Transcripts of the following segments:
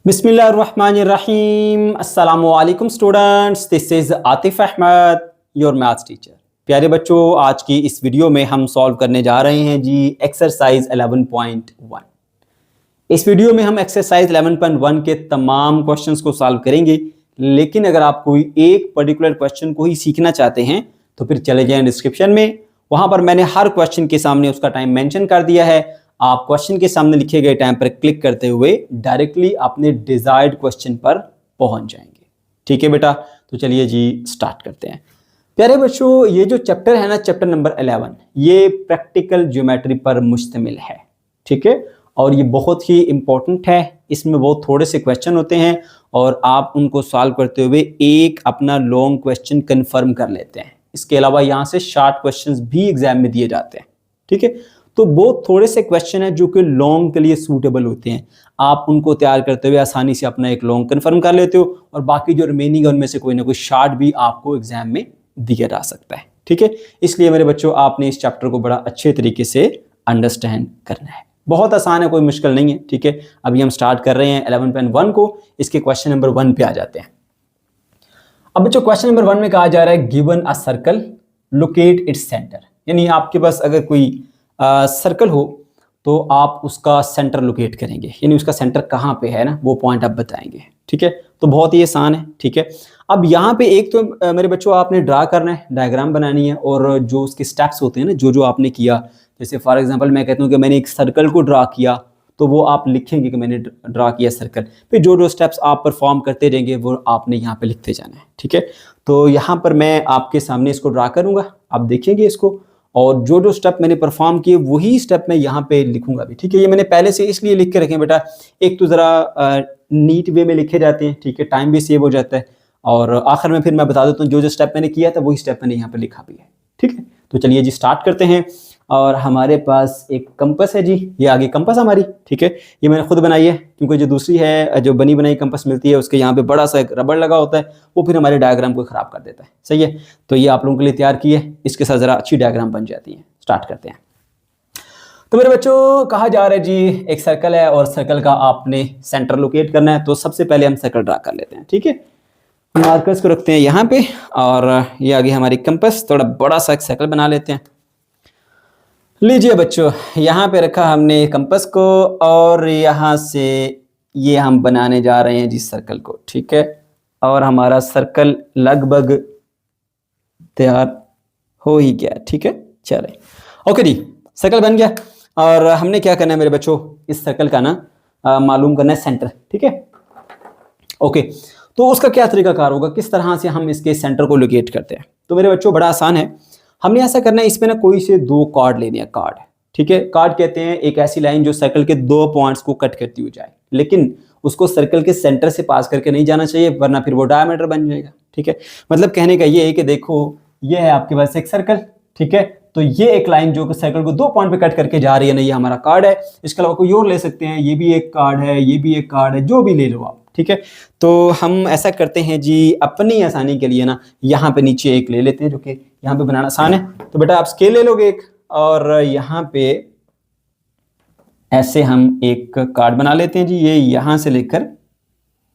बिस्मिल्लाहिर्रहमानिर्रहीम। अस्सलामुअलैकुम students, this is Atif Ahmad, your maths teacher. प्यारे बच्चों, आज की इस वीडियो में हम सॉल्व करने जा रहे हैं जी एक्सरसाइज 11.1। इस वीडियो में हम एक्सरसाइज 11.1 के तमाम क्वेश्चंस को सॉल्व करेंगे, लेकिन अगर आप कोई एक पर्टिकुलर क्वेश्चन को ही सीखना चाहते हैं तो फिर चले जाएं डिस्क्रिप्शन में, वहां पर मैंने हर क्वेश्चन के सामने उसका टाइम मेंशन कर दिया है। आप क्वेश्चन के सामने लिखे गए टाइम पर क्लिक करते हुए डायरेक्टली अपने डिजायर्ड क्वेश्चन पर पहुंच जाएंगे। ठीक है बेटा, तो चलिए जी स्टार्ट करते हैं। प्यारे बच्चों, ये जो चैप्टर है ना, चैप्टर नंबर 11, ये प्रैक्टिकल ज्योमेट्री पर मुश्तमिल है। ठीक है, और ये बहुत ही इंपॉर्टेंट है। इसमें बहुत थोड़े से क्वेश्चन होते हैं और आप उनको सॉल्व करते हुए एक अपना लॉन्ग क्वेश्चन कंफर्म कर लेते हैं। इसके अलावा यहाँ से शॉर्ट क्वेश्चंस भी एग्जाम में दिए जाते हैं। ठीक है, तो बहुत थोड़े से क्वेश्चन हैं जो कि लॉन्ग के लिए सूटेबल होते हैं। आप उनको तैयार करते हुए आसानी से अपना एक लॉन्ग कंफर्म कर लेते हो और बाकी जो रिमेनिंग है उनमें से कोई ना कोई शॉर्ट भी आपको एग्जाम में दिया जा सकता है। ठीक है, इसलिए मेरे बच्चों आपने इस चैप्टर को बड़ा अच्छे तरीके से अंडरस्टैंड करना है। बहुत आसान है, कोई मुश्किल नहीं है। ठीक है, अभी हम स्टार्ट कर रहे हैं 11.1 को। इसके क्वेश्चन नंबर 1 पे आ जाते हैं। अब बच्चों क्वेश्चन नंबर 1 में कहा जा रहा है given a circle locate its centre, यानी आपके पास अगर कोई सर्कल हो तो आप उसका सेंटर लोकेट करेंगे, यानी उसका सेंटर कहाँ पे है ना, वो पॉइंट आप बताएंगे। ठीक है, तो बहुत ही आसान है। ठीक है, अब यहाँ पे एक तो मेरे बच्चों आपने ड्रा करना है, डायग्राम बनानी है, और जो उसके स्टेप्स होते हैं ना, जो जो आपने किया, जैसे फॉर एग्जांपल मैं कहता हूँ कि मैंने एक सर्कल को ड्रा किया, तो वो आप लिखेंगे कि मैंने ड्रा किया सर्कल। फिर जो जो स्टेप्स आप परफॉर्म करते रहेंगे वो आपने यहाँ पे लिखते जाना है। ठीक है, तो यहाँ पर मैं आपके सामने इसको ड्रा करूँगा, आप देखेंगे इसको, और जो जो स्टेप मैंने परफॉर्म किए वही स्टेप मैं यहाँ पे लिखूंगा भी। ठीक है, ये मैंने पहले से इसलिए लिख के रखे बेटा, एक तो ज़रा नीट वे में लिखे जाते हैं। ठीक है, टाइम भी सेव हो जाता है, और आखिर में फिर मैं बता देता हूँ जो जो स्टेप मैंने किया था वही स्टेप मैंने यहाँ पे लिखा भी है। ठीक है, तो चलिए जी स्टार्ट करते हैं। और हमारे पास एक कंपस है जी, ये आगे कंपस हमारी। ठीक है, ये मैंने खुद बनाई है, क्योंकि जो दूसरी है जो बनी बनाई कंपस मिलती है उसके यहाँ पे बड़ा सा एक रबड़ लगा होता है, वो फिर हमारे डायग्राम को ख़राब कर देता है। सही है, तो ये आप लोगों के लिए तैयार की है, इसके साथ ज़रा अच्छी डायग्राम बन जाती है। स्टार्ट करते हैं। तो मेरे बच्चों कहा जा रहा है जी एक सर्कल है और सर्कल का आपने सेंटर लोकेट करना है। तो सबसे पहले हम सर्कल ड्रा कर लेते हैं। ठीक है, मार्कर्स को रखते हैं यहाँ पे, और ये आगे हमारी कंपस, थोड़ा बड़ा सा एक सर्कल बना लेते हैं। लीजिए बच्चों, यहाँ पे रखा हमने कंपस को, और यहाँ से ये हम बनाने जा रहे हैं जी सर्कल को। ठीक है, और हमारा सर्कल लगभग तैयार हो ही गया। ठीक है, चले ओके जी, सर्कल बन गया। और हमने क्या करना है मेरे बच्चों, इस सर्कल का ना मालूम करना है सेंटर। ठीक है, ओके, तो उसका क्या तरीकाकार होगा, किस तरह से हम इसके सेंटर को लोकेट करते हैं। तो मेरे बच्चों बड़ा आसान है, हमने ऐसा करना है, इसमें ना कोई से दो कार्ड लेने हैं। कार्ड, ठीक है, कार्ड कहते हैं एक ऐसी लाइन जो सर्कल के दो पॉइंट्स को कट करती हुई जाए, लेकिन उसको सर्कल के सेंटर से पास करके नहीं जाना चाहिए, वरना फिर वो डायमीटर बन जाएगा। ठीक है, मतलब कहने का ये है कि देखो ये है आपके पास एक सर्कल। ठीक है, तो ये एक लाइन जो सर्कल को दो पॉइंट पे कट करके जा रही है ना, ये हमारा कार्ड है। इसके अलावा कोई और ले सकते हैं, ये भी एक कार्ड है, ये भी एक कार्ड है, जो भी ले लो आप। ठीक है, तो हम ऐसा करते हैं जी अपनी आसानी के लिए ना, यहाँ पे नीचे एक ले लेते हैं, जो कि यहाँ पे बनाना आसान है। तो बेटा आप स्केल ले लोगे एक, और यहाँ पे ऐसे हम एक कार्ड बना लेते हैं जी, ये यहाँ से लेकर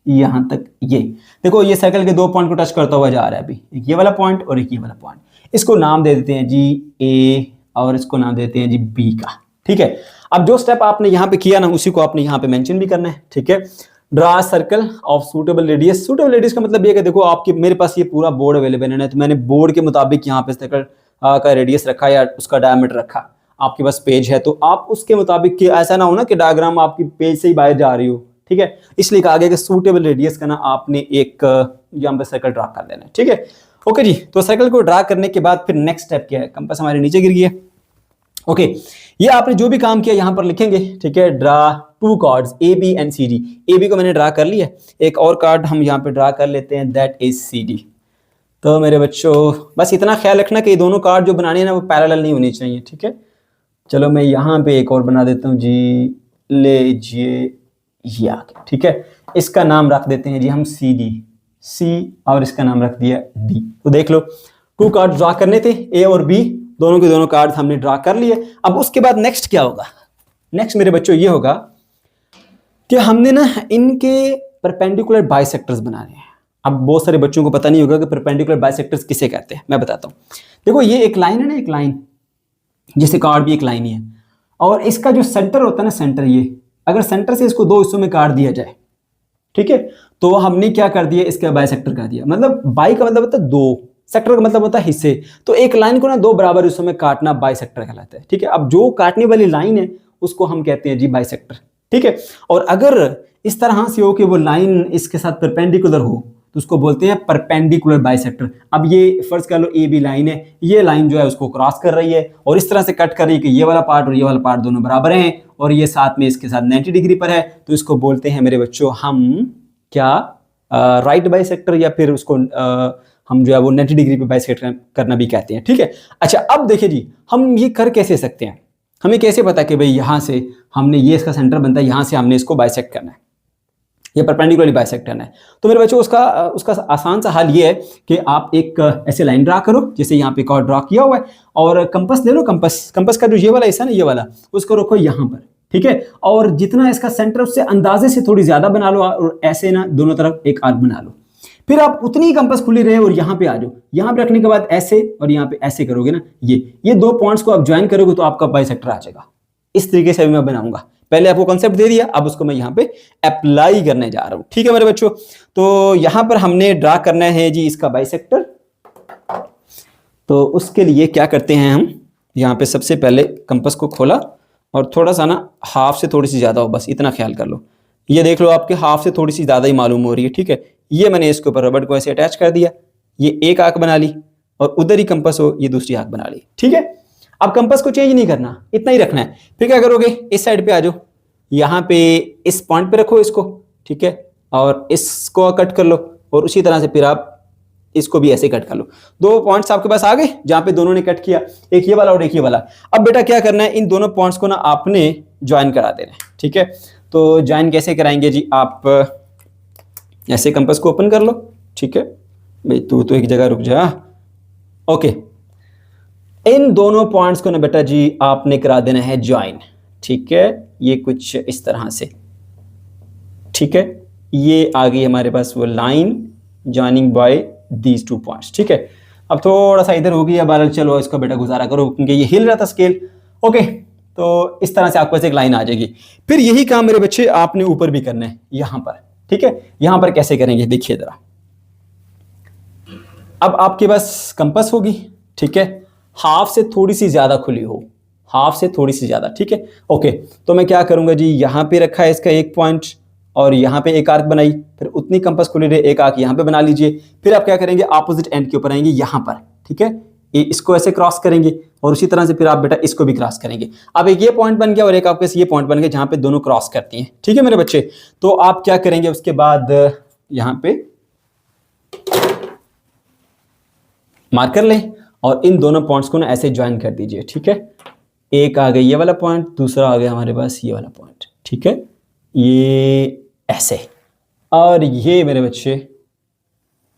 यहाँ तक। ये देखो ये सर्कल के दो पॉइंट को टच करता हुआ जा रहा है अभी, एक ये वाला पॉइंट और एक ये वाला पॉइंट। इसको नाम दे देते हैं जी ए, और इसको नाम देते हैं जी बी का। ठीक है, अब जो स्टेप आपने यहाँ पे किया ना, उसी को आपने यहाँ पे मेंशन भी करना है। ठीक है, draw circle of suitable radius. Suitable radius का मतलब ये कि देखो आपके मेरे पास ये पूरा बोर्ड अवेलेबल है, तो मैंने बोर्ड के मुताबिक यहाँ पे सर्कल का रेडियस रखा या उसका डायमीटर रखा। आपके पास पेज है तो आप उसके मुताबिक, ऐसा ना हो ना कि डायग्राम आपकी पेज से ही बाहर जा रही हो। ठीक है, इसलिए कहा गया कि सूटेबल रेडियस का ना आपने एक यहाँ पे सर्कल ड्रा कर लेना है। ठीक है, ओके जी, तो सर्कल को ड्रा करने के बाद फिर नेक्स्ट स्टेप क्या है, कंपास हमारे नीचे गिर गया। ओके, ये आपने जो भी काम किया यहाँ पर लिखेंगे। ठीक है, draw two cards A B and C D. A B को मैंने ड्रा कर लिया, एक और कार्ड हम यहाँ पे ड्रा कर लेते हैं, दैट इज सी डी। तो मेरे बच्चों बस इतना ख्याल रखना कि ये दोनों कार्ड जो बनाने हैं ना वो पैरेलल नहीं होनी चाहिए। ठीक है, चलो मैं यहाँ पे एक और बना देता हूँ जी, लीजिए ये आ गया। ठीक है, इसका नाम रख देते हैं जी हम सी डी, सी, और इसका नाम रख दिया डी। तो देख लो टू कार्ड ड्रा करने थे, ए और बी, दोनों के दोनों कार्ड हमने ड्रा कर लिए। अब उसके बाद नेक्स्ट क्या होगा, नेक्स्ट मेरे बच्चों ये होगा कि हमने ना इनके परपेंडिकुलर बाइसेक्टर्स बनाने हैं। अब बहुत सारे बच्चों को पता नहीं होगा कि परपेंडिकुलर बाइसेक्टर्स किसे कहते हैं, मैं बताता हूँ। देखो ये एक लाइन है ना, एक लाइन जैसे कार्ड भी एक लाइन ही है, और इसका जो सेंटर होता है ना, सेंटर, ये अगर सेंटर से इसको दो हिस्सों में काट दिया जाए, ठीक है, तो हमने क्या कर दिया, इसका बाइसेक्टर कर दिया। मतलब बाई का मतलब होता है दो, सेक्टर का मतलब होता है हिस्से, तो एक लाइन को ना दो बराबर हिस्सों में काटना बाइसेक्टर कहलाता है। ठीक है, अब जो काटने वाली लाइन है उसको हम कहते हैं जी बाइसेक्टर। ठीक है, और अगर इस तरह से हो कि वो लाइन इसके साथ परपेंडिकुलर हो तो उसको बोलते हैं परपेंडिकुलर बाइसेक्टर। अब ये फर्ज कर लो ए बी लाइन है, ये लाइन जो है उसको क्रॉस कर रही है और इस तरह से कट कर रही है कि ये वाला पार्ट और ये वाला पार्ट दोनों बराबर हैं और ये साथ में इसके साथ 90 डिग्री पर है, तो इसको बोलते हैं मेरे बच्चों हम क्या, राइट बाइसेक्टर, या फिर उसको हम जो है वो 90 डिग्री पे बाइसेक्टर करना भी कहते हैं। ठीक है, अच्छा अब देखिए जी, हम ये कर कैसे सकते हैं, हमें कैसे पता कि भाई यहाँ से हमने ये इसका सेंटर बनता है, यहाँ से हमने इसको बाइसेक्ट करना है, ये परपेंडिकुलरली बाइसेक्ट करना है। तो मेरे बच्चों उसका आसान सा हल ये है कि आप एक ऐसे लाइन ड्रा करो, जैसे यहाँ पे एक और ड्रा किया हुआ है, और कंपास ले लो, कंपास का जो ये वाला हिस्सा है ना, ये वाला, उसको रखो यहाँ पर। ठीक है, और जितना इसका सेंटर उससे अंदाजे से थोड़ी ज्यादा बना लो और ऐसे ना दोनों तरफ एक आर्क बना लो। फिर आप उतनी ही कंपास खुली रहे और यहाँ पे आ जाओ, यहाँ पे रखने के बाद ऐसे और यहाँ पे ऐसे करोगे ना, ये दो पॉइंट्स को आप ज्वाइन करोगे तो आपका बाइसेक्टर आ जाएगा। इस तरीके से भी मैं बनाऊंगा, पहले आपको कॉन्सेप्ट दे दिया, अब उसको मैं यहाँ पे अप्लाई करने जा रहा हूँ। ठीक है मेरे बच्चों, तो यहाँ पर हमने ड्रा करना है जी इसका बाइसेक्टर। तो उसके लिए क्या करते हैं हम, यहाँ पे सबसे पहले कंपास को खोला और थोड़ा सा ना हाफ से थोड़ी सी ज्यादा हो, बस इतना ख्याल कर लो। ये देख लो आपके हाफ से थोड़ी सी ज्यादा ही मालूम हो रही है। ठीक है, ये मैंने इसके ऊपर रबड़ को ऐसे अटैच कर दिया, ये एक आंख बना ली और उधर ही कंपास हो ये दूसरी आंख बना ली। ठीक है, अब कंपास को चेंज नहीं करना, इतना ही रखना है। फिर क्या करोगे, इस साइड पे आ जाओ, यहाँ पे इस पॉइंट पे रखो इसको। ठीक है, और इसको कट कर लो और उसी तरह से फिर आप इसको भी ऐसे कट कर लो। दो पॉइंट्स आपके पास आ गए जहां पे दोनों ने कट किया, एक ये वाला और एक ये वाला। अब बेटा क्या करना है, इन दोनों पॉइंट्स को ना आपने ज्वाइन करा देना है। ठीक है, तो ज्वाइन कैसे कराएंगे जी, आप ऐसे कंपास को ओपन कर लो। ठीक है भाई, तू तो एक जगह रुक जा। ओके, इन दोनों पॉइंट्स को ना बेटा जी आपने करा देना है ज्वाइन। ठीक है, ये कुछ इस तरह से। ठीक है, ये आ गई हमारे पास वो line joining by these two points. ठीक है, अब थोड़ा सा इधर हो गया बारल, चलो इसका बेटा गुजारा करो क्योंकि ये हिल रहा था स्केल। ओके, तो इस तरह से आपके पास एक लाइन आ जाएगी। फिर यही काम मेरे बच्चे आपने ऊपर भी करना है यहां पर। ठीक है, यहां पर कैसे करेंगे देखिए जरा। अब आपके पास कंपास होगी, ठीक है, हाफ से थोड़ी सी ज्यादा खुली हो, हाफ से थोड़ी सी ज्यादा। ठीक है, ओके, तो मैं क्या करूंगा जी, यहां पे रखा है इसका एक पॉइंट और यहाँ पे एक आर्क बनाई, फिर उतनी कंपास खुली रहे, एक आर्क यहाँ पे बना लीजिए। फिर आप क्या करेंगे, अपोजिट एंड के ऊपर आएंगे यहाँ पर। ठीक है, इसको ऐसे क्रॉस करेंगे और उसी तरह से फिर आप बेटा इसको भी क्रॉस करेंगे। अब एक ये पॉइंट बन गया और एक आपके ये पॉइंट बन गया जहाँ पे दोनों क्रॉस करती हैं। ठीक है मेरे बच्चे, तो आप क्या करेंगे उसके बाद, यहाँ पे मार्कर लें और इन दोनों पॉइंट्स को ना ऐसे ज्वाइन कर दीजिए। ठीक है, एक आ गया ये वाला पॉइंट, दूसरा आ गया हमारे पास ये वाला पॉइंट। ठीक है, ये ऐसे, और ये मेरे बच्चे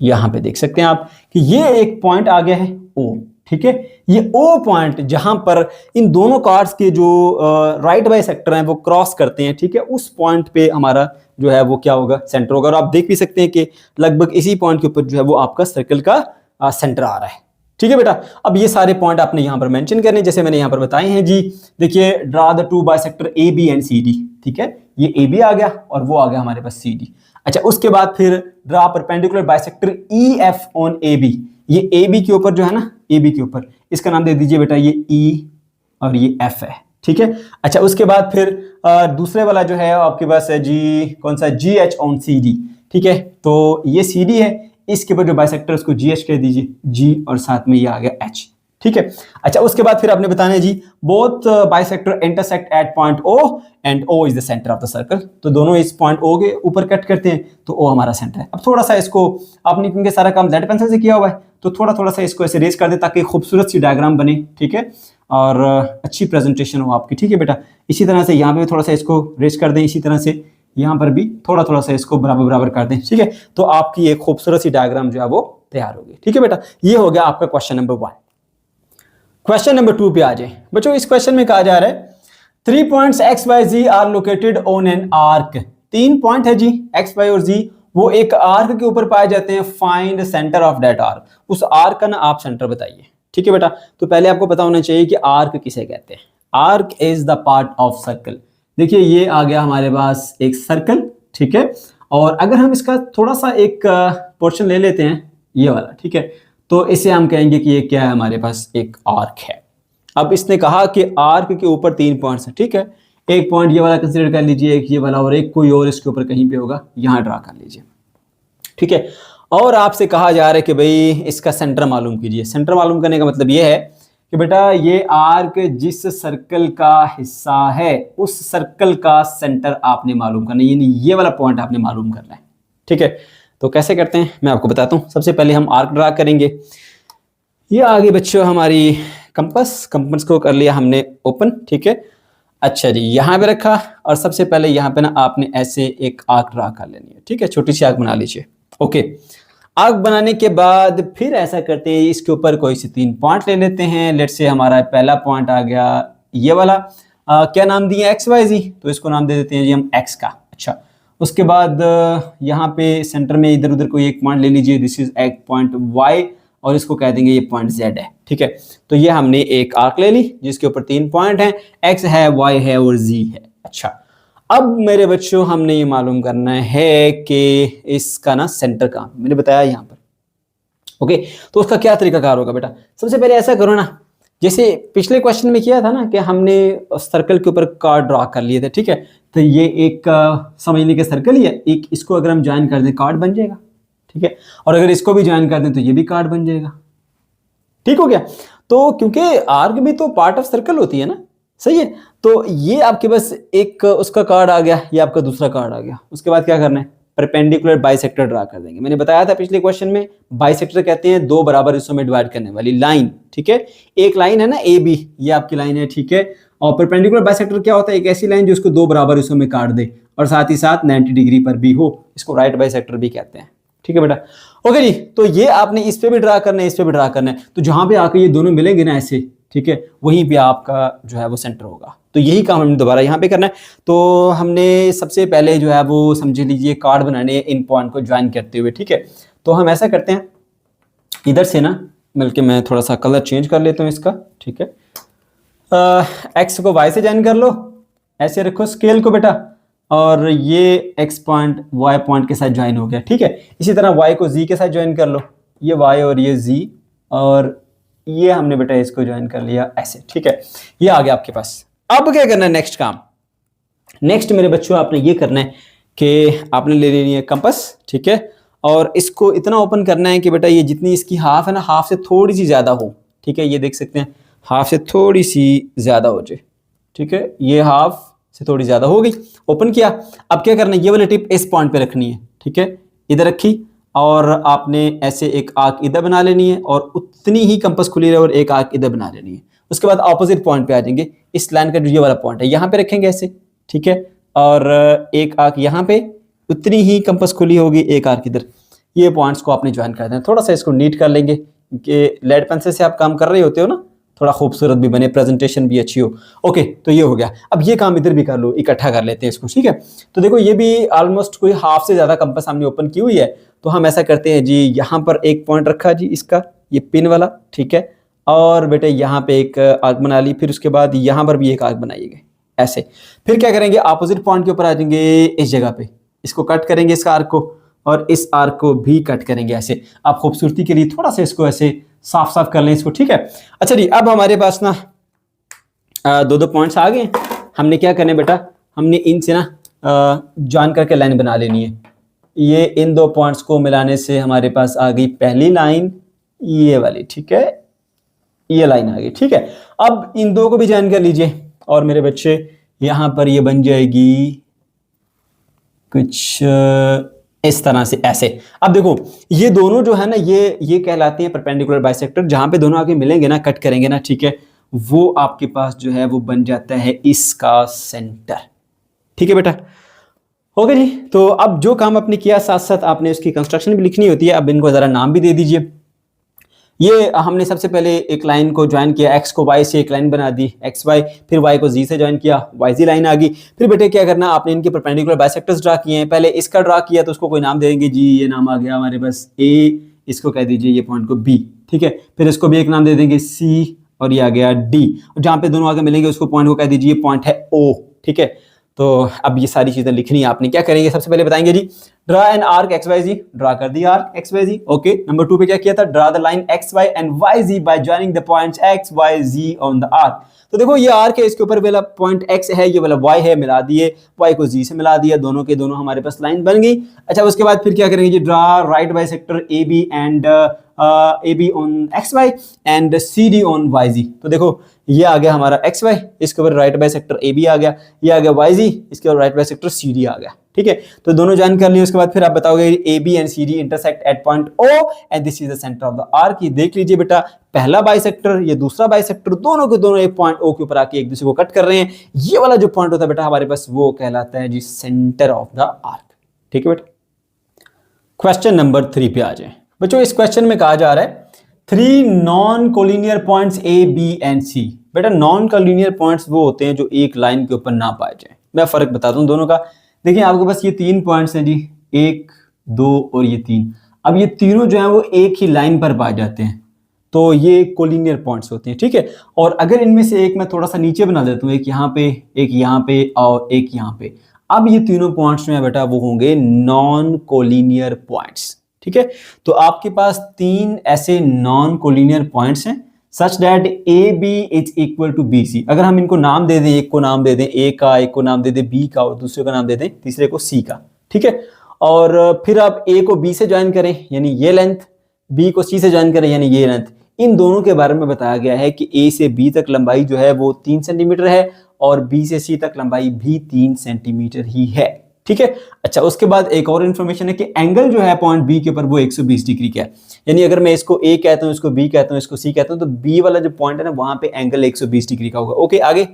यहां पे देख सकते हैं आप कि ये एक पॉइंट आ गया है ओ। ठीक है, ये ओ पॉइंट जहां पर इन दोनों कार्ड्स के जो राइट बाइसेक्टर हैं वो क्रॉस करते हैं। ठीक है, उस पॉइंट पे हमारा जो है वो क्या होगा, सेंटर होगा। और आप देख भी सकते हैं कि लगभग इसी पॉइंट के ऊपर जो है वो आपका सर्कल का सेंटर आ रहा है। ठीक है बेटा, अब ये सारे पॉइंट आपने यहां पर मेंशन करने जैसे मैंने यहां पर बताए हैं जी। देखिए, draw the two bisector A B and C D. ठीक है, ये ए बी आ गया और वो आ गया हमारे पास सी डी। अच्छा, उसके बाद फिर draw perpendicular bisector E F on A B. ये ए बी के ऊपर जो है ना, ए बी के ऊपर इसका नाम दे दीजिए बेटा ये ई और ये एफ है। ठीक है, अच्छा उसके बाद फिर दूसरे वाला जो है आपके पास है जी, कौन सा, G H on C D. ठीक है, तो ये सी डी है, इसके ऊपर जो बाइसेक्टर उसको जी एच कह दीजिए, जी और साथ में ये आ गया एच। ठीक है, अच्छा उसके बाद फिर आपने बताना है जी, both bisector intersect at point O and O is the centre of the circle. तो दोनों इस पॉइंट ओ के ऊपर कट करते हैं तो ओ हमारा सेंटर है। अब थोड़ा सा इसको आपने, क्योंकि सारा काम जेड पेंसिल से किया हुआ है, तो थोड़ा सा इसको ऐसे रेस कर दे ताकि खूबसूरत सी डायग्राम बने। ठीक है, और अच्छी प्रेजेंटेशन हो आपकी। ठीक है बेटा, इसी तरह से यहाँ पे थोड़ा सा इसको रेस कर दें, इसी तरह से यहाँ पर भी थोड़ा सा इसको बराबर कर दें। ठीक है, तो आपकी एक खूबसूरत सी डायग्राम जो है वो तैयार होगी। ठीक है बेटा, ये हो गया आपका क्वेश्चन नंबर 1। क्वेश्चन नंबर 2 पे आ जाए बच्चों। इस क्वेश्चन में कहा जा रहा है 3 points x y z are located on an arc 3 point है जी एक्स वाई और जी, वो एक आर्क के ऊपर पाए जाते हैं। Find centre of that arc, उस आर्क का ना आप सेंटर बताइए। ठीक है बेटा, तो पहले आपको पता होना चाहिए कि आर्क किसे कहते हैं। Arc is the part of circle. देखिए ये आ गया हमारे पास एक सर्कल, ठीक है, और अगर हम इसका थोड़ा सा एक पोर्शन ले लेते हैं ये वाला, ठीक है, तो इसे हम कहेंगे कि ये क्या है, हमारे पास एक आर्क है। अब इसने कहा कि आर्क के ऊपर 3 पॉइंट्स हैं, ठीक है, एक पॉइंट ये वाला कंसीडर कर लीजिए, एक ये वाला, और एक कोई और इसके ऊपर कहीं पे होगा, यहां ड्रा कर लीजिए, ठीक है। और आपसे कहा जा रहा है कि भाई इसका सेंटर मालूम कीजिए। सेंटर मालूम करने का मतलब ये है कि बेटा ये आर्क जिस सर्कल का हिस्सा है उस सर्कल का सेंटर आपने मालूम करना है, यानी ये वाला पॉइंट आपने मालूम करना है, ठीक है। तो कैसे करते हैं मैं आपको बताता हूं। सबसे पहले हम आर्क ड्रा करेंगे। ये आगे बच्चों हमारी कंपास को कर लिया हमने ओपन, ठीक है। अच्छा जी, यहाँ पे रखा और सबसे पहले यहाँ पे ना आपने ऐसे एक आर्क ड्रा कर लेनी है, ठीक है, छोटी सी आर्क बना लीजिए। ओके, आर्क बनाने के बाद फिर ऐसा करते हैं, इसके ऊपर कोई से 3 पॉइंट ले लेते हैं। लेट्स से हमारा पहला पॉइंट आ गया ये वाला, क्या नाम दिया, एक्स वाई जी, तो इसको नाम दे देते हैं जी हम एक्स का। अच्छा, उसके बाद यहाँ पे सेंटर में इधर उधर कोई एक पॉइंट ले लीजिए, दिस इज एक पॉइंट वाई, और इसको कह देंगे ये पॉइंट जेड है, ठीक है। तो ये हमने एक आर्क ले ली जिसके ऊपर 3 पॉइंट हैं, एक्स है, वाई है और जी है। अच्छा, अब मेरे बच्चों हमने ये मालूम करना है कि इसका ना सेंटर कहाँ, मैंने बताया यहाँ पर। ओके, तो उसका क्या तरीकाकार होगा बेटा। सबसे पहले ऐसा करो ना, जैसे पिछले क्वेश्चन में किया था ना कि हमने सर्कल के ऊपर कार्ड ड्रा कर लिए थे, ठीक है। तो ये एक समझने के सर्कल ही है, एक इसको अगर हम ज्वाइन कर दें कार्ड बन जाएगा, ठीक है, और अगर इसको भी ज्वाइन कर दें तो ये भी कार्ड बन जाएगा। ठीक हो गया। तो क्योंकि आर्क भी तो पार्ट ऑफ सर्कल होती है ना, सही है। तो ये आपके पास एक उसका कार्ड आ गया, ये आपका दूसरा कार्ड आ गया। उसके बाद क्या करना है, परपेंडिकुलर बाइसेक्टर ड्रा कर देंगे। मैंने बताया था पिछले क्वेश्चन में, बाइसेक्टर कहते हैं 2 बराबर हिस्सों में डिवाइड करने वाली लाइन, ठीक है। एक लाइन है ना ए बी, ये आपकी लाइन है, ठीक है। और परपेंडिकुलर बाइसेक्टर क्या होता है, एक ऐसी लाइन जो इसको 2 बराबर हिस्सों में काट दे और साथ ही साथ 90 डिग्री पर भी हो, इसको राइट बाइसेक्टर भी कहते हैं, ठीक है बेटा। ओके जी, तो ये आपने इस पे भी ड्रा करना है, इस पे भी ड्रा करना है। तो जहां पे आके ये दोनों मिलेंगे ना ऐसे, ठीक है, वहीं पे आपका जो है वो सेंटर होगा। तो यही काम हमने दोबारा यहाँ पे करना है। तो हमने सबसे पहले जो है वो समझ लीजिए कार्ड बनाने इन पॉइंट को ज्वाइन करते हुए, ठीक है। तो हम ऐसा करते हैं, इधर से ना, बल्कि मैं थोड़ा सा कलर चेंज कर लेता हूँ इसका, ठीक है। एक्स को वाई से ज्वाइन कर लो, ऐसे रखो स्केल को बेटा, और ये एक्स पॉइंट वाई पॉइंट के साथ ज्वाइन हो गया, ठीक है। इसी तरह वाई को जी के साथ ज्वाइन कर लो, ये वाई और ये जी, और ये हमने बेटा इसको ज्वाइन कर लिया ऐसे, ठीक है। ये आ गया आपके पास। अब क्या करना है, नेक्स्ट काम, नेक्स्ट मेरे बच्चों आपने ये करना है कि आपने ले लेनी है कंपास, ठीक है, और इसको इतना ओपन करना है कि बेटा ये जितनी इसकी हाफ है ना, हाफ से थोड़ी सी ज्यादा हो, ठीक है। ये देख सकते हैं हाफ से थोड़ी सी ज्यादा हो जाए, ठीक है, ये हाफ से थोड़ी ज्यादा हो गई, ओपन किया। अब क्या करना है, ये वाली टिप इस पॉइंट पे रखनी है, ठीक है, इधर रखी, और आपने ऐसे एक आर्क इधर बना लेनी है, और उतनी ही कंपास खुली रहे और एक आर्क इधर बना लेनी है। उसके बाद ऑपोजिट पॉइंट पे आ जाएंगे, इस लाइन का जो ये वाला पॉइंट है यहाँ पे रखेंगे ऐसे, ठीक है, और एक आर्क यहाँ पे, उतनी ही कंपास खुली होगी, एक आर्क इधर। ये पॉइंट्स को आपने ज्वाइन कर देना। थोड़ा सा इसको नीट कर लेंगे कि लेड पेंसिल से आप काम कर रहे होते हो ना, थोड़ा खूबसूरत भी बने, प्रेजेंटेशन भी अच्छी हो। ओके, तो ये हो गया। अब ये काम इधर भी कर लो, इकट्ठा कर लेते हैं इसको, ठीक है। तो देखो ये भी ऑलमोस्ट कोई हाफ से ज्यादा कंपास हमने ओपन की हुई है। तो हम ऐसा करते हैं जी, यहाँ पर एक पॉइंट रखा जी इसका, ये पिन वाला, ठीक है, और बेटे यहाँ पे एक आर्क बना ली, फिर उसके बाद यहाँ पर भी एक आर्क बनाइएगा ऐसे। फिर क्या करेंगे, अपोजिट पॉइंट के ऊपर आ जाएंगे, इस जगह पे इसको कट करेंगे, इस आर्क को, और इस आर्क को भी कट करेंगे ऐसे। आप खूबसूरती के लिए थोड़ा सा इसको ऐसे साफ साफ कर लें इसको, ठीक है। अच्छा जी, अब हमारे पास ना 2 पॉइंट्स आ गए। हमने क्या करना है बेटा, हमने इनसे ना ज्वाइन करके लाइन बना लेनी है। ये इन 2 पॉइंट्स को मिलाने से हमारे पास आ गई पहली लाइन, ये वाली, ठीक है, ये लाइन आ गई, ठीक है। अब इन 2 को भी ज्वाइन कर लीजिए, और मेरे बच्चे यहां पर ये बन जाएगी कुछ इस तरह से ऐसे। अब देखो ये दोनों जो है ना, ये कहलाते हैं परपेंडिकुलर बाइसेक्टर। जहां पे दोनों आके मिलेंगे ना, कट करेंगे ना, ठीक है, वो आपके पास जो है वो बन जाता है इसका सेंटर, ठीक है बेटा। हो गया जी। तो अब जो काम आपने किया, साथ साथ आपने उसकी कंस्ट्रक्शन भी लिखनी होती है। अब इनको जरा नाम भी दे दीजिए। ये हमने सबसे पहले एक लाइन को ज्वाइन किया, एक्स को वाई से एक लाइन बना दी एक्स वाई, फिर वाई को जी से ज्वाइन किया, वाई जी लाइन आ गई। फिर बेटे क्या करना, आपने इनके परपेंडिकुलर बाइसेक्टर्स ड्रा किए हैं। पहले इसका ड्रा किया तो उसको कोई नाम दे देंगे जी, ये नाम आ गया हमारे पास ए, इसको कह दीजिए ये पॉइंट को बी, ठीक है। फिर इसको भी एक नाम दे देंगे सी, और ये आ गया डी, और जहाँ पे दोनों आगे मिलेंगे उसको पॉइंट को कह दीजिए पॉइंट है ओ, ठीक है। तो अब ये सारी चीजें लिखनी है आपने, क्या करेंगे, सबसे पहले बताएंगे जी draw an arc X Y Z, draw कर दिया arc X Y Z, okay. Number 2 पे क्या किया था, draw the line X Y and Y Z by joining the points X Y Z on the arc. तो देखो ये arc है, इसके ऊपर वाला पॉइंट एक्स है, ये वाला वाई है, मिला दिए, वाई को जी से मिला दिया, दोनों के दोनों हमारे पास लाइन बन गई। अच्छा, उसके बाद फिर क्या करेंगे जी, draw right bisector A B and A B on X Y and C D on Y Z. तो देखो ये आ गया हमारा एक्स वाई, इसके ऊपर राइट बाइसेक्टर ए बी आ गया, ये आ गया वाई जी, इसके ऊपर राइट बाइसेक्टर सी डी आ गया, ठीक है। तो दोनों ज्वाइन कर लिए। उसके बाद फिर आप बताओगे A B and C D intersect at point O and this is the centre of the arc. ये देख लीजिए बेटा, पहला बाइसेक्टर, ये दूसरा बाइसेक्टर, दोनों के दोनों एक पॉइंट ओ के ऊपर आके एक दूसरे को कट कर रहे हैं। ये वाला जो पॉइंट होता है बेटा हमारे पास, वो कहलाता है जी सेंटर ऑफ द आर्क, ठीक है बेटा। क्वेश्चन नंबर 3 पे आ जाए बच्चों। इस क्वेश्चन में कहा जा रहा है 3 non collinear points A B and C. बेटा नॉन कोलिनियर पॉइंट्स वो होते हैं जो एक लाइन के ऊपर ना पाए जाए। मैं फर्क बताता हूं दोनों का। देखिए आपके पास ये 3 पॉइंट्स हैं जी, 1 2 और ये 3। अब ये तीनों जो है वो एक ही लाइन पर पाए जाते हैं, तो ये कोलिनियर पॉइंट्स होते हैं, ठीक है। और अगर इनमें से एक मैं थोड़ा सा नीचे बना देता हूँ, एक यहाँ पे, एक यहाँ पे और एक यहाँ पे, अब ये तीनों पॉइंट्स जो है बेटा वो होंगे नॉन कोलिनियर पॉइंट्स, ठीक है। तो आपके पास 3 ऐसे नॉन कोलिनियर पॉइंट्स हैं such that A B is equal to B C. अगर हम इनको नाम दे दें, एक को नाम दे दें ए का, एक को नाम दे दें बी का, और दूसरे को नाम दे दें तीसरे को सी का, ठीक है। और फिर आप ए को बी से ज्वाइन करें यानी ये लेंथ, बी को सी से ज्वाइन करें यानी ये लेंथ। इन दोनों के बारे में बताया गया है कि ए से बी तक लंबाई जो है वो 3 सेंटीमीटर है और बी से सी तक लंबाई भी 3 सेंटीमीटर ही है, ठीक है। अच्छा, उसके बाद एक और इंफॉर्मेशन है कि एंगल जो है पॉइंट बी के ऊपर वो 120 डिग्री का है। यानी अगर मैं इसको ए कहता हूं, इसको बी कहता हूं, इसको सी कहता हूं, तो बी वाला जो पॉइंट है ना वहां पे एंगल 120 डिग्री का होगा। ओके, आगे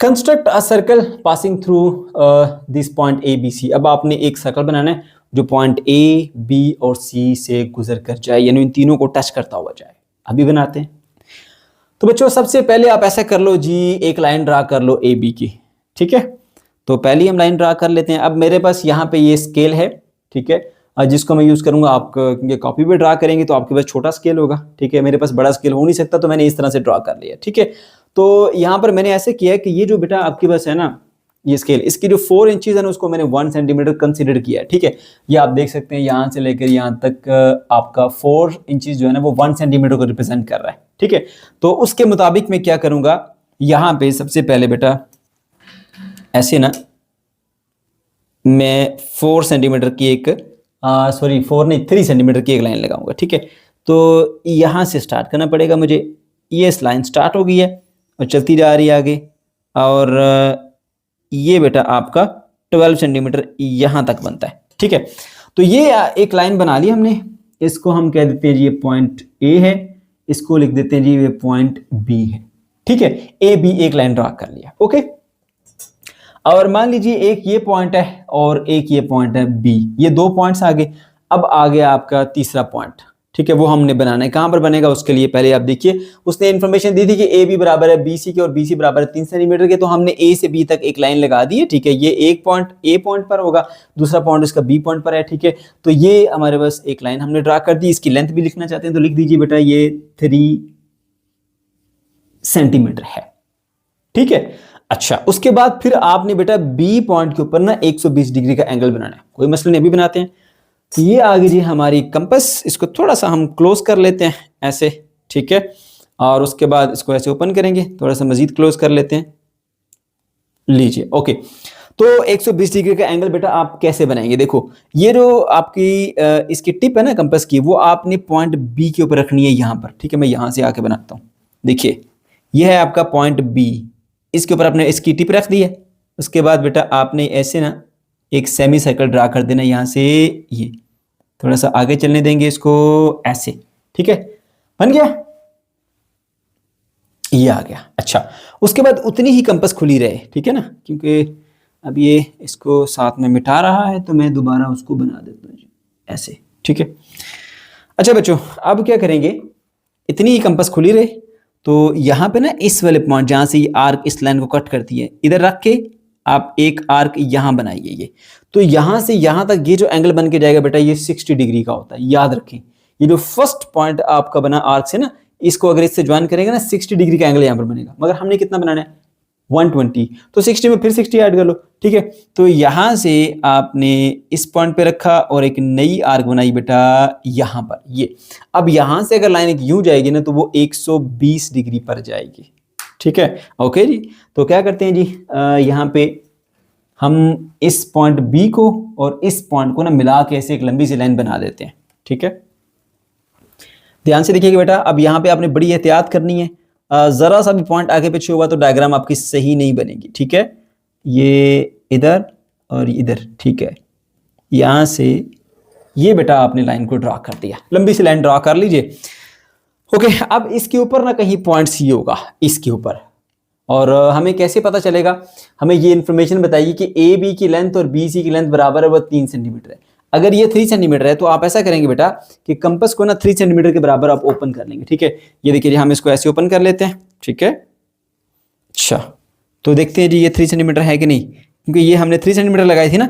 construct a circle passing through this point A B C. अब आपने एक सर्कल बनाना है जो पॉइंट ए बी और सी से गुजर कर जाए, यानी इन तीनों को टच करता हुआ जाए। अभी बनाते हैं। तो बच्चों सबसे पहले आप ऐसा कर लो जी, एक लाइन ड्रा कर लो ए बी की, ठीक है। तो पहली हम लाइन ड्रा कर लेते हैं। अब मेरे पास यहाँ पे ये स्केल है, ठीक है, जिसको मैं यूज करूंगा। आप क्योंकि कॉपी पे ड्रा करेंगे तो आपके पास छोटा स्केल होगा, ठीक है। मेरे पास बड़ा स्केल हो नहीं सकता, तो मैंने इस तरह से ड्रा कर लिया, ठीक है। तो यहाँ पर मैंने ऐसे किया कि ये जो बेटा आपके पास है ना ये स्केल, इसकी जो 4 इंचेस है ना उसको मैंने 1 सेंटीमीटर कंसीडर किया है, ठीक है। ये आप देख सकते हैं यहाँ से लेकर यहाँ तक आपका 4 इंचेस जो है ना वो 1 सेंटीमीटर को रिप्रेजेंट कर रहा है, ठीक है। तो उसके मुताबिक मैं क्या करूंगा, यहाँ पे सबसे पहले बेटा ऐसे ना मैं 4 सेंटीमीटर की एक 3 सेंटीमीटर की एक लाइन लगाऊंगा, ठीक है। तो यहाँ से स्टार्ट करना पड़ेगा मुझे। ये लाइन स्टार्ट हो गई है और चलती जा रही है आगे, और ये बेटा आपका 12 सेंटीमीटर यहाँ तक बनता है, ठीक है। तो ये एक लाइन बना ली हमने, इसको हम कह देते हैं जी ये पॉइंट ए है, इसको लिख देते हैं जी ये पॉइंट बी है, ठीक है। ए बी एक लाइन ड्रा कर लिया, ओके। और मान लीजिए एक ये पॉइंट है और एक ये पॉइंट है बी, ये 2 पॉइंट्स आ गए। अब आ गया आपका तीसरा पॉइंट, ठीक है, वो हमने बनाना है। कहां पर बनेगा उसके लिए पहले आप देखिए, उसने इंफॉर्मेशन दी थी कि ए बी बराबर है बी सी के और बी सी बराबर है 3 सेंटीमीटर के। तो हमने ए से बी तक एक लाइन लगा दी है, ठीक है। ये एक पॉइंट ए पॉइंट पर होगा, दूसरा पॉइंट इसका बी पॉइंट पर है, ठीक है। तो ये हमारे पास एक लाइन हमने ड्रा कर दी। इसकी लेंथ भी लिखना चाहते हैं तो लिख दीजिए बेटा ये 3 सेंटीमीटर है, ठीक है। अच्छा, उसके बाद फिर आपने बेटा बी पॉइंट के ऊपर ना 120 डिग्री का एंगल बनाना है। कोई मसला नहीं, अभी बनाते हैं। तो ये आ गई जी हमारी कंपास, इसको थोड़ा सा हम क्लोज कर लेते हैं ऐसे, ठीक है। और उसके बाद इसको ऐसे ओपन करेंगे, थोड़ा सा मजीद क्लोज कर लेते हैं, लीजिए, ओके। तो 120 डिग्री का एंगल बेटा आप कैसे बनाएंगे, देखो ये जो आपकी इसकी टिप है ना कंपास की, वो आपने पॉइंट बी के ऊपर रखनी है यहाँ पर, ठीक है। मैं यहाँ से आके बनाता हूँ, देखिए ये है आपका पॉइंट बी, इसके ऊपर आपने इसकी टिप रख दी है। उसके बाद बेटा आपने ऐसे ना एक सेमी सर्कल ड्रा कर देना यहाँ से, ये थोड़ा सा आगे चलने देंगे इसको ऐसे, ठीक है। बन गया, ये आ गया। अच्छा, उसके बाद उतनी ही कंपास खुली रहे, ठीक है ना, क्योंकि अब ये इसको साथ में मिटा रहा है तो मैं दोबारा उसको बना देता हूँ ऐसे, ठीक है। अच्छा बच्चों, अब क्या करेंगे, इतनी ही कंपास खुली रहे तो यहाँ पे ना इस वाले पॉइंट जहाँ से ये आर्क इस लाइन को कट करती है, इधर रख के आप एक आर्क यहाँ बनाइए ये। तो यहाँ से यहाँ तक ये जो एंगल बन के जाएगा बेटा, ये 60 डिग्री का होता है, याद रखें। ये जो फर्स्ट पॉइंट आपका बना आर्क से ना, इसको अगर इससे ज्वाइन करेंगे ना, 60 डिग्री का एंगल यहाँ पर बनेगा। मगर हमने कितना बनाना है, 120, तो 60 में फिर 60 ऐड कर लो, ठीक है। तो यहां से आपने इस पॉइंट पे रखा और एक नई आर्क बनाई बेटा यहां पर ये। अब यहां से अगर लाइन एक यूं जाएगी ना तो वो 120 डिग्री पर जाएगी, ठीक है। ओके जी, तो क्या करते हैं जी, यहाँ पे हम इस पॉइंट बी को और इस पॉइंट को ना मिला के ऐसे एक लंबी सी लाइन बना देते हैं, ठीक है। ध्यान से देखिएगा बेटा, अब यहाँ पे आपने बड़ी एहतियात करनी है, जरा सा भी पॉइंट आगे पीछे हुआ तो डायग्राम आपकी सही नहीं बनेगी, ठीक है। ये इधर और इधर, ठीक है। यहां से ये बेटा आपने लाइन को ड्रा कर दिया, लंबी सी लाइन ड्रा कर लीजिए। ओके, अब इसके ऊपर ना कहीं पॉइंट सी होगा इसके ऊपर, और हमें कैसे पता चलेगा, हमें ये इंफॉर्मेशन बताइए कि ए बी की लेंथ और बी सी की लेंथ बराबर है, वो 3 सेंटीमीटर है। अगर ये 3 सेंटीमीटर है तो आप ऐसा करेंगे बेटा कि कंपास को ना 3 सेंटीमीटर के बराबर आप ओपन कर लेंगे, ठीक है। ये देखिए हम इसको ऐसे ओपन कर लेते हैं, ठीक है। अच्छा, तो देखते हैं जी ये 3 सेंटीमीटर है कि नहीं, क्योंकि ये हमने 3 सेंटीमीटर लगाई थी ना,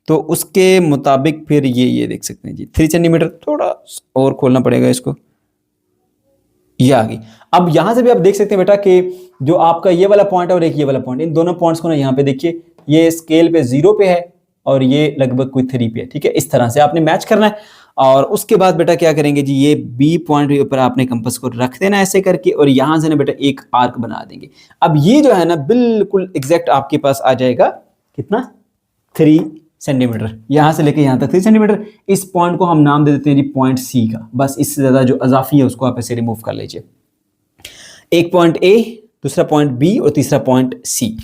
तो उसके मुताबिक फिर ये देख सकते हैं जी 3 सेंटीमीटर। थोड़ा और खोलना पड़ेगा इसको, ये आ गई। अब यहां से भी आप देख सकते हैं बेटा कि जो आपका ये वाला पॉइंट है और एक ये वाला पॉइंट, इन दोनों पॉइंट्स को ना यहाँ पे देखिए, ये स्केल पे 0 पे है और ये लगभग कोई 3 पे है, ठीक है। इस तरह से आपने मैच करना है। और उसके बाद बेटा क्या करेंगे जी, ये बी पॉइंट के ऊपर आपने कंपास को रख देना ऐसे करके, और यहां से ना बेटा एक आर्क बना देंगे। अब ये जो है ना बिल्कुल एग्जैक्ट आपके पास आ जाएगा कितना, 3 सेंटीमीटर, यहां से लेके यहां तक 3 सेंटीमीटर। इस पॉइंट को हम नाम दे देते हैं जी पॉइंट सी का, बस इससे ज्यादा जो अजाफी है उसको आप ऐसे रिमूव कर लीजिए। एक पॉइंट ए, दूसरा पॉइंट बी और तीसरा पॉइंट सी,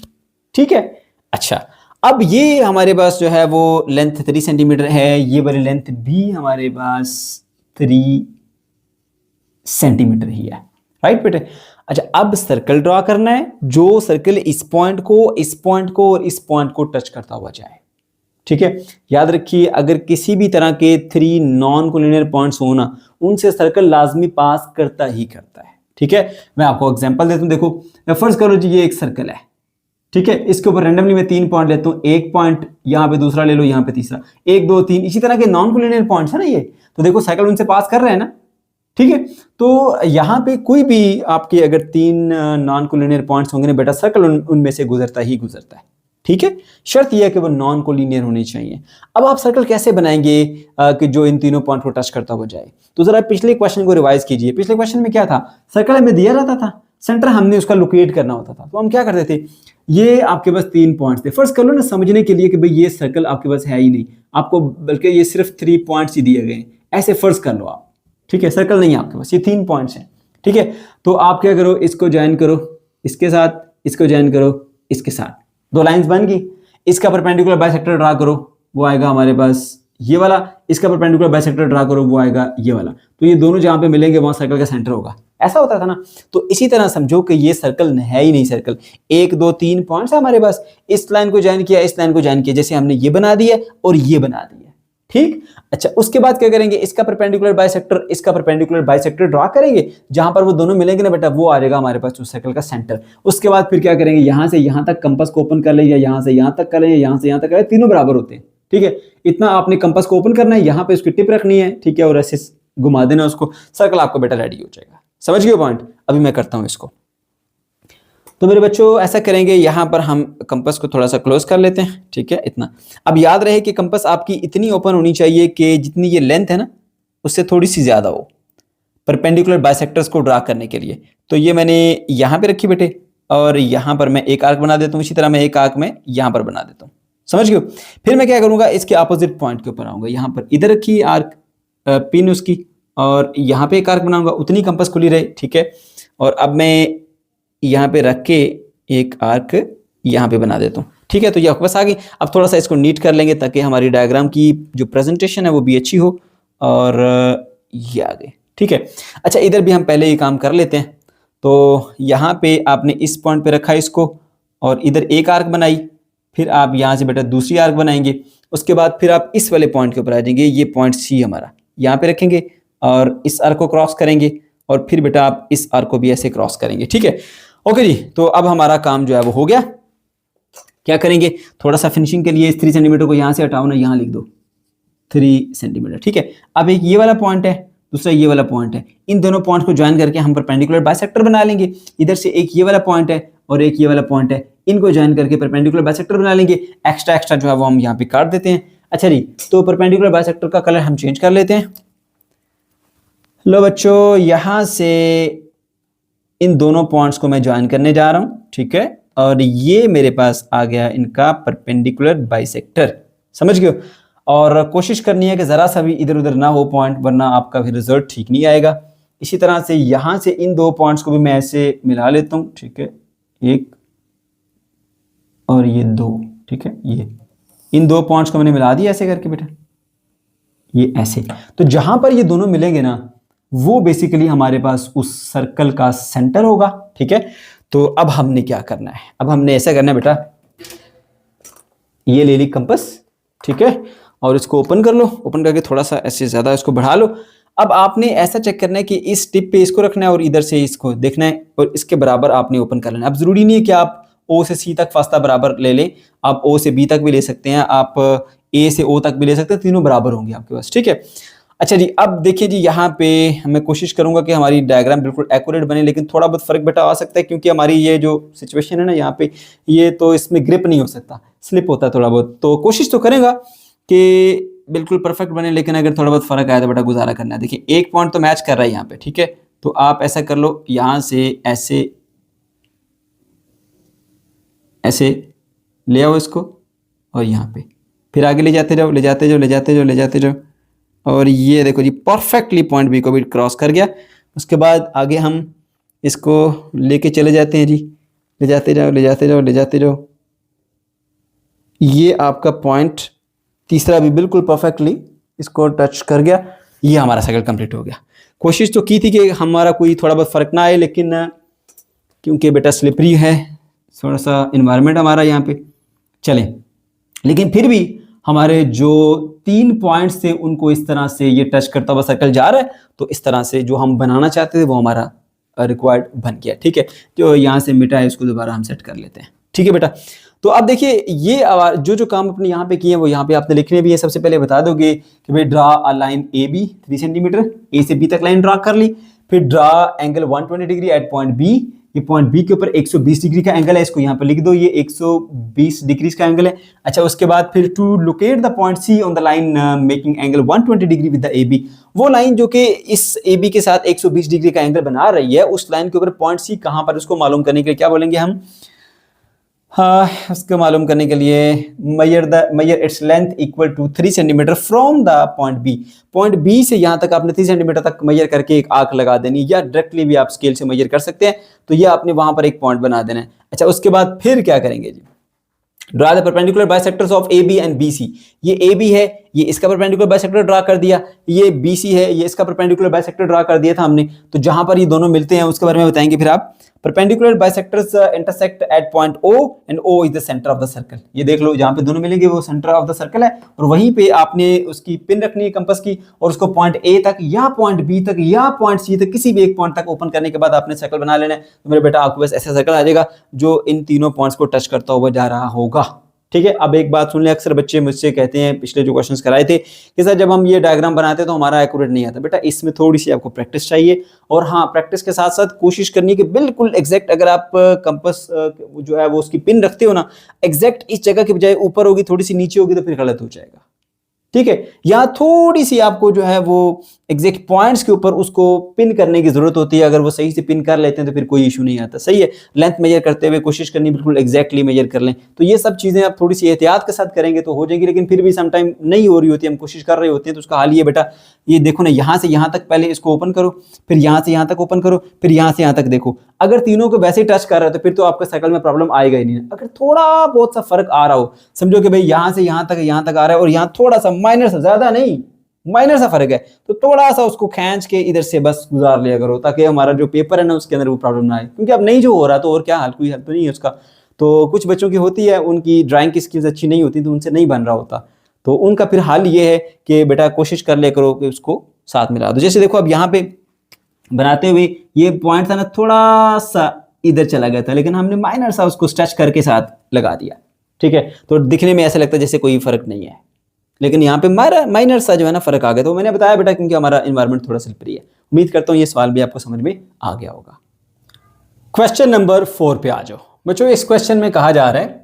ठीक है। अच्छा, अब ये हमारे पास जो है वो लेंथ 3 सेंटीमीटर है, ये वाली लेंथ भी हमारे पास 3 सेंटीमीटर ही है, राइट बेटे। अच्छा, अब सर्कल ड्रॉ करना है, जो सर्कल इस पॉइंट को, इस पॉइंट को और इस पॉइंट को टच करता हुआ जाए, ठीक है। याद रखिए, अगर किसी भी तरह के 3 नॉन कोलिनियर पॉइंट्स हो ना, उनसे सर्कल लाजमी पास करता ही करता है, ठीक है। मैं आपको एग्जांपल देता हूं, देखो फर्ज करो जी ये एक सर्कल है, ठीक है। इसके ऊपर रैंडमली मैं 3 पॉइंट लेता हूं, एक पॉइंट यहाँ पे, दूसरा ले लो यहाँ पे, तीसरा, 1 2 3, इसी तरह के नॉन कोलिनियर पॉइंट्स है ना ये, तो देखो सर्कल उनसे पास कर रहे हैं ना, ठीक है। तो यहाँ पे कोई भी आपके अगर 3 नॉन कोलिनियर पॉइंट्स होंगे ना बेटा, सर्कल उनमें से गुजरता ही गुजरता है, ठीक है। शर्त यह है कि वो नॉन कोलिनियर होनी चाहिए। अब आप सर्कल कैसे बनाएंगे कि जो इन तीनों पॉइंट को टच करता हुआ जाए, तो जरा पिछले क्वेश्चन को रिवाइज कीजिए। पिछले क्वेश्चन में क्या था, सर्कल हमें दिया रहता था, सेंटर हमने उसका लोकेट करना होता था, तो हम क्या करते थे, ये आपके पास 3 पॉइंट्स थे। फर्स्ट कर लो ना समझने के लिए कि भाई ये सर्कल आपके पास है ही नहीं, आपको बल्कि ये सिर्फ 3 पॉइंट्स ही दिए गए हैं, ऐसे फर्ज कर लो आप, ठीक है। सर्कल नहीं है आपके पास, ये 3 पॉइंट्स हैं, ठीक है। तो आप क्या करो, इसको ज्वाइन करो इसके साथ, इसको ज्वाइन करो इसके साथ, 2 लाइंस बन गई। इसका परपेंडिकुलर बाइसेक्टर ड्रा करो, वो आएगा हमारे पास ये वाला, इसका परपेंडिकुलर बाइसेक्टर ड्रा करो, वो आएगा ये वाला। तो ये दोनों जहां पे मिलेंगे वहां सर्कल का सेंटर होगा, ऐसा होता था ना। तो इसी तरह समझो कि ये सर्कल है ही नहीं, सर्कल 1 2 3 पॉइंट्स है हमारे पास, इस लाइन को ज्वाइन किया, इस लाइन को ज्वाइन किया, जैसे हमने ये बना दिया और ये बना दिया, ठीक। अच्छा, उसके बाद क्या करेंगे, इसका परपेंडिकुलर बाइसेक्टर, इसका परपेंडिकुलर बाइसेक्टर ड्रा करेंगे, जहां पर वो दोनों मिलेंगे ना बेटा, वो आ जाएगा हमारे पास उस सर्कल का सेंटर। उसके बाद फिर क्या करेंगे, यहां से यहां तक कंपास को ओपन कर ले, या यहां से यहां तक कर ले, या यहां से यहां तक कर ले, तीनों बराबर होते हैं, ठीक है। इतना आपने कंपास को ओपन करना है, यहां पे उसकी टिप रखनी है, ठीक है, और ऐसे घुमा देना उसको, सर्कल आपको बेटा रेडी हो जाएगा। समझ गए पॉइंट। अभी मैं करता हूं इसको, तो मेरे बच्चों ऐसा करेंगे, यहां पर हम कंपास को थोड़ा सा क्लोज कर लेते हैं, ठीक है, इतना। अब याद रहे कि कंपास आपकी इतनी ओपन होनी चाहिए कि जितनी ये लेंथ है ना, उससे थोड़ी सी ज्यादा हो, परपेंडिकुलर बाइसेक्टर्स को ड्रा करने के लिए। तो ये मैंने यहां पे रखी बेटे, और यहां पर मैं एक आर्क बना देता हूं, इसी तरह मैं एक आर्क में यहां पर बना देता हूं, समझ गए। फिर मैं क्या करूंगा, इसके अपोजिट पॉइंट के ऊपर आऊंगा, यहां पर इधर रखी आर्क पिन उसकी, और यहां पे एक आर्क बनाऊंगा, उतनी कंपास खुली रहे, ठीक है। और अब मैं यहाँ पे रख के एक आर्क यहाँ पे बना देता हूँ, ठीक है। तो ये आपके पास आ गई। अब थोड़ा सा इसको नीट कर लेंगे ताकि हमारी डायग्राम की जो प्रेजेंटेशन है वो भी अच्छी हो, और ये आ गए, ठीक है। अच्छा, इधर भी हम पहले ये काम कर लेते हैं। तो यहाँ पे आपने इस पॉइंट पे रखा इसको, और इधर एक आर्क बनाई, फिर आप यहाँ से बेटा दूसरी आर्क बनाएंगे। उसके बाद फिर आप इस वाले पॉइंट के ऊपर आ जाएंगे, ये पॉइंट सी हमारा यहाँ पे रखेंगे, और इस आर्क को क्रॉस करेंगे और फिर बेटा आप इस आर्क को भी ऐसे क्रॉस करेंगे, ठीक है। ओके जी, तो अब हमारा काम जो है वो हो गया। क्या करेंगे, थोड़ा सा फिनिशिंग के लिए इस 3 सेंटीमीटर को यहाँ से हटाओ ना, यहाँ लिख दो 3 सेंटीमीटर, ठीक है। अब एक ये वाला पॉइंट है, दूसरा ये वाला पॉइंट है, इन दोनों पॉइंट को ज्वाइन करके हम परपेंडिकुलर बाइसेक्टर बना लेंगे। इधर से एक ये वाला पॉइंट है और एक ये वाला पॉइंट है, इनको ज्वाइन करके परपेंडिकुलर बाइसेक्टर बना लेंगे। एक्स्ट्रा जो है वो हम यहाँ पे काट देते हैं। अच्छा जी, तो परपेंडिकुलर बाइसेक्टर का कलर हम चेंज कर लेते हैं। लो बच्चों, यहां से इन दोनों पॉइंट्स को मैं ज्वाइन करने जा रहा हूं, ठीक है, और ये मेरे पास आ गया इनका परपेंडिकुलर बाइसेक्टर, समझ गए। और कोशिश करनी है कि जरा सा भी इधर उधर ना हो पॉइंट, वरना आपका फिर रिजल्ट ठीक नहीं आएगा। इसी तरह से यहां से इन 2 पॉइंट्स को भी मैं ऐसे मिला लेता हूं, ठीक है, 1 और ये 2, ठीक है। ये इन 2 पॉइंट्स को मैंने मिला दिया ऐसे करके बेटा, ये ऐसे। तो जहां पर ये दोनों मिलेंगे ना, वो बेसिकली हमारे पास उस सर्कल का सेंटर होगा, ठीक है। तो अब हमने क्या करना है, अब हमने ऐसा करना है बेटा, ये ले ली कंपास, ठीक है, और इसको ओपन कर लो। ओपन करके थोड़ा सा ऐसे ज्यादा इसको बढ़ा लो। अब आपने ऐसा चेक करना है कि इस टिप पे इसको रखना है और इधर से इसको देखना है और इसके बराबर आपने ओपन कर लेना है। अब जरूरी नहीं है कि आप ओ से सी तक फासला बराबर ले लें, आप ओ से बी तक भी ले सकते हैं, आप ए से ओ तक भी ले सकते हैं, तीनों बराबर होंगे आपके पास, ठीक है। अच्छा जी, अब देखिए जी, यहाँ पे मैं कोशिश करूंगा कि हमारी डायग्राम बिल्कुल एक्यूरेट बने, लेकिन थोड़ा बहुत फर्क बेटा आ सकता है, क्योंकि हमारी ये जो सिचुएशन है ना यहाँ पे, ये तो इसमें ग्रिप नहीं हो सकता, स्लिप होता है थोड़ा बहुत। तो कोशिश तो करेगा कि बिल्कुल परफेक्ट बने, लेकिन अगर थोड़ा बहुत फर्क आया तो बेटा गुजारा करना है। देखिए एक पॉइंट तो मैच कर रहा है यहाँ पे, ठीक है, तो आप ऐसा कर लो, यहाँ से ऐसे ऐसे ले आओ इसको और यहाँ पे फिर आगे ले जाते जाओ, ले जाते जाओ, ले जाते जाओ, ले जाते जाओ, और ये देखो जी परफेक्टली पॉइंट बी को भी क्रॉस कर गया। उसके बाद आगे हम इसको लेके चले जाते हैं जी, ले जाते जाओ, ले जाते जाओ, ले जाते जाओ, ये आपका पॉइंट तीसरा भी बिल्कुल परफेक्टली इसको टच कर गया। ये हमारा साइकिल कंप्लीट हो गया। कोशिश तो की थी कि हमारा कोई थोड़ा बहुत फर्क ना आए, लेकिन क्योंकि बेटा स्लिपरी है थोड़ा सा इन्वायरमेंट हमारा यहाँ पे, चले, लेकिन फिर भी हमारे जो 3 पॉइंट्स थे उनको इस तरह से ये टच करता हुआ सर्कल जा रहा है, तो इस तरह से जो हम बनाना चाहते थे वो हमारा रिक्वायर्ड बन गया, ठीक है। जो यहाँ से मिटा है उसको दोबारा हम सेट कर लेते हैं, ठीक है बेटा। तो अब देखिए ये जो काम अपने यहाँ पे किए हैं वो यहाँ पे आपने लिखने भी है। सबसे पहले बता दोगे कि भाई draw a line A B 3 centimetre, A से बी तक लाइन ड्रा कर ली, फिर draw angle 120 degree at point B, ये पॉइंट बी के ऊपर 120 डिग्री का एंगल है, इसको यहाँ पे लिख दो, ये 120 डिग्री का एंगल है। अच्छा, उसके बाद फिर to locate the point C on the line making angle 120 degree with the A B, वो लाइन जो कि इस ए बी के साथ 120 डिग्री का एंगल बना रही है, उस लाइन के ऊपर पॉइंट सी कहाँ पर, उसको मालूम करने के लिए क्या बोलेंगे हम, हाँ, उसको मालूम करने के लिए measure its length equal to 3 centimetre from the point B. Point B से यहाँ तक आपने 3 सेंटीमीटर तक मेजर करके एक आर्क लगा देनी, या डायरेक्टली भी आप स्केल से मेजर कर सकते हैं। तो ये आपने वहां पर एक पॉइंट बना देना है। अच्छा, उसके बाद फिर क्या करेंगे जी, draw the perpendicular bisectors of A B and B C. ये ए बी है, ये इसका परपेंडिकुलर बाइसेक्टर ड्रा कर दिया, ये बी सी है, ये इसका परपेंडिकुलर बाइसेक्टर ड्रा कर दिया था हमने। तो जहां पर ये दोनों मिलते हैं उसके बारे में बताएंगे फिर आप। Perpendicular bisectors intersect at point O and O is the centre of the circle. ये देख लो, जहां पे दोनों मिलेंगे वो सेंटर ऑफ द सर्कल है, और वहीं पे आपने उसकी पिन रखनी है कंपास की, और उसको पॉइंट ए तक या पॉइंट बी तक या पॉइंट सी तक किसी भी एक पॉइंट तक ओपन करने के बाद आपने सर्कल बना लेना है। तो मेरे बेटा आपके पास ऐसा सर्कल आ जाएगा जो इन तीनों पॉइंट्स को टच करता हुआ जा रहा होगा, ठीक है। अब एक बात सुन ले, अक्सर बच्चे मुझसे कहते हैं, पिछले जो क्वेश्चंस कराए थे कि सर जब हम ये डायग्राम बनाते हैं तो हमारा एक्यूरेट नहीं आता। बेटा इसमें थोड़ी सी आपको प्रैक्टिस चाहिए, और हाँ, प्रैक्टिस के साथ साथ कोशिश करनी कि बिल्कुल एग्जैक्ट, अगर आप कंपास जो है वो उसकी पिन रखते हो ना, एग्जैक्ट इस जगह के बजाय ऊपर होगी, थोड़ी सी नीचे होगी तो फिर गलत हो जाएगा, ठीक है। यहाँ थोड़ी सी आपको जो है वो एग्जैक्ट पॉइंट्स के ऊपर उसको पिन करने की जरूरत होती है। अगर वो सही से पिन कर लेते हैं तो फिर कोई इशू नहीं आता, सही है। लेंथ मेजर करते हुए कोशिश करनी बिल्कुल एग्जैक्टली मेजर कर लें। तो ये सब चीजें आप थोड़ी सी एहतियात के साथ करेंगे तो हो जाएगी, लेकिन फिर भी समटाइम नहीं हो रही होती, हम कोशिश कर रहे होते हैं। तो उसका हाल ये बेटा, ये देखो ना, यहाँ से यहाँ तक पहले इसको ओपन करो, फिर यहाँ से यहाँ तक ओपन करो, फिर यहाँ से यहाँ तक देखो। अगर तीनों को वैसे ही टच कर रहे हो तो फिर तो आपका साइकिल में प्रॉब्लम आएगा ही नहीं। अगर थोड़ा बहुत सा फर्क आ रहा हो, समझो कि भाई यहाँ से यहाँ तक आ रहा है और यहाँ थोड़ा सा माइनर सा, ज्यादा नहीं, माइनर सा फर्क है, तो थोड़ा सा उसको खींच के इधर से बस गुजार लिया करो, ताकि हमारा जो पेपर है ना उसके अंदर वो प्रॉब्लम ना आए। क्योंकि अब नहीं जो हो रहा तो और क्या हाल, कोई हल तो नहीं है उसका। तो कुछ बच्चों की होती है, उनकी ड्राइंग की स्किल्स अच्छी नहीं होती तो उनसे नहीं बन रहा होता, तो उनका फिर हाल ये है कि बेटा कोशिश कर लिया करो कि उसको साथ मिला दो। जैसे देखो अब यहाँ पे बनाते हुए ये पॉइंट था ना, थोड़ा सा इधर चला गया था, लेकिन हमने माइनर सा उसको स्ट्रेच करके साथ लगा दिया, ठीक है। तो दिखने में ऐसा लगता है जैसे कोई फर्क नहीं है, लेकिन यहाँ पे माइनर सा जो है ना फर्क आ गया। तो मैंने बताया बेटा क्योंकि हमारा इन्वायरमेंट थोड़ा स्लिपरी है। उम्मीद करता हूँ ये सवाल भी आपको समझ में आ गया होगा। क्वेश्चन नंबर 4 पे आ जाओ बच्चों। इस क्वेश्चन में कहा जा रहा है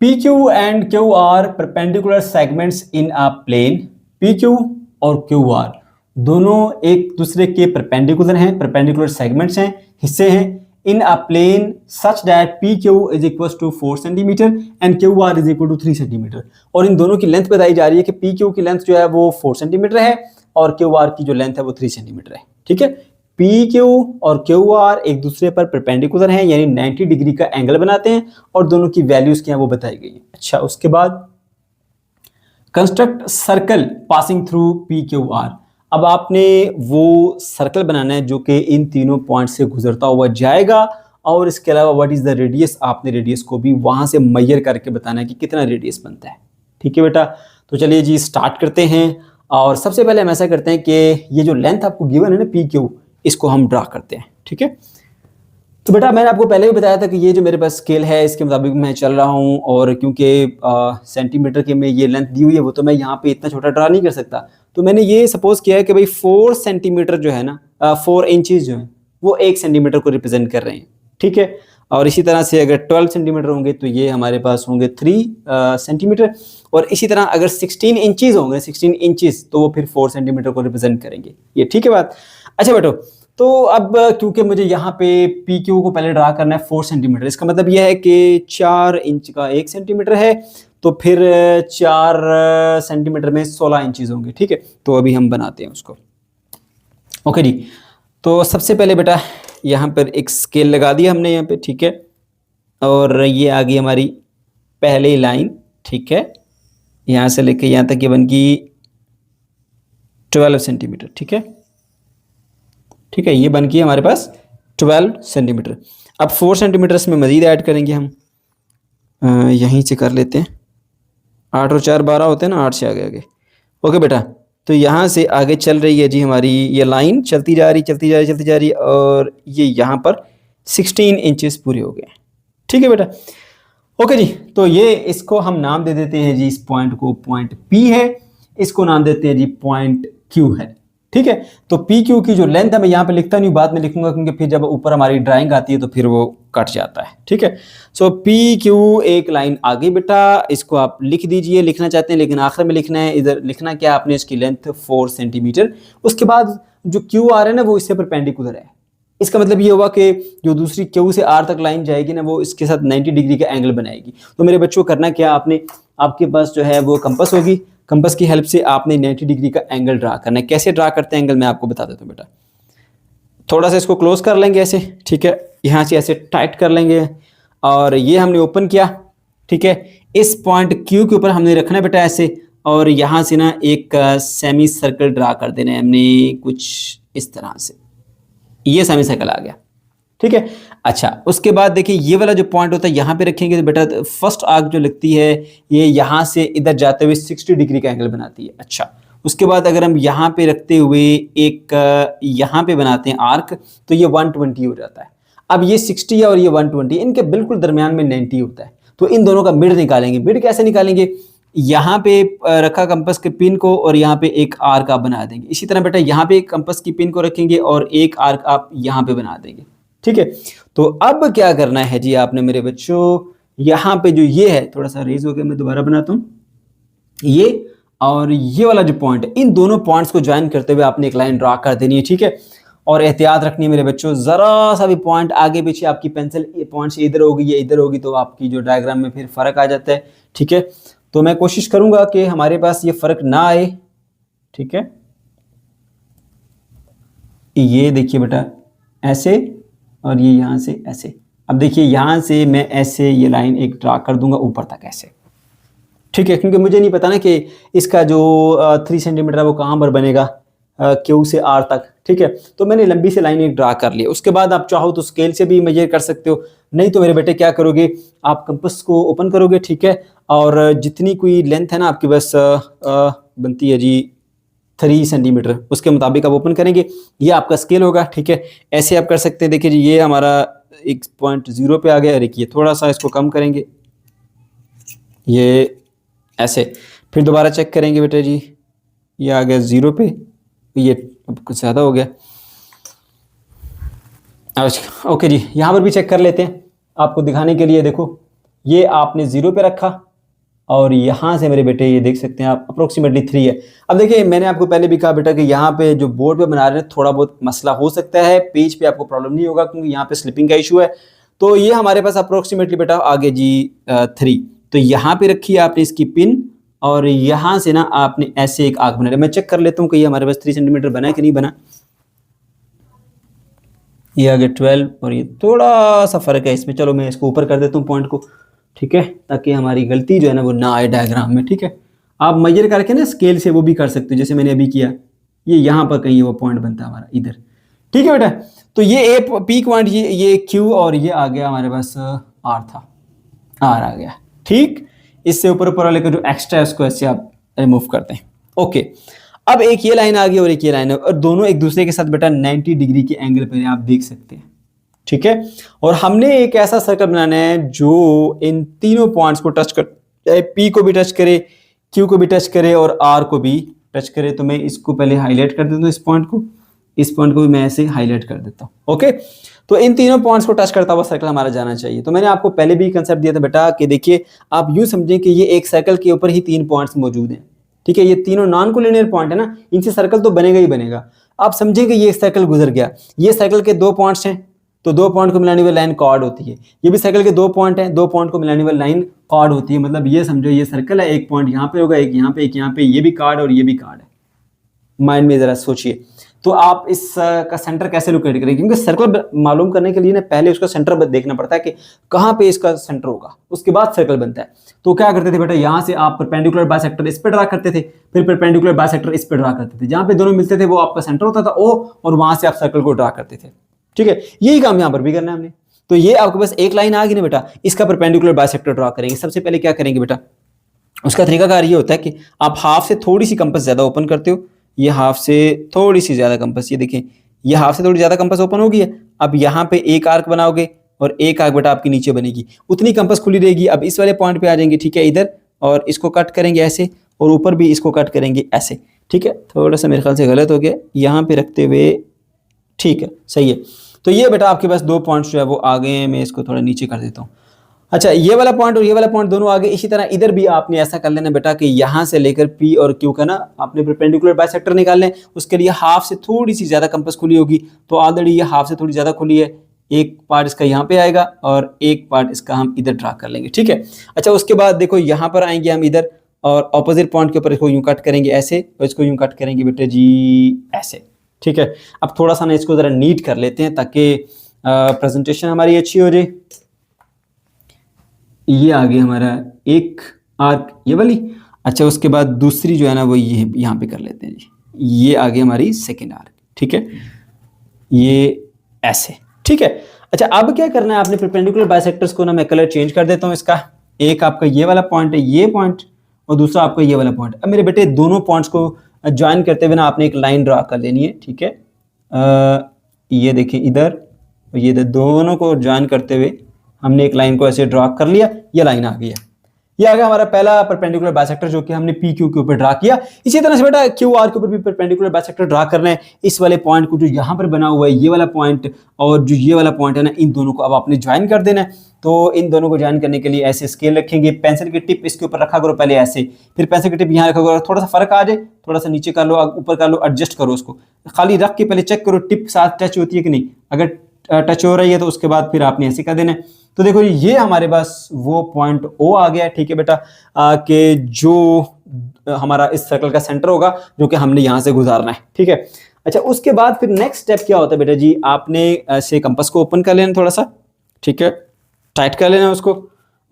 PQ and Q R perpendicular segments in a plane. PQ और QR दोनों एक दूसरे के परपेंडिकुलर हैं, परपेंडिकुलर सेगमेंट्स हैं, हिस्से हैं in a plane such that PQ is equal to 4 centimetre and QR is equal to 3 centimetre. और इन दोनों की लेंथ बताई जा रही है कि PQ की लेंथ जो है वो 4 सेंटीमीटर है और QR की जो लेंथ है वो 3 सेंटीमीटर है, ठीक है। PQ और QR एक दूसरे पर परपेंडिकुलर हैं, यानी 90 डिग्री का एंगल बनाते हैं और दोनों की वैल्यूज क्या है वो बताई गई है। अच्छा, उसके बाद construct circle passing through PQR। अब आपने वो सर्कल बनाना है जो कि इन तीनों पॉइंट से गुजरता हुआ जाएगा, और इसके अलावा व्हाट इज द रेडियस, आपने रेडियस को भी वहां से मेजर करके बताना है कि कितना रेडियस बनता है, ठीक है बेटा। तो चलिए जी स्टार्ट करते हैं। और सबसे पहले हम ऐसा करते हैं कि ये जो लेंथ आपको गिवन है ना PQ, इसको हम ड्रा करते हैं, ठीक है। तो बेटा मैंने आपको पहले भी बताया था कि ये जो मेरे पास स्केल है इसके मुताबिक मैं चल रहा हूँ, और क्योंकि सेंटीमीटर के में ये लेंथ दी हुई है वो तो मैं यहाँ पे इतना छोटा ड्रा नहीं कर सकता। तो मैंने ये सपोज किया है कि भाई 4 सेंटीमीटर जो है ना, 4 इंचेस जो है वो 1 सेंटीमीटर को रिप्रेजेंट कर रहे हैं, ठीक है। और इसी तरह से अगर 12 सेंटीमीटर होंगे तो ये हमारे पास होंगे 3 सेंटीमीटर, और इसी तरह अगर 16 इंचेस होंगे, 16 इंचेस, तो वो फिर 4 सेंटीमीटर को रिप्रेजेंट करेंगे, ये ठीक है बात। अच्छा बेटो, तो अब क्योंकि मुझे यहाँ पे PQ को पहले ड्रा करना है 4 सेंटीमीटर, इसका मतलब यह है कि 4 इंच का 1 सेंटीमीटर है, तो फिर 4 सेंटीमीटर में 16 इंचेस होंगे, ठीक है। तो अभी हम बनाते हैं उसको। ओके जी, तो सबसे पहले बेटा यहाँ पर एक स्केल लगा दिया हमने यहाँ पे, ठीक है। और ये आ गई हमारी पहली लाइन, ठीक है। यहाँ से लेके यहाँ तक ये बन गई 12 सेंटीमीटर, ठीक है, ठीक है। ये बन गई हमारे पास 12 सेंटीमीटर। अब 4 सेंटीमीटर इसमें मजीद ऐड करेंगे हम, यहीं से कर लेते हैं, 8 और 4 12 होते हैं ना, 8 से आगे। ओके बेटा, तो यहाँ से आगे चल रही है जी हमारी ये लाइन, चलती जा रही, और ये यहाँ पर 16 इंचेस पूरे हो गए, ठीक है बेटा। ओके जी, तो ये इसको हम नाम दे देते हैं जी, इस पॉइंट को पॉइंट P है, इसको नाम देते हैं जी पॉइंट Q है, ठीक है। तो PQ की जो लेंथ है मैं यहाँ पे लिखता नहीं, बाद में लिखूंगा क्योंकि फिर जब ऊपर हमारी ड्राइंग आती है तो फिर वो कट जाता है, ठीक है। सो PQ एक लाइन आ गई बेटा, इसको आप लिख दीजिए, लिखना चाहते हैं लेकिन आखिर में लिखना है। इधर लिखना क्या, आपने इसकी लेंथ 4 सेंटीमीटर। उसके बाद जो QR है ना वो इससे परपेंडिकुलर है, इसका मतलब ये हुआ कि जो दूसरी Q से R तक लाइन जाएगी ना वो इसके साथ 90 डिग्री का एंगल बनाएगी। तो मेरे बच्चों करना क्या, आपने आपके पास जो है वो कंपास होगी, कंपास की हेल्प से आपने 90 डिग्री का एंगल ड्रा करना है। कैसे ड्रा करते हैं एंगल मैं आपको बता देता हूँ बेटा। थोड़ा सा इसको क्लोज कर लेंगे ऐसे, ठीक है, यहाँ से ऐसे टाइट कर लेंगे, और ये हमने ओपन किया, ठीक है। इस पॉइंट Q के ऊपर हमने रखना है बेटा ऐसे, और यहाँ से ना एक सेमी सर्कल ड्रा कर देना है हमने कुछ इस तरह से, ये सेमी सर्कल आ गया, ठीक है। अच्छा, उसके बाद देखिए ये वाला जो पॉइंट होता है यहाँ पे रखेंगे तो बेटा फर्स्ट आर्क जो लगती है ये यहाँ से इधर जाते हुए 60 डिग्री का एंगल बनाती है। अच्छा, उसके बाद अगर हम यहाँ पे रखते हुए एक यहाँ पे बनाते हैं आर्क तो ये 120 हो जाता है। अब ये 60 है और ये 120, इनके बिल्कुल दरमियान में 90 होता है। तो इन दोनों का मिड निकालेंगे। मिड कैसे निकालेंगे, यहाँ पे रखा कंपास के पिन को और यहाँ पे एक आर्क आप बना देंगे। इसी तरह बेटा यहाँ पे कंपास की पिन को रखेंगे और एक आर्क आप यहाँ पे बना देंगे, ठीक है। तो अब क्या करना है जी आपने मेरे बच्चों, यहाँ पे जो ये है थोड़ा सा रेज हो गया, मैं दोबारा बनाता हूँ, ये और ये वाला जो पॉइंट है, इन दोनों पॉइंट्स को ज्वाइन करते हुए आपने एक लाइन ड्रा कर देनी है, ठीक है। और एहतियात रखनी है मेरे बच्चों, जरा सा भी पॉइंट आगे पीछे आपकी पेंसिल पॉइंट से इधर होगी या इधर होगी तो आपकी जो डायग्राम में फिर फर्क आ जाता है, ठीक है। तो मैं कोशिश करूंगा कि हमारे पास ये फर्क ना आए, ठीक है। ये देखिए बेटा ऐसे, और ये यहाँ से ऐसे। अब देखिए यहाँ से मैं ऐसे ये लाइन एक ड्रा कर दूंगा ऊपर तक ऐसे, ठीक है, क्योंकि मुझे नहीं पता ना कि इसका जो 3 सेंटीमीटर है वो कहाँ पर बनेगा, Q से R तक, ठीक है। तो मैंने लंबी सी लाइन एक ड्रा कर ली। उसके बाद आप चाहो तो स्केल से भी मेजर कर सकते हो, नहीं तो मेरे बेटे क्या करोगे, आप कंपास को ओपन करोगे, ठीक है। और जितनी कोई लेंथ है ना आपकी बस बनती है जी 3 सेंटीमीटर, उसके मुताबिक आप ओपन करेंगे, ये आपका स्केल होगा। ठीक है, ऐसे आप कर सकते हैं। देखिए जी, ये हमारा 1.0 पे आ गया। देखिए थोड़ा सा इसको कम करेंगे, ये ऐसे, फिर दोबारा चेक करेंगे बेटा जी, ये आ गया 0 पे, ये अब कुछ ज़्यादा हो गया। अच्छा ओके जी, यहाँ पर भी चेक कर लेते हैं आपको दिखाने के लिए। देखो ये आपने 0 पे रखा और यहाँ से मेरे बेटे ये देख सकते हैं आप अप्रोक्सीमेटली 3 है। अब देखिए मैंने आपको पहले भी कहा बेटा कि यहाँ पे जो बोर्ड पे बना रहे हैं थोड़ा बहुत मसला हो सकता है, पेज पे आपको प्रॉब्लम नहीं होगा क्योंकि यहाँ पे स्लिपिंग का इशू है। तो ये हमारे पास अप्रोक्सीमेटली बेटा आगे जी 3, तो यहाँ पे रखी है आपने इसकी पिन और यहाँ से ना आपने ऐसे एक आर्क बना लिया। मैं चेक कर लेता हूँ कि ये हमारे पास 3 सेंटीमीटर बना है कि नहीं बना। ये आगे 12 और ये थोड़ा सा फर्क है इसमें। चलो मैं इसको ऊपर कर देता हूँ पॉइंट को, ठीक है, ताकि हमारी गलती जो है ना वो ना आए डायग्राम में। ठीक है, आप मेजर करके ना स्केल से वो भी कर सकते हो, जैसे मैंने अभी किया, ये यहाँ पर कहीं वो पॉइंट बनता है हमारा इधर। ठीक है बेटा, तो ये ए पीक पॉइंट, ये क्यू और ये आ गया हमारे पास आर था, आर आ गया। ठीक, इससे ऊपर ऊपर वाले का जो एक्स्ट्रा है उसको ऐसे आप रिमूव करते हैं। ओके, अब एक ये लाइन आ गई और एक ये लाइन है और दोनों एक दूसरे के साथ बेटा 90 डिग्री के एंगल पर आप देख सकते हैं। ठीक है, और हमने एक ऐसा सर्कल बनाना है जो इन तीनों पॉइंट्स को टच कर, चाहे पी को भी टच करे, क्यू को भी टच करे और आर को भी टच करे। तो मैं इसको पहले हाईलाइट कर देता हूँ, इस पॉइंट को भी मैं ऐसे हाईलाइट कर देता हूँ। ओके, तो इन तीनों पॉइंट्स को टच करता हुआ सर्कल हमारा जाना चाहिए। तो मैंने आपको पहले भी कंसेप्ट दिया था बेटा कि देखिए आप यूं समझें कि ये एक सर्कल के ऊपर ही 3 पॉइंट्स मौजूद हैं। ठीक है, ये तीनों नॉन कोलिनियर पॉइंट है ना, इनसे सर्कल तो बनेगा ही बनेगा। आप समझें कि ये सर्कल गुजर गया, ये सर्कल के 2 पॉइंट्स हैं, तो 2 पॉइंट को मिलाने वाली लाइन कॉर्ड होती है। ये भी सर्कल के 2 पॉइंट हैं, 2 पॉइंट को मिलाने वाली लाइन कॉर्ड होती है। मतलब ये समझो ये सर्कल है, एक पॉइंट यहाँ पे होगा, एक यहाँ पे, एक यहाँ पे, ये भी कार्ड और ये भी कार्ड है। माइंड में जरा सोचिए, तो आप इस का सेंटर कैसे लोकेट करेंगे, क्योंकि सर्कल मालूम करने के लिए ना पहले उसका सेंटर देखना पड़ता है कि कहाँ पे इसका सेंटर होगा, उसके बाद सर्कल बनता है। तो क्या करते थे बेटा, यहाँ से आप परपेंडिकुलर बाइसेक्टर इस पे ड्रा करते थे, फिर परपेंडिकुलर बाइसेक्टर इस पे ड्रा करते थे, जहाँ पे दोनों मिलते थे वो आपका सेंटर होता था ओ, और वहां से आप सर्कल को ड्रा करते थे। ठीक है, यही काम यहाँ पर भी करना है हमने। तो ये आपके पास एक लाइन आ गई ना बेटा, इसका परपेंडिकुलर बाइसेक्टर ड्रा करेंगे। सबसे पहले क्या करेंगे बेटा, उसका तरीकाकार ये होता है कि आप हाफ से थोड़ी सी कंपास ज्यादा ओपन करते हो, ये हाफ से थोड़ी सी ज्यादा कंपास, ये देखें ये हाफ से थोड़ी ज्यादा कंपास ओपन हो गई है। अब यहाँ पे एक आर्क बनाओगे और एक आर्क बेटा आपकी नीचे बनेगी, उतनी कंपास खुली रहेगी। अब इस वाले पॉइंट पे आ जाएंगे, ठीक है, इधर, और इसको कट करेंगे ऐसे, और ऊपर भी इसको कट करेंगे ऐसे। ठीक है, थोड़ा सा मेरे ख्याल से गलत हो गया यहाँ पे रखते हुए, ठीक है सही है। तो ये बेटा आपके पास 2 पॉइंट्स जो है वो आ गए हैं। मैं इसको थोड़ा नीचे कर देता हूँ। अच्छा, ये वाला पॉइंट और ये वाला पॉइंट दोनों आगे। इसी तरह इधर भी आपने ऐसा कर लेना बेटा कि यहाँ से लेकर पी और क्यू का ना आपने परपेंडिकुलर बाइसेक्टर निकाल लें। उसके लिए हाफ से थोड़ी सी ज्यादा कंपास खुली होगी, तो ऑलरेडी ये हाफ से थोड़ी ज्यादा खुली है। एक पार्ट इसका यहाँ पे आएगा और एक पार्ट इसका हम इधर ड्रा कर लेंगे। ठीक है, अच्छा उसके बाद देखो यहाँ पर आएंगे हम इधर और ऑपोजिट पॉइंट के ऊपर इसको यूं कट करेंगे ऐसे, और इसको यूं कट करेंगे बेटे जी ऐसे। ठीक है, अब थोड़ा सा ना इसको जरा नीट कर लेते हैं ताकि प्रेजेंटेशन हमारी अच्छी हो जाए। ये आ गया हमारा एक आर्क, ये वाली। अच्छा, उसके बाद दूसरी जो है ना वो ये यहाँ पे कर लेते हैं जी, ये आ गई हमारी सेकेंड आर्क। ठीक है, ये ऐसे। ठीक है, अच्छा अब क्या करना है आपने, परपेंडिकुलर बाइसेक्टर्स को ना मैं कलर चेंज कर देता हूँ इसका। एक आपका ये वाला पॉइंट है, ये पॉइंट, और दूसरा आपका ये वाला पॉइंट। अब मेरे बेटे दोनों पॉइंट्स को ज्वाइन करते हुए ना आपने एक लाइन ड्रा कर लेनी है। ठीक है, ये देखिए इधर, ये दोनों को ज्वाइन करते हुए हमने एक लाइन को ऐसे ड्रा कर लिया, ये लाइन आ गई है। ये आ गया हमारा पहला परपेंडिकुलर बाइसेक्टर जो कि हमने पी क्यू के ऊपर ड्रा किया। इसी तरह से बेटा क्यू आर के ऊपर भी परपेंडिकुलर बाइसेक्टर ड्रा करना है। इस वाले पॉइंट को जो यहाँ पर बना हुआ है, ये वाला पॉइंट और जो ये वाला पॉइंट है ना, इन दोनों को अब आपने ज्वाइन कर देना है। तो इन दोनों को ज्वाइन करने के लिए ऐसे स्केल रखेंगे, पेंसिल की टिप इसके ऊपर रखा करो पहले ऐसे, फिर पेंसिल की टिप यहाँ रखा करो, थोड़ा सा फर्क आ जाए थोड़ा सा नीचे कर लो, ऊपर कर लो, एडजस्ट करो उसको। खाली रख के पहले चेक करो टिप साथ टच होती है कि नहीं, अगर टच हो रही है तो उसके बाद फिर आपने ऐसे कर देना है। तो देखो ये हमारे पास वो पॉइंट ओ आ गया। ठीक है बेटा, कि जो हमारा इस सर्कल का सेंटर होगा जो कि हमने यहाँ से गुजारना है। ठीक है, अच्छा उसके बाद फिर नेक्स्ट स्टेप क्या होता है बेटा जी, आपने ऐसे कंपास को ओपन कर लेना थोड़ा सा। ठीक है, टाइट कर लेना उसको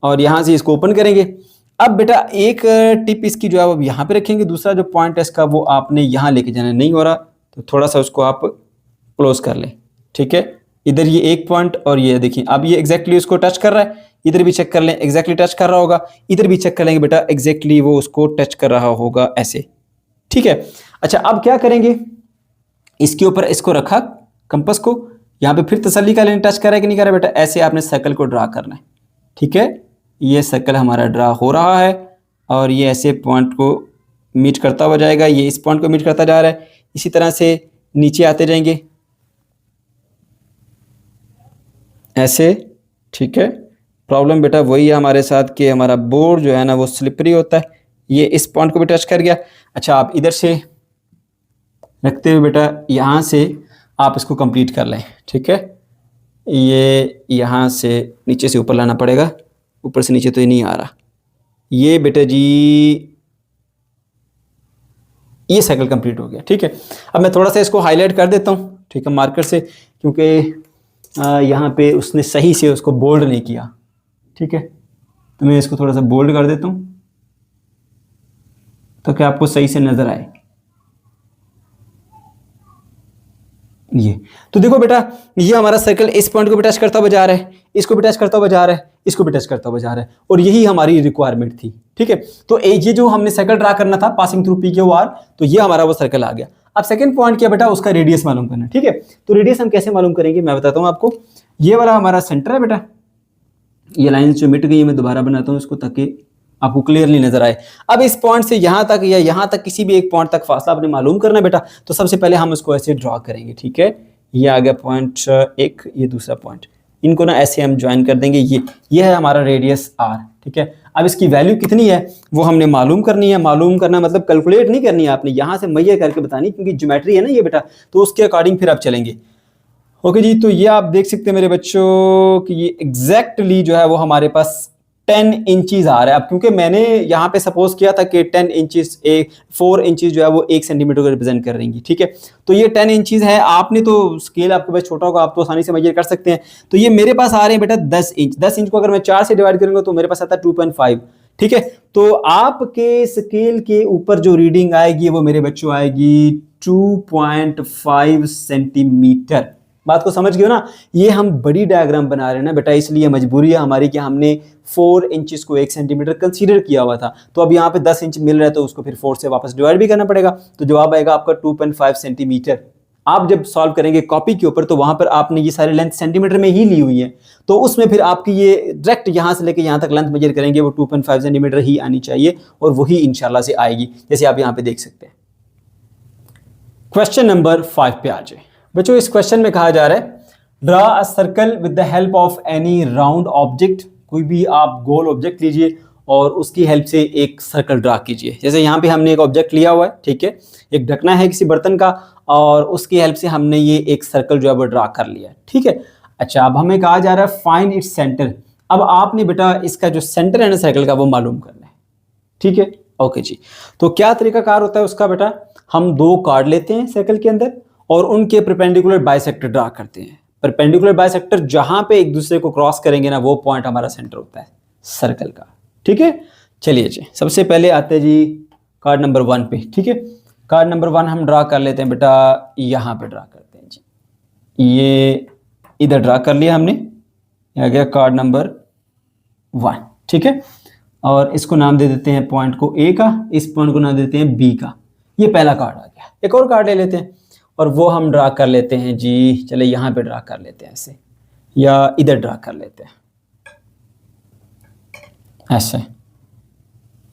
और यहाँ से इसको ओपन करेंगे। अब बेटा एक टिप इसकी जो है वो यहाँ पे रखेंगे, दूसरा जो पॉइंट है इसका वो आपने यहाँ लेके जाना, नहीं हो रहा तो थोड़ा सा उसको आप क्लोज कर लें। ठीक है, इधर ये एक पॉइंट और ये देखिए अब ये एग्जैक्टली उसको टच कर रहा है, इधर भी चेक कर लें एग्जैक्टली टच कर रहा होगा, इधर भी चेक कर लेंगे बेटा एग्जैक्टली वो उसको टच कर रहा होगा ऐसे। ठीक है, अच्छा, अब क्या करेंगे, इसके ऊपर इसको रखा कंपास को, यहाँ पे फिर तसल्ली का लेन टच करा है कि नहीं करा बेटा, ऐसे आपने सर्कल को ड्रा करना है। ठीक है, ये सर्कल हमारा ड्रा हो रहा है और ये ऐसे पॉइंट को मीट करता हुआ जाएगा, ये इस पॉइंट को मीट करता जा रहा है। इसी तरह से नीचे आते जाएंगे ऐसे। ठीक है, प्रॉब्लम बेटा वही है हमारे साथ कि हमारा बोर्ड जो है ना वो स्लिपरी होता है। ये इस पॉइंट को भी टच कर गया। अच्छा, आप इधर से रखते हुए बेटा यहाँ से आप इसको कंप्लीट कर लें। ठीक है, ये यहाँ से नीचे से ऊपर लाना पड़ेगा, ऊपर से नीचे तो ये नहीं आ रहा। ये बेटा जी ये साइकिल कंप्लीट हो गया। ठीक है, अब मैं थोड़ा सा इसको हाईलाइट कर देता हूँ, ठीक है, मार्कर से, क्योंकि यहाँ पे उसने सही से उसको बोल्ड नहीं किया। ठीक है, तो मैं इसको थोड़ा सा बोल्ड कर देता हूँ तो कि आपको सही से नजर आए। ये तो देखो बेटा, ये हमारा सर्कल इस पॉइंट को भी टच करता हुआ जा रहा है, इसको भी टच करता हुआ जा रहा है, इसको भी टच करता हुआ जा रहा है, और यही हमारी रिक्वायरमेंट थी। ठीक है, तो ये जो हमने सर्कल ड्रा करना था passing through P Q R, तो ये हमारा वो सर्कल आ गया। अब सेकंड पॉइंट क्या बेटा, उसका रेडियस मालूम करना। ठीक है, तो रेडियस हम कैसे मालूम करेंगे मैं बताता हूँ आपको। ये वाला हमारा सेंटर है बेटा, ये लाइन जो मिट गई है मैं दोबारा बनाता हूँ इसको ताकि आपको क्लियरली नजर आए। अब इस पॉइंट से यहां तक या यहां तक किसी भी एक पॉइंट तक फासला आपने मालूम करना बेटा, तो सबसे पहले हम इसको ऐसे ड्रॉ करेंगे। ठीक है, ये आ गया पॉइंट एक, ये दूसरा पॉइंट, इनको ना ऐसे हम ज्वाइन कर देंगे। ये है हमारा रेडियस आर। ठीक है, अब इसकी वैल्यू कितनी है वो हमने मालूम करनी है। मालूम करना मतलब कैलकुलेट नहीं करनी है आपने, यहाँ से मैयर करके बतानी, क्योंकि ज्योमेट्री है ना ये बेटा, तो उसके अकॉर्डिंग फिर आप चलेंगे। ओके जी, तो ये आप देख सकते हैं मेरे बच्चों कि ये एग्जैक्टली जो है वो हमारे पास 10 इंचीज आ रहा है। अब क्योंकि मैंने यहाँ पे सपोज किया था कि 10 इंचीज 4 इंचीज जो है वो 1 सेंटीमीटर को रिप्रेजेंट कर रही है। ठीक है, तो ये 10 इंचीज है। आपने तो स्केल आपके पास छोटा होगा, आप तो आसानी से मेजर कर सकते हैं। तो ये मेरे पास आ रहे हैं बेटा 10 इंच। 10 इंच को अगर मैं 4 से डिवाइड करूंगा तो मेरे पास आता है 2.5। ठीक है, तो आपके स्केल के ऊपर जो रीडिंग आएगी वो मेरे बच्चों आएगी 2.5 सेंटीमीटर। बात को समझ गए ना, ये हम बड़ी डायग्राम बना रहे हैं ना बेटा, इसलिए मजबूरी है हमारी कि हमने 4 इंचेस को 1 सेंटीमीटर कंसीडर किया हुआ था। तो अब यहाँ पे 10 इंच मिल रहा है तो उसको फिर 4 से वापस डिवाइड भी करना पड़ेगा, तो जवाब आएगा आपका 2.5 सेंटीमीटर। आप जब सॉल्व करेंगे कॉपी के ऊपर तो वहां पर आपने ये सारी लेंथ सेंटीमीटर में ही ली हुई है, तो उसमें फिर आपकी ये डायरेक्ट यहाँ से लेके यहाँ तक लेंथ मेजर करेंगे वो 2.5 सेंटीमीटर ही आनी चाहिए, और वही इंशाल्लाह से आएगी, जैसे आप यहाँ पे देख सकते हैं। क्वेश्चन नंबर 5 पे आ जाए बच्चों। इस क्वेश्चन में कहा जा रहा है draw a circle with the help of any round object. कोई भी आप गोल ऑब्जेक्ट लीजिए और उसकी हेल्प से एक सर्कल ड्रा कीजिए। जैसे यहाँ पे हमने एक ऑब्जेक्ट लिया हुआ है, ठीक है, एक ढकना है किसी बर्तन का, और उसकी हेल्प से हमने ये एक सर्कल जो है वो ड्रा कर लिया है। ठीक है, अच्छा, अब हमें कहा जा रहा है फाइंड इट्स सेंटर। अब आपने बेटा इसका जो सेंटर है ना सर्कल का वो मालूम करना है। ठीक है, ओके जी। तो क्या तरीकाकार होता है उसका बेटा, हम 2 कार्ड लेते हैं सर्कल के अंदर और उनके परपेंडिकुलर बाइसेक्टर ड्रा करते हैं। परपेंडिकुलर बाइसेक्टर जहां पे एक दूसरे को क्रॉस करेंगे ना वो पॉइंट हमारा सेंटर होता है सर्कल का। ठीक है, चलिए जी, सबसे पहले आते हैं जी कार्ड नंबर 1 पे। ठीक है, कार्ड नंबर 1 हम ड्रा कर लेते हैं बेटा, यहाँ पे ड्रा करते हैं जी। ये इधर ड्रा कर लिया हमने, आ गया कार्ड नंबर 1। ठीक है, और इसको नाम दे देते हैं पॉइंट को A का, इस पॉइंट को नाम देते हैं B का। ये पहला कार्ड आ गया। एक और कार्ड ले लेते हैं और वो हम ड्रा कर लेते हैं जी, चले यहाँ पे ड्रा कर लेते हैं ऐसे, या इधर ड्रा कर लेते हैं ऐसे।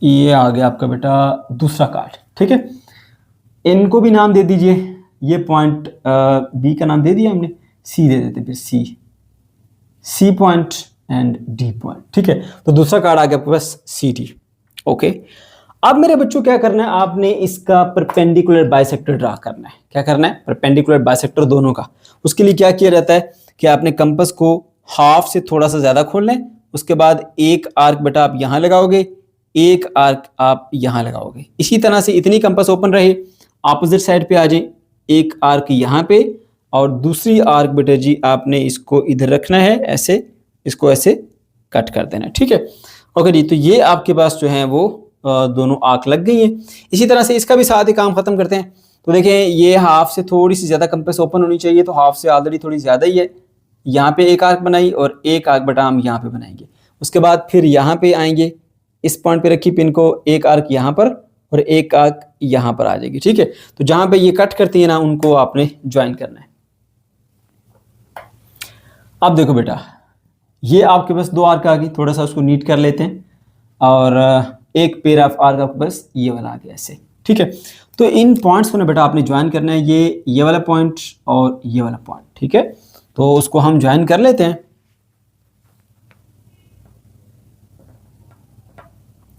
ये आ गया आपका बेटा दूसरा कार्ड। ठीक है, इनको भी नाम दे दीजिए। ये पॉइंट बी का नाम दे दिया हमने, सी दे देते फिर C point and D point. ठीक है, तो दूसरा कार्ड आ गया आपके पास सी डी। ओके, अब मेरे बच्चों क्या करना है, आपने इसका परपेंडिकुलर बाइसेक्टर ड्रा करना है। क्या करना है, परपेंडिकुलर बाइसेक्टर दोनों का। उसके लिए क्या किया जाता है कि आपने कंपास को हाफ से थोड़ा सा ज्यादा खोल लें, उसके बाद एक आर्क बेटा आप यहां लगाओगे, एक आर्क आप यहां लगाओगे। इसी तरह से इतनी कंपास ओपन रहे, ऑपोजिट साइड पे आ जाए, एक आर्क यहाँ पे और दूसरी आर्क बेटा जी आपने इसको इधर रखना है ऐसे, इसको ऐसे कट कर देना। ठीक है, ओके जी। तो ये आपके पास जो है वो दोनों आर्क लग गई हैं। इसी तरह से इसका भी साथ ही काम खत्म करते हैं। तो देखें, ये हाफ से थोड़ी सी ज्यादा कंपास ओपन होनी चाहिए, तो हाफ से ऑलरेडी थोड़ी ज्यादा ही है। यहाँ पे एक आर्क बनाई और एक आर्क बेटा हम यहाँ पे बनाएंगे। उसके बाद फिर यहाँ पे आएंगे, इस पॉइंट पे रखी पिन को, एक आर्क यहाँ पर और एक आर्क यहाँ पर आ जाएगी, ठीक है। तो जहाँ पे ये कट करती है ना, उनको आपने ज्वाइन करना है। अब देखो बेटा, ये आपके पास दो आर्क आ गई, थोड़ा सा उसको नीट कर लेते हैं, और एक पेयर ऑफ आर्क आपके पास ये वाला आ गया ऐसे, ठीक है। तो इन पॉइंट्स को ना बेटा आपने ज्वाइन करना है, ये वाला पॉइंट और ये वाला पॉइंट, ठीक है। तो उसको हम ज्वाइन कर लेते हैं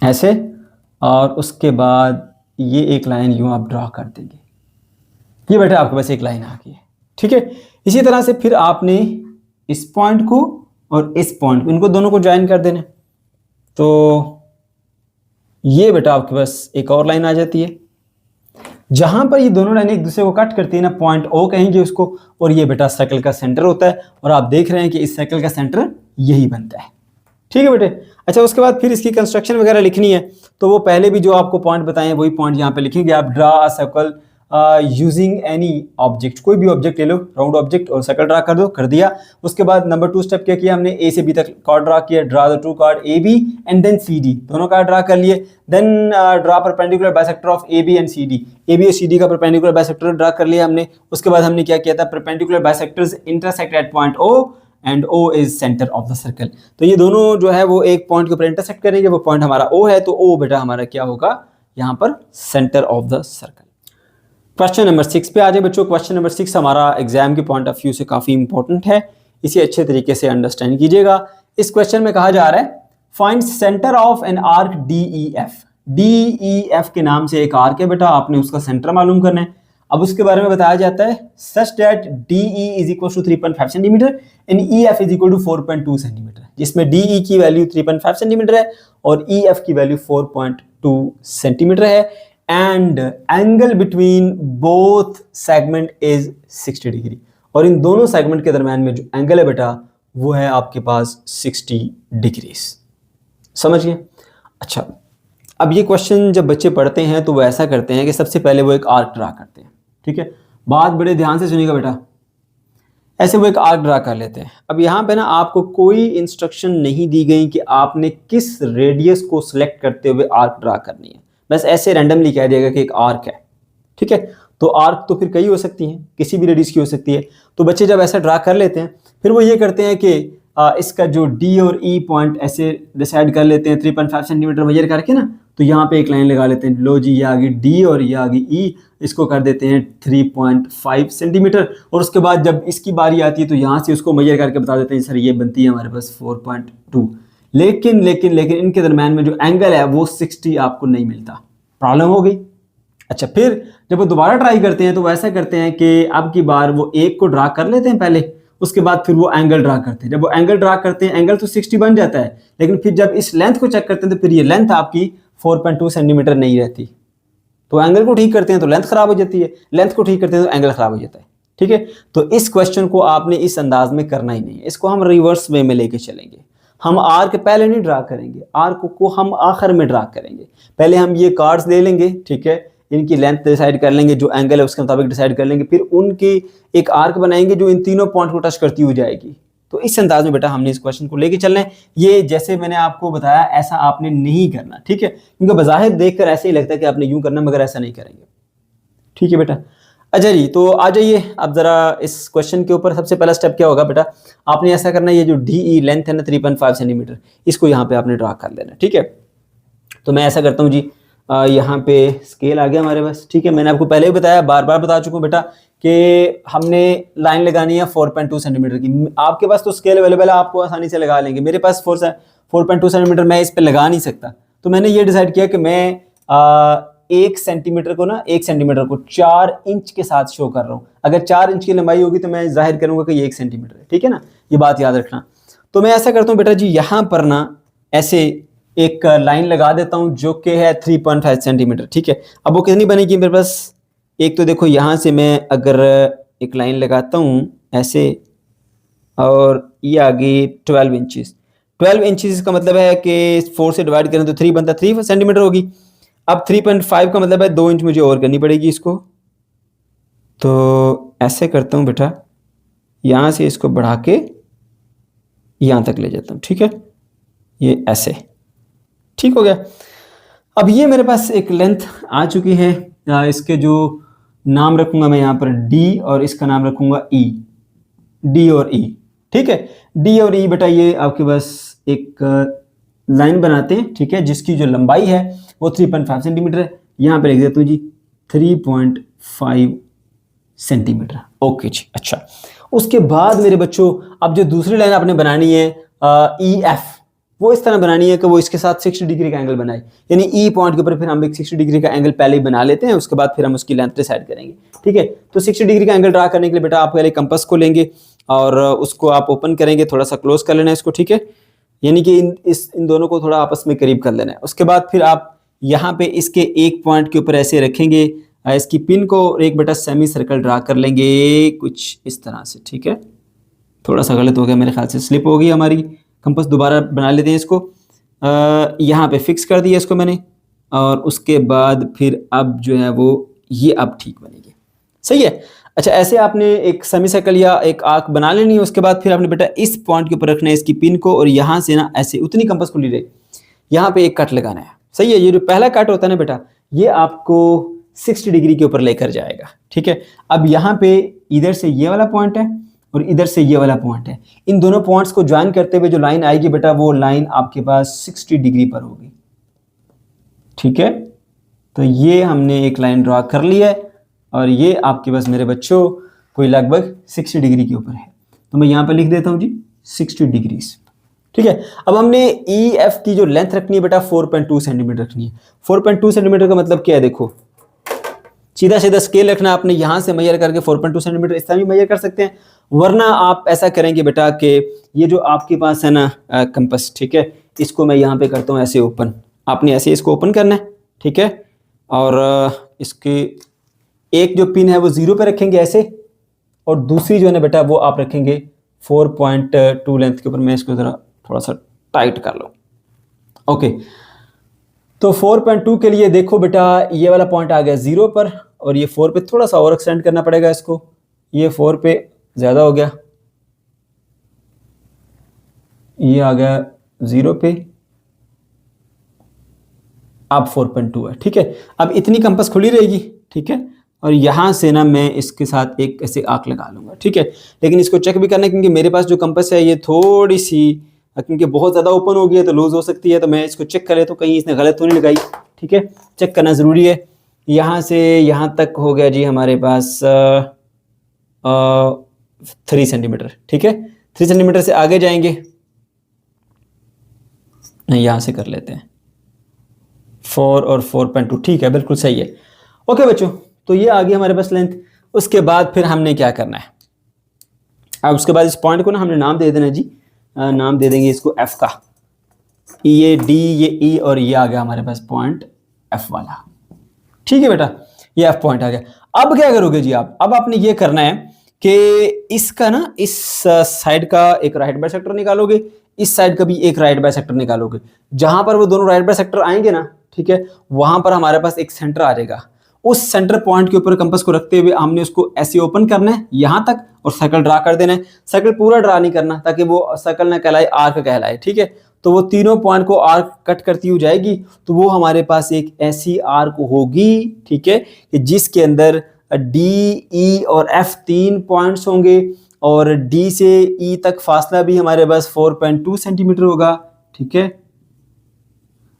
ऐसे, और उसके बाद ये एक लाइन यूं आप ड्रा कर देंगे। ये बेटा आपके पास एक लाइन आ गई है, ठीक है। इसी तरह से फिर आपने इस पॉइंट को और इस पॉइंट को, इनको दोनों को ज्वाइन कर देना। तो ये बेटा आपके पास एक और लाइन आ जाती है, जहां पर ये दोनों लाइनें एक दूसरे को कट करती है ना, पॉइंट ओ कहेंगे उसको, और ये बेटा सर्कल का सेंटर होता है, और आप देख रहे हैं कि इस सर्कल का सेंटर यही बनता है, ठीक है बेटे। अच्छा, उसके बाद फिर इसकी कंस्ट्रक्शन वगैरह लिखनी है, तो वो पहले भी जो आपको पॉइंट बताए हैं वही पॉइंट यहाँ पे लिखेंगे आप। Draw a circle using any object, कोई भी ऑब्जेक्ट ले लो, राउंड ऑब्जेक्ट, और सर्कल ड्रा कर दो, कर दिया। उसके बाद नंबर 2 स्टेप क्या किया हमने, ए से बी तक कार्ड ड्रा किया, draw the two chord A B and then C D, दोनों कार्ड ड्रा कर लिए। Then draw perpendicular bisector of A B and C D, A B और सी डी का परपेंडिकुलर बाइसेक्टर ड्रा कर लिया हमने। उसके बाद हमने क्या किया था, perpendicular bisectors intersect at point O and O is centre of the circle. तो ये दोनों जो है वो एक पॉइंट के ऊपर इंटरसेक्ट करेंगे, वो पॉइंट हमारा O है, तो O बेटा हमारा क्या होगा यहाँ पर, centre of the circle. Question number 6 पे आ जाए बच्चों। क्वेश्चन नंबर 6 हमारा एग्जाम के पॉइंट ऑफ व्यू से काफी इंपॉर्टेंट है, इसे अच्छे तरीके से अंडरस्टैंड कीजिएगा। इस क्वेश्चन में कहा जा रहा है, find centre of an arc DEF। DEF के नाम से एक आर्क है बेटा, आपने उसका सेंटर मालूम करना है। अब उसके बारे में बताया जाता है, such that DE is equal to 3.5 centimetre and EF is equal to 4.2 centimetre, जिसमें DE की वैल्यू 3.5 सेंटीमीटर है और EF की वैल्यू 4.2 सेंटीमीटर है, and angle between both segment is 60 degree, और इन दोनों सेगमेंट के दरम्यान में जो एंगल है बेटा वो है आपके पास 60 डिग्रीज। समझ गए? अच्छा, अब ये क्वेश्चन जब बच्चे पढ़ते हैं तो वो ऐसा करते हैं कि सबसे पहले वो एक आर्क ड्रा करते हैं, ठीक है। बात बड़े ध्यान से सुनिएगा बेटा, ऐसे वो एक आर्क ड्रा कर लेते हैं। अब यहाँ पे ना आपको कोई इंस्ट्रक्शन नहीं दी गई कि आपने किस रेडियस को सिलेक्ट करते हुए आर्क ड्रा करनी है, बस ऐसे रैंडमली कह दिएगा कि एक आर्क है, ठीक है। तो आर्क तो फिर कई हो सकती हैं, किसी भी रेडियस की हो सकती है। तो बच्चे जब ऐसा ड्रा कर लेते हैं, फिर वो ये करते हैं कि इसका जो D और E पॉइंट ऐसे डिसाइड कर लेते हैं, 3.5 सेंटीमीटर मेजर करके ना, तो यहाँ पे एक लाइन लगा लेते हैं, लो जी ये आ गई D और ये आ गई E, इसको कर देते हैं 3.5 सेंटीमीटर। और उसके बाद जब इसकी बारी आती है तो यहाँ से उसको मेजर करके बता देते हैं, सर ये बनती है हमारे पास 4.2। लेकिन लेकिन लेकिन इनके दरम्यान में जो एंगल है वो 60 आपको नहीं मिलता, प्रॉब्लम हो गई। अच्छा, फिर जब वो दोबारा ट्राई करते हैं तो वो ऐसा करते हैं कि अब की बार वो एक को ड्रा कर लेते हैं पहले, उसके बाद फिर वो एंगल ड्रा करते हैं। जब वो एंगल ड्रा करते हैं, एंगल तो 60 बन जाता है, लेकिन फिर जब इस लेंथ को चेक करते हैं तो फिर ये लेंथ आपकी 4.2 सेंटीमीटर नहीं रहती। तो एंगल को ठीक करते हैं तो लेंथ खराब हो जाती है, लेंथ को ठीक करते हैं तो एंगल खराब हो जाता है, ठीक है। तो इस क्वेश्चन को आपने इस अंदाज में करना ही नहीं है, इसको हम रिवर्स वे में लेके चलेंगे। हम आर्क पहले नहीं ड्रा करेंगे, आर्क को हम आखिर में ड्रा करेंगे। पहले हम ये कार्ड्स ले लेंगे, ठीक है, इनकी लेंथ डिसाइड कर लेंगे, जो एंगल है उसके मुताबिक डिसाइड कर लेंगे, फिर उनकी एक आर्क बनाएंगे जो इन तीनों पॉइंट को टच करती हुई जाएगी। तो इस अंदाज में बेटा हमने इस क्वेश्चन को लेके चलना है। ये जैसे मैंने आपको बताया ऐसा आपने नहीं करना, ठीक है, क्योंकि बज़ाहिर देखकर ऐसे ही लगता है कि आपने यूं करना, मगर ऐसा नहीं करेंगे, ठीक है बेटा। अच्छा जी, तो आ जाइए अब जरा इस क्वेश्चन के ऊपर। सबसे पहला स्टेप क्या होगा बेटा, आपने ऐसा करना है, ये जो DE लेंथ है ना 3.5 सेंटीमीटर, इसको यहाँ पे आपने ड्रा कर लेना, ठीक है। तो मैं ऐसा करता हूँ जी, यहाँ पे स्केल आ गया हमारे पास, ठीक है। मैंने आपको पहले भी बताया, बार बार बता चुका हूँ बेटा कि हमने लाइन लगानी है 4.2 सेंटीमीटर की। आपके पास तो स्केल अवेलेबल है, आपको आसानी से लगा लेंगे। मेरे पास 4.2 सेंटीमीटर मैं इस पे लगा नहीं सकता, तो मैंने ये डिसाइड किया कि मैं 1 सेंटीमीटर को ना 1 सेंटीमीटर को 4 इंच के साथ शो कर रहा हूँ। अगर 4 इंच की लंबाई होगी तो मैं जाहिर करूंगा कि ये 1 सेंटीमीटर है, ठीक है ना, ये बात याद रखना। तो मैं ऐसा करता हूँ बेटा जी, यहाँ पर ना ऐसे एक लाइन लगा देता हूं जो कि है 3.5 सेंटीमीटर, ठीक है। अब वो कितनी बनेगी मेरे पास, एक तो देखो यहाँ से मैं अगर एक लाइन लगाता हूं ऐसे, और ये आ गई 12 इंचेस। 12 इंचेस का मतलब है कि 4 से डिवाइड करें तो 3 बनता, 3 सेंटीमीटर होगी। अब 3.5 का मतलब है 2 इंच मुझे और करनी पड़ेगी इसको। तो ऐसे करता हूँ बेटा, यहाँ से इसको बढ़ा के यहाँ तक ले जाता हूँ, ठीक है, ये ऐसे, ठीक हो गया। अब ये मेरे पास एक लेंथ आ चुकी है। इसके जो नाम रखूंगा मैं यहाँ पर डी और इसका नाम रखूंगा ई, डी और ई। ठीक है, डी और ई बेटा ये आपके पास एक लाइन बनाते हैं, ठीक है, जिसकी जो लंबाई है वो 3.5 सेंटीमीटर है। यहाँ पे लिख देता हूँ जी 3.5 सेंटीमीटर। ओके जी। अच्छा, उसके बाद मेरे बच्चों अब जो दूसरी लाइन आपने बनानी है ई एफ, वो इस तरह बनानी है कि वो इसके साथ 60 डिग्री का एंगल बनाए। यानी ई पॉइंट के ऊपर फिर हम एक 60 डिग्री का एंगल पहले ही बना लेते हैं, उसके बाद फिर हम उसकी लेंथ डिसाइड करेंगे। ठीक है, तो 60 डिग्री का एंगल ड्रा करने के लिए बेटा आप पहले कंपास को लेंगे और उसको आप ओपन करेंगे, थोड़ा सा क्लोज कर लेना है इसको। ठीक है, यानी कि इन दोनों को थोड़ा आपस में करीब कर लेना है। उसके बाद फिर आप यहाँ पे इसके एक पॉइंट के ऊपर ऐसे रखेंगे इसकी पिन को, एक बेटा सेमी सर्कल ड्रा कर लेंगे कुछ इस तरह से। ठीक है, थोड़ा सा गलत हो गया मेरे ख्याल से, स्लिप हो गई हमारी कंपास, दोबारा बना लेते हैं इसको। यहाँ पे फिक्स कर दिया इसको मैंने, और उसके बाद फिर अब जो है वो ये अब ठीक बनेगी। सही है। अच्छा, ऐसे आपने एक सेमी सर्कल या एक आर्क बना लेनी है। उसके बाद फिर आपने बेटा इस पॉइंट के ऊपर रखना है इसकी पिन को, और यहाँ से ना ऐसे उतनी कंपास खुली रहे, यहाँ पे एक कट लगाना है। सही है, ये जो पहला कट होता है ना बेटा, ये आपको 60 डिग्री के ऊपर लेकर जाएगा। ठीक है, अब यहाँ पे इधर से ये वाला पॉइंट है और इधर से ये वाला पॉइंट है, इन दोनों पॉइंट्स को ज्वाइन करते हुए जो लाइन आएगी बेटा, वो लाइन आपके पास 60 डिग्री पर होगी। ठीक है, तो ये हमने एक लाइन ड्रॉ कर ली है और ये आपके पास मेरे बच्चों कोई लगभग 60 डिग्री के ऊपर है। तो मैं यहाँ पर लिख देता हूँ जी 60 डिग्रीज। ठीक है, अब हमने ई एफ की जो लेंथ रखनी है बेटा 4.2 सेंटीमीटर रखनी है। 4.2 सेंटीमीटर का मतलब क्या है, देखो सीधा सीधा स्केल रखना, आपने यहाँ से मेजर करके 4.2 सेंटीमीटर इस तरह भी मेजर कर सकते हैं, वरना आप ऐसा करेंगे बेटा कि ये जो आपके पास है ना कंपास, ठीक है, इसको मैं यहाँ पे करता हूँ ऐसे ओपन, आपने ऐसे इसको ओपन करना है। ठीक है, और इसकी एक जो पिन है वो 0 पे रखेंगे ऐसे, और दूसरी जो है ना बेटा वो आप रखेंगे 4.2 लेंथ के ऊपर। मैं इसको ज़रा थोड़ा सा टाइट कर लूँ। ओके, तो 4.2 के लिए देखो बेटा ये वाला पॉइंट आ गया 0 पर, और ये 4 पे थोड़ा सा और एक्सटेंड करना पड़ेगा इसको, ये 4 पे ज़्यादा हो गया, ये आ गया 0 पे, अब 4.2 है। ठीक है, अब इतनी कंपास खुली रहेगी। ठीक है, और यहाँ से ना मैं इसके साथ एक ऐसे आर्क लगा लूँगा। ठीक है, लेकिन इसको चेक भी करना है क्योंकि मेरे पास जो कंपास है ये थोड़ी सी, क्योंकि बहुत ज़्यादा ओपन हो गई है तो लूज़ हो सकती है, तो मैं इसको चेक कर लेता हूँ कहीं इसने गलत तो नहीं लगाई। ठीक है, चेक करना ज़रूरी है। यहाँ से यहाँ तक हो गया जी हमारे पास 3 सेंटीमीटर। ठीक है, 3 सेंटीमीटर से आगे जाएंगे, यहाँ से कर लेते हैं 4 और 4.2। ठीक है, बिल्कुल सही है। ओके बच्चों, तो ये आ गई हमारे पास लेंथ। उसके बाद फिर हमने क्या करना है, अब उसके बाद इस पॉइंट को ना हमने नाम दे देना जी, नाम दे देंगे इसको एफ का, ये डी ये ई और ये आ गया हमारे पास पॉइंट एफ वाला। ठीक है बेटा, ये एफ पॉइंट आ गया। अब क्या करोगे जी आप, अब आपने ये करना है कि इसका ना इस साइड का एक राइट बाइसेक्टर निकालोगे, इस साइड का भी एक राइट बाइसेक्टर निकालोगे। जहां पर वो दोनों राइट बाइसेक्टर आएंगे ना, ठीक है, वहां पर हमारे पास एक सेंटर आ जाएगा। उस सेंटर पॉइंट के ऊपर कंपास को रखते हुए हमने उसको ऐसे ओपन करना है यहां तक और सर्कल ड्रा कर देना है। सर्कल पूरा ड्रा नहीं करना ताकि वो सर्कल ना कहलाए, आर्क कहलाए। ठीक है, तो वो तीनों पॉइंट को आर्क कट करती हुई जाएगी, तो वो हमारे पास एक ऐसी आर्क होगी, ठीक है, कि जिसके अंदर डी ई और एफ 3 पॉइंट्स होंगे, और डी से ई तक फासला भी हमारे पास 4.2 सेंटीमीटर होगा। ठीक है,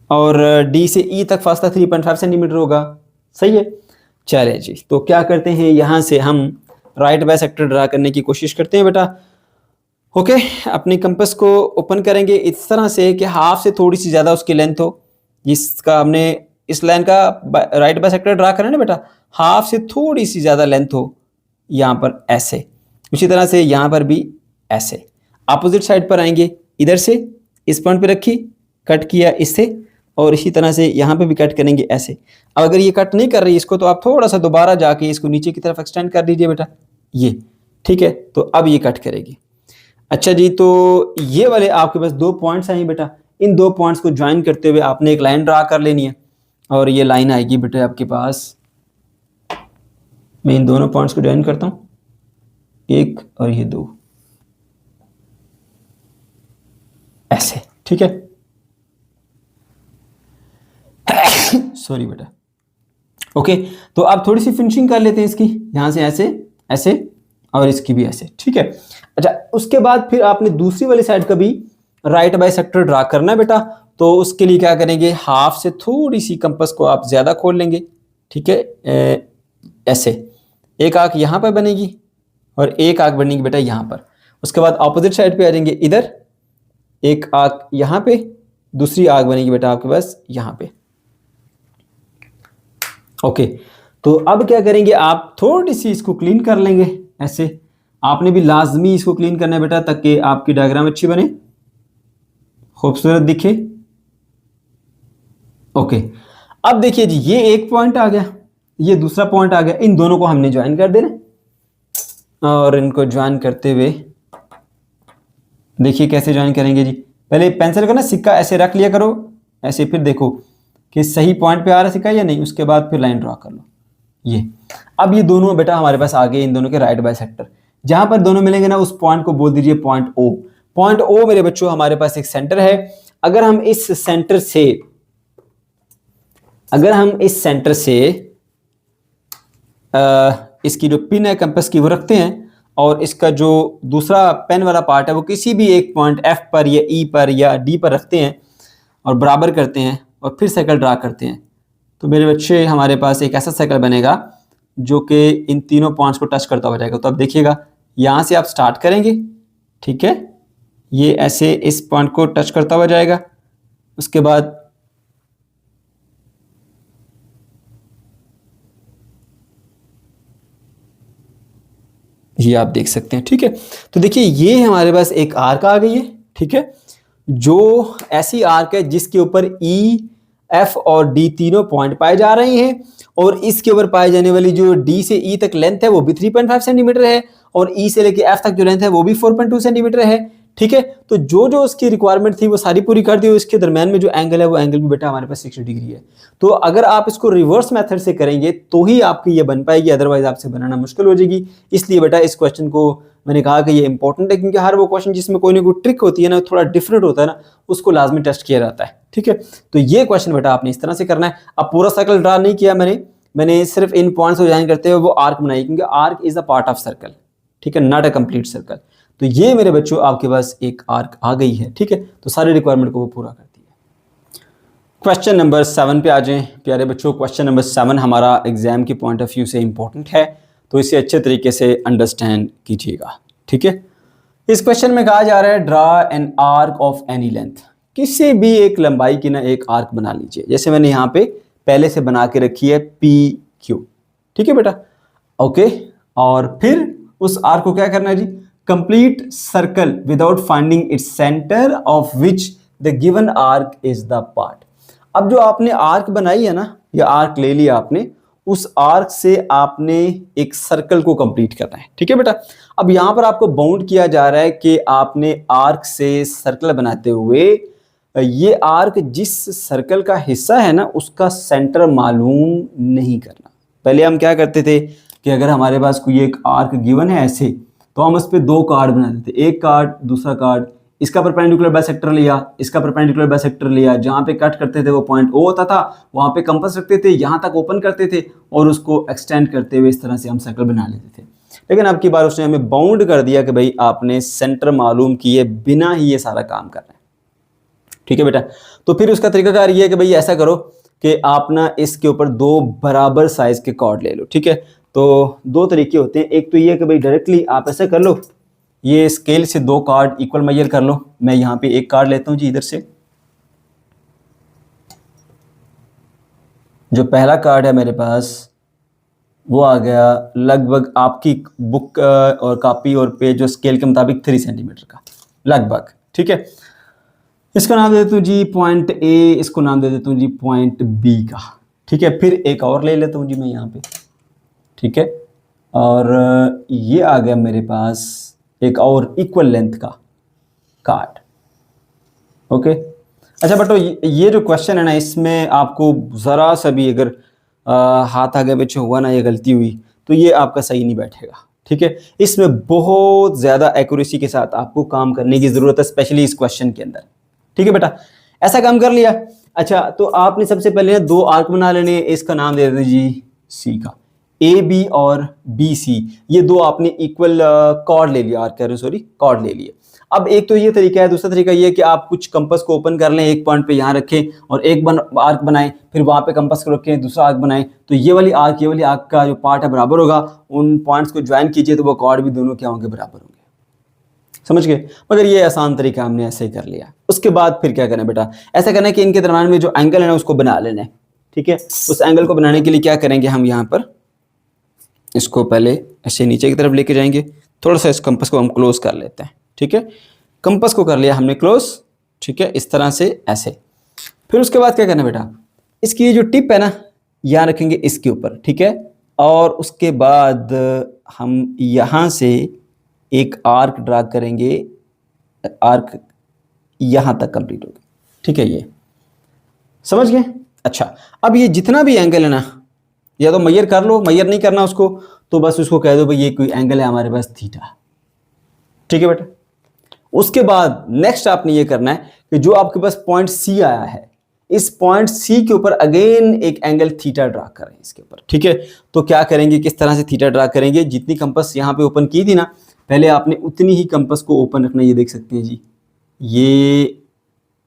और डी से ई तक फासला 3.5 सेंटीमीटर होगा। सही है, चले जी, तो क्या करते हैं, यहां से हम राइट बाइसेक्टर ड्रा करने की कोशिश करते हैं बेटा। ओके, अपने कंपास को ओपन करेंगे इस तरह से कि हाफ से थोड़ी सी ज़्यादा उसकी लेंथ हो, जिसका हमने इस लाइन का राइट बाइसेक्टर ड्रा करना है ना बेटा, हाफ से थोड़ी सी ज़्यादा लेंथ हो यहाँ पर ऐसे। उसी तरह से यहाँ पर भी ऐसे अपोजिट साइड पर आएंगे, इधर से इस पॉइंट पे रखी, कट किया इससे, और इसी तरह से यहाँ पे भी कट करेंगे ऐसे। अब अगर ये कट नहीं कर रही इसको, तो आप थोड़ा सा दोबारा जाके इसको नीचे की तरफ एक्सटेंड कर दीजिए बेटा, ये। ठीक है, तो अब ये कट करेगी। अच्छा जी, तो ये वाले आपके पास 2 पॉइंट्स आए बेटा, इन 2 पॉइंट्स को ज्वाइन करते हुए आपने एक लाइन ड्रा कर लेनी है, और ये लाइन आएगी बेटा आपके पास, मैं इन दोनों पॉइंट्स को ज्वाइन करता हूँ, 1 और ये 2 ऐसे। ठीक है, सॉरी बेटा। ओके, तो आप थोड़ी सी फिनिशिंग कर लेते हैं इसकी, यहाँ से ऐसे ऐसे और इसकी भी ऐसे, ठीक है। अच्छा, उसके बाद फिर आपने दूसरी वाली साइड का भी राइट बाइसेक्टर ड्रा करना है बेटा। तो उसके लिए क्या करेंगे, हाफ से थोड़ी सी कंपास को आप ज्यादा खोल लेंगे, ठीक है। ऐसे एक आंख यहाँ पर बनेगी और एक आंख बनेगी बेटा यहाँ पर। उसके बाद ऑपोजिट साइड पे आ जाएंगे, इधर एक आंख यहाँ पे, दूसरी आंख बनेगी बेटा आपके पास यहाँ पे। ओके, तो अब क्या करेंगे, आप थोड़ी सी इसको क्लीन कर लेंगे ऐसे। आपने भी लाजमी इसको क्लीन करना है बेटा, ताकि आपकी डायग्राम अच्छी बने, खूबसूरत दिखे। ओके, अब देखिए जी, ये एक पॉइंट आ गया, ये दूसरा पॉइंट आ गया, इन दोनों को हमने ज्वाइन कर देना। और इनको ज्वाइन करते हुए देखिए कैसे ज्वाइन करेंगे जी। पहले पेंसिल का ना सिक्का ऐसे रख लिया करो ऐसे, फिर देखो कि सही पॉइंट पे आ रहा है सिक्का या नहीं, उसके बाद फिर लाइन ड्रॉ कर लो। ये अब ये दोनों बेटा हमारे पास आ गए, इन दोनों के राइट बाइसेक्टर। जहां पर दोनों मिलेंगे ना, उस पॉइंट को बोल दीजिए पॉइंट ओ। पॉइंट ओ मेरे बच्चों हमारे पास एक सेंटर है। अगर हम इस सेंटर से इसकी जो पिन है कंपास की वो रखते हैं, और इसका जो दूसरा पेन वाला पार्ट है वो किसी भी एक पॉइंट एफ पर या ई पर या डी पर रखते हैं और बराबर करते हैं और फिर सर्कल ड्रा करते हैं, तो मेरे बच्चे हमारे पास एक ऐसा सर्कल बनेगा जो कि इन तीनों पॉइंट्स को टच करता हो जाएगा। तो अब देखिएगा, यहाँ से आप स्टार्ट करेंगे, ठीक है, ये ऐसे इस पॉइंट को टच करता हुआ जाएगा। उसके बाद ये आप देख सकते हैं, ठीक है। तो देखिए ये हमारे पास एक आर्क आ गई है, ठीक है, जो ऐसी आर्क है जिसके ऊपर ई, एफ और डी तीनों पॉइंट पाए जा रहे हैं, और इसके ऊपर पाई जाने वाली जो डी से ई तक लेंथ है वो भी 3.5 सेंटीमीटर है, और ई से लेके एफ तक जो लेंथ है वो भी 4.2 सेंटीमीटर है, ठीक है। तो जो जो उसकी रिक्वायरमेंट थी वो सारी पूरी कर दी, और इसके दरम्यान में जो एंगल है वो एंगल भी बेटा हमारे पास 60 डिग्री है। तो अगर आप इसको रिवर्स मेथड से करेंगे तो ही आपकी ये बन पाएगी, अदरवाइज आपसे बनाना मुश्किल हो जाएगी। इसलिए बेटा इस क्वेश्चन को मैंने कहा कि ये इंपॉर्टेंट है, क्योंकि हर वो क्वेश्चन जिसमें कोई ना कोई ट्रिक होती है ना, थोड़ा डिफरेंट होता है ना, उसको लाजमी टेस्ट किया जाता है, ठीक है। तो ये क्वेश्चन बेटा आपने इस तरह से करना है। अब पूरा सर्कल ड्रा नहीं किया मैंने सिर्फ इन पॉइंट्स को ज्वाइन करते हुए वो आर्क बनाई, क्योंकि arc is a part of circle, ठीक है, नॉट अ कंप्लीट सर्कल। तो ये मेरे बच्चों आपके पास एक आर्क आ गई है, ठीक है। तो सारी रिक्वायरमेंट को वो पूरा करती है। क्वेश्चन नंबर 7 पे आ जाएं प्यारे बच्चों। क्वेश्चन नंबर 7 हमारा एग्जाम के पॉइंट ऑफ व्यू से इंपॉर्टेंट है, तो इसे अच्छे तरीके से अंडरस्टैंड कीजिएगा, ठीक है। इस क्वेश्चन में कहा जा रहा है, draw an arc of any length. किसी भी एक लंबाई की ना एक आर्क बना लीजिए, जैसे मैंने यहाँ पे पहले से बना के रखी है पी क्यू, ठीक है बेटा, ओके। और फिर उस आर्क को क्या करना है जी, complete circle without finding its centre of which the given arc is the part. अब जो आपने आर्क बनाई है ना, या आर्क ले लिया आपने, उस आर्क से आपने एक सर्कल को कंप्लीट करना है, ठीक है बेटा। अब यहां पर आपको बाउंड किया जा रहा है कि आपने आर्क से सर्कल बनाते हुए ये आर्क जिस सर्कल का हिस्सा है ना, उसका सेंटर मालूम नहीं करना। पहले हम क्या करते थे कि अगर हमारे पास कोई एक आर्क गिवन है ऐसे, तो हम उस पर 2 कार्ड बनाते थे, एक कार्ड दूसरा कार्ड, इसका परपेंडिकुलर बाइसेक्टर लिया, इसका परपेंडिकुलर बाइसेक्टर लिया, जहाँ पे कट करते थे वो पॉइंट ओ होता था, वहाँ पे कंपास रखते थे, यहाँ तक ओपन करते थे और उसको एक्सटेंड करते हुए इस तरह से हम सर्कल बना लेते थे। लेकिन अब की बार उसने हमें बाउंड कर दिया कि भाई आपने सेंटर मालूम किए बिना ही ये सारा काम करना है, ठीक है बेटा। तो फिर उसका तरीकाकार ये है कि भाई ऐसा करो कि आप ना इसके ऊपर 2 बराबर साइज के कार्ड ले लो, ठीक है। तो 2 तरीके होते हैं, एक तो ये कि भाई डायरेक्टली आप ऐसा कर लो, ये स्केल से 2 कार्ड इक्वल मेजर कर लो। मैं यहाँ पे एक कार्ड लेता हूँ जी, इधर से जो पहला कार्ड है मेरे पास वो आ गया लगभग आपकी बुक और कॉपी और पेज जो स्केल के मुताबिक 3 सेंटीमीटर का लगभग, ठीक है। इसको नाम दे देता हूँ जी पॉइंट ए, इसको नाम दे देता हूँ जी पॉइंट बी का, ठीक है। फिर एक और ले लेता हूँ जी मैं यहाँ पे, ठीक है। और ये आ गया मेरे पास एक और इक्वल लेंथ का कार्ड, ओके। अच्छा बटो, ये जो क्वेश्चन है ना, इसमें आपको ज़रा सा भी अगर हाथ आगे पीछे हुआ ना, ये गलती हुई तो ये आपका सही नहीं बैठेगा, ठीक है। इसमें बहुत ज़्यादा एक्यूरेसी के साथ आपको काम करने की ज़रूरत है, स्पेशली इस क्वेश्चन के अंदर, ठीक है बेटा। ऐसा काम कर लिया। अच्छा, तो आपने सबसे पहले ना 2 आर्क बना लेने, इसका नाम दे देते जी सी का, ए बी और बी सी, ये 2 आपने इक्वल कॉर्ड ले लिया, आर्क कह रहे सॉरी कॉर्ड ले लिए। अब एक तो ये तरीका है, दूसरा तरीका ये है कि आप कुछ कंपास को ओपन कर लें, एक पॉइंट पे यहाँ रखें और एक आर्क बनाएं, फिर वहाँ पे कंपास को रखें, दूसरा आर्क बनाएं, तो ये वाली आर्क का जो पार्ट है बराबर होगा, उन पॉइंट्स को ज्वाइन कीजिए तो वो कॉर्ड भी दोनों क्या होंगे, बराबर होंगे। समझ गए? मगर ये आसान तरीका हमने ऐसे ही कर लिया। उसके बाद फिर क्या करना है बेटा, ऐसा करना है कि इनके दरम्यान में जो एंगल है ना उसको बना लेना है। ठीक है, उस एंगल को बनाने के लिए क्या करेंगे, हम यहाँ पर इसको पहले ऐसे नीचे की तरफ लेके जाएंगे, थोड़ा सा इस कंपास को हम क्लोज कर लेते हैं। ठीक है, कंपास को कर लिया हमने क्लोज। ठीक है, इस तरह से ऐसे। फिर उसके बाद क्या करना है बेटा, इसकी ये जो टिप है ना यहाँ रखेंगे इसके ऊपर। ठीक है, और उसके बाद हम यहाँ से एक आर्क ड्रा करेंगे, आर्क यहाँ तक कंप्लीट होगा। ठीक है, ये समझ गए? अच्छा, अब ये जितना भी एंगल है ना, या तो मेजर कर लो, मेजर नहीं करना उसको तो बस उसको कह दो भाई ये कोई एंगल है हमारे पास थीटा। ठीक है बेटा, उसके बाद नेक्स्ट आपने ये करना है कि जो आपके पास पॉइंट सी आया है, इस पॉइंट सी के ऊपर अगेन एक एंगल थीटा ड्रा करें इसके ऊपर। ठीक है, तो क्या करेंगे, किस तरह से थीटा ड्रा करेंगे, जितनी कंपास यहाँ पे ओपन की थी ना, पहले आपने उतनी ही कंपास को ओपन रखना। ये देख सकते हैं जी, ये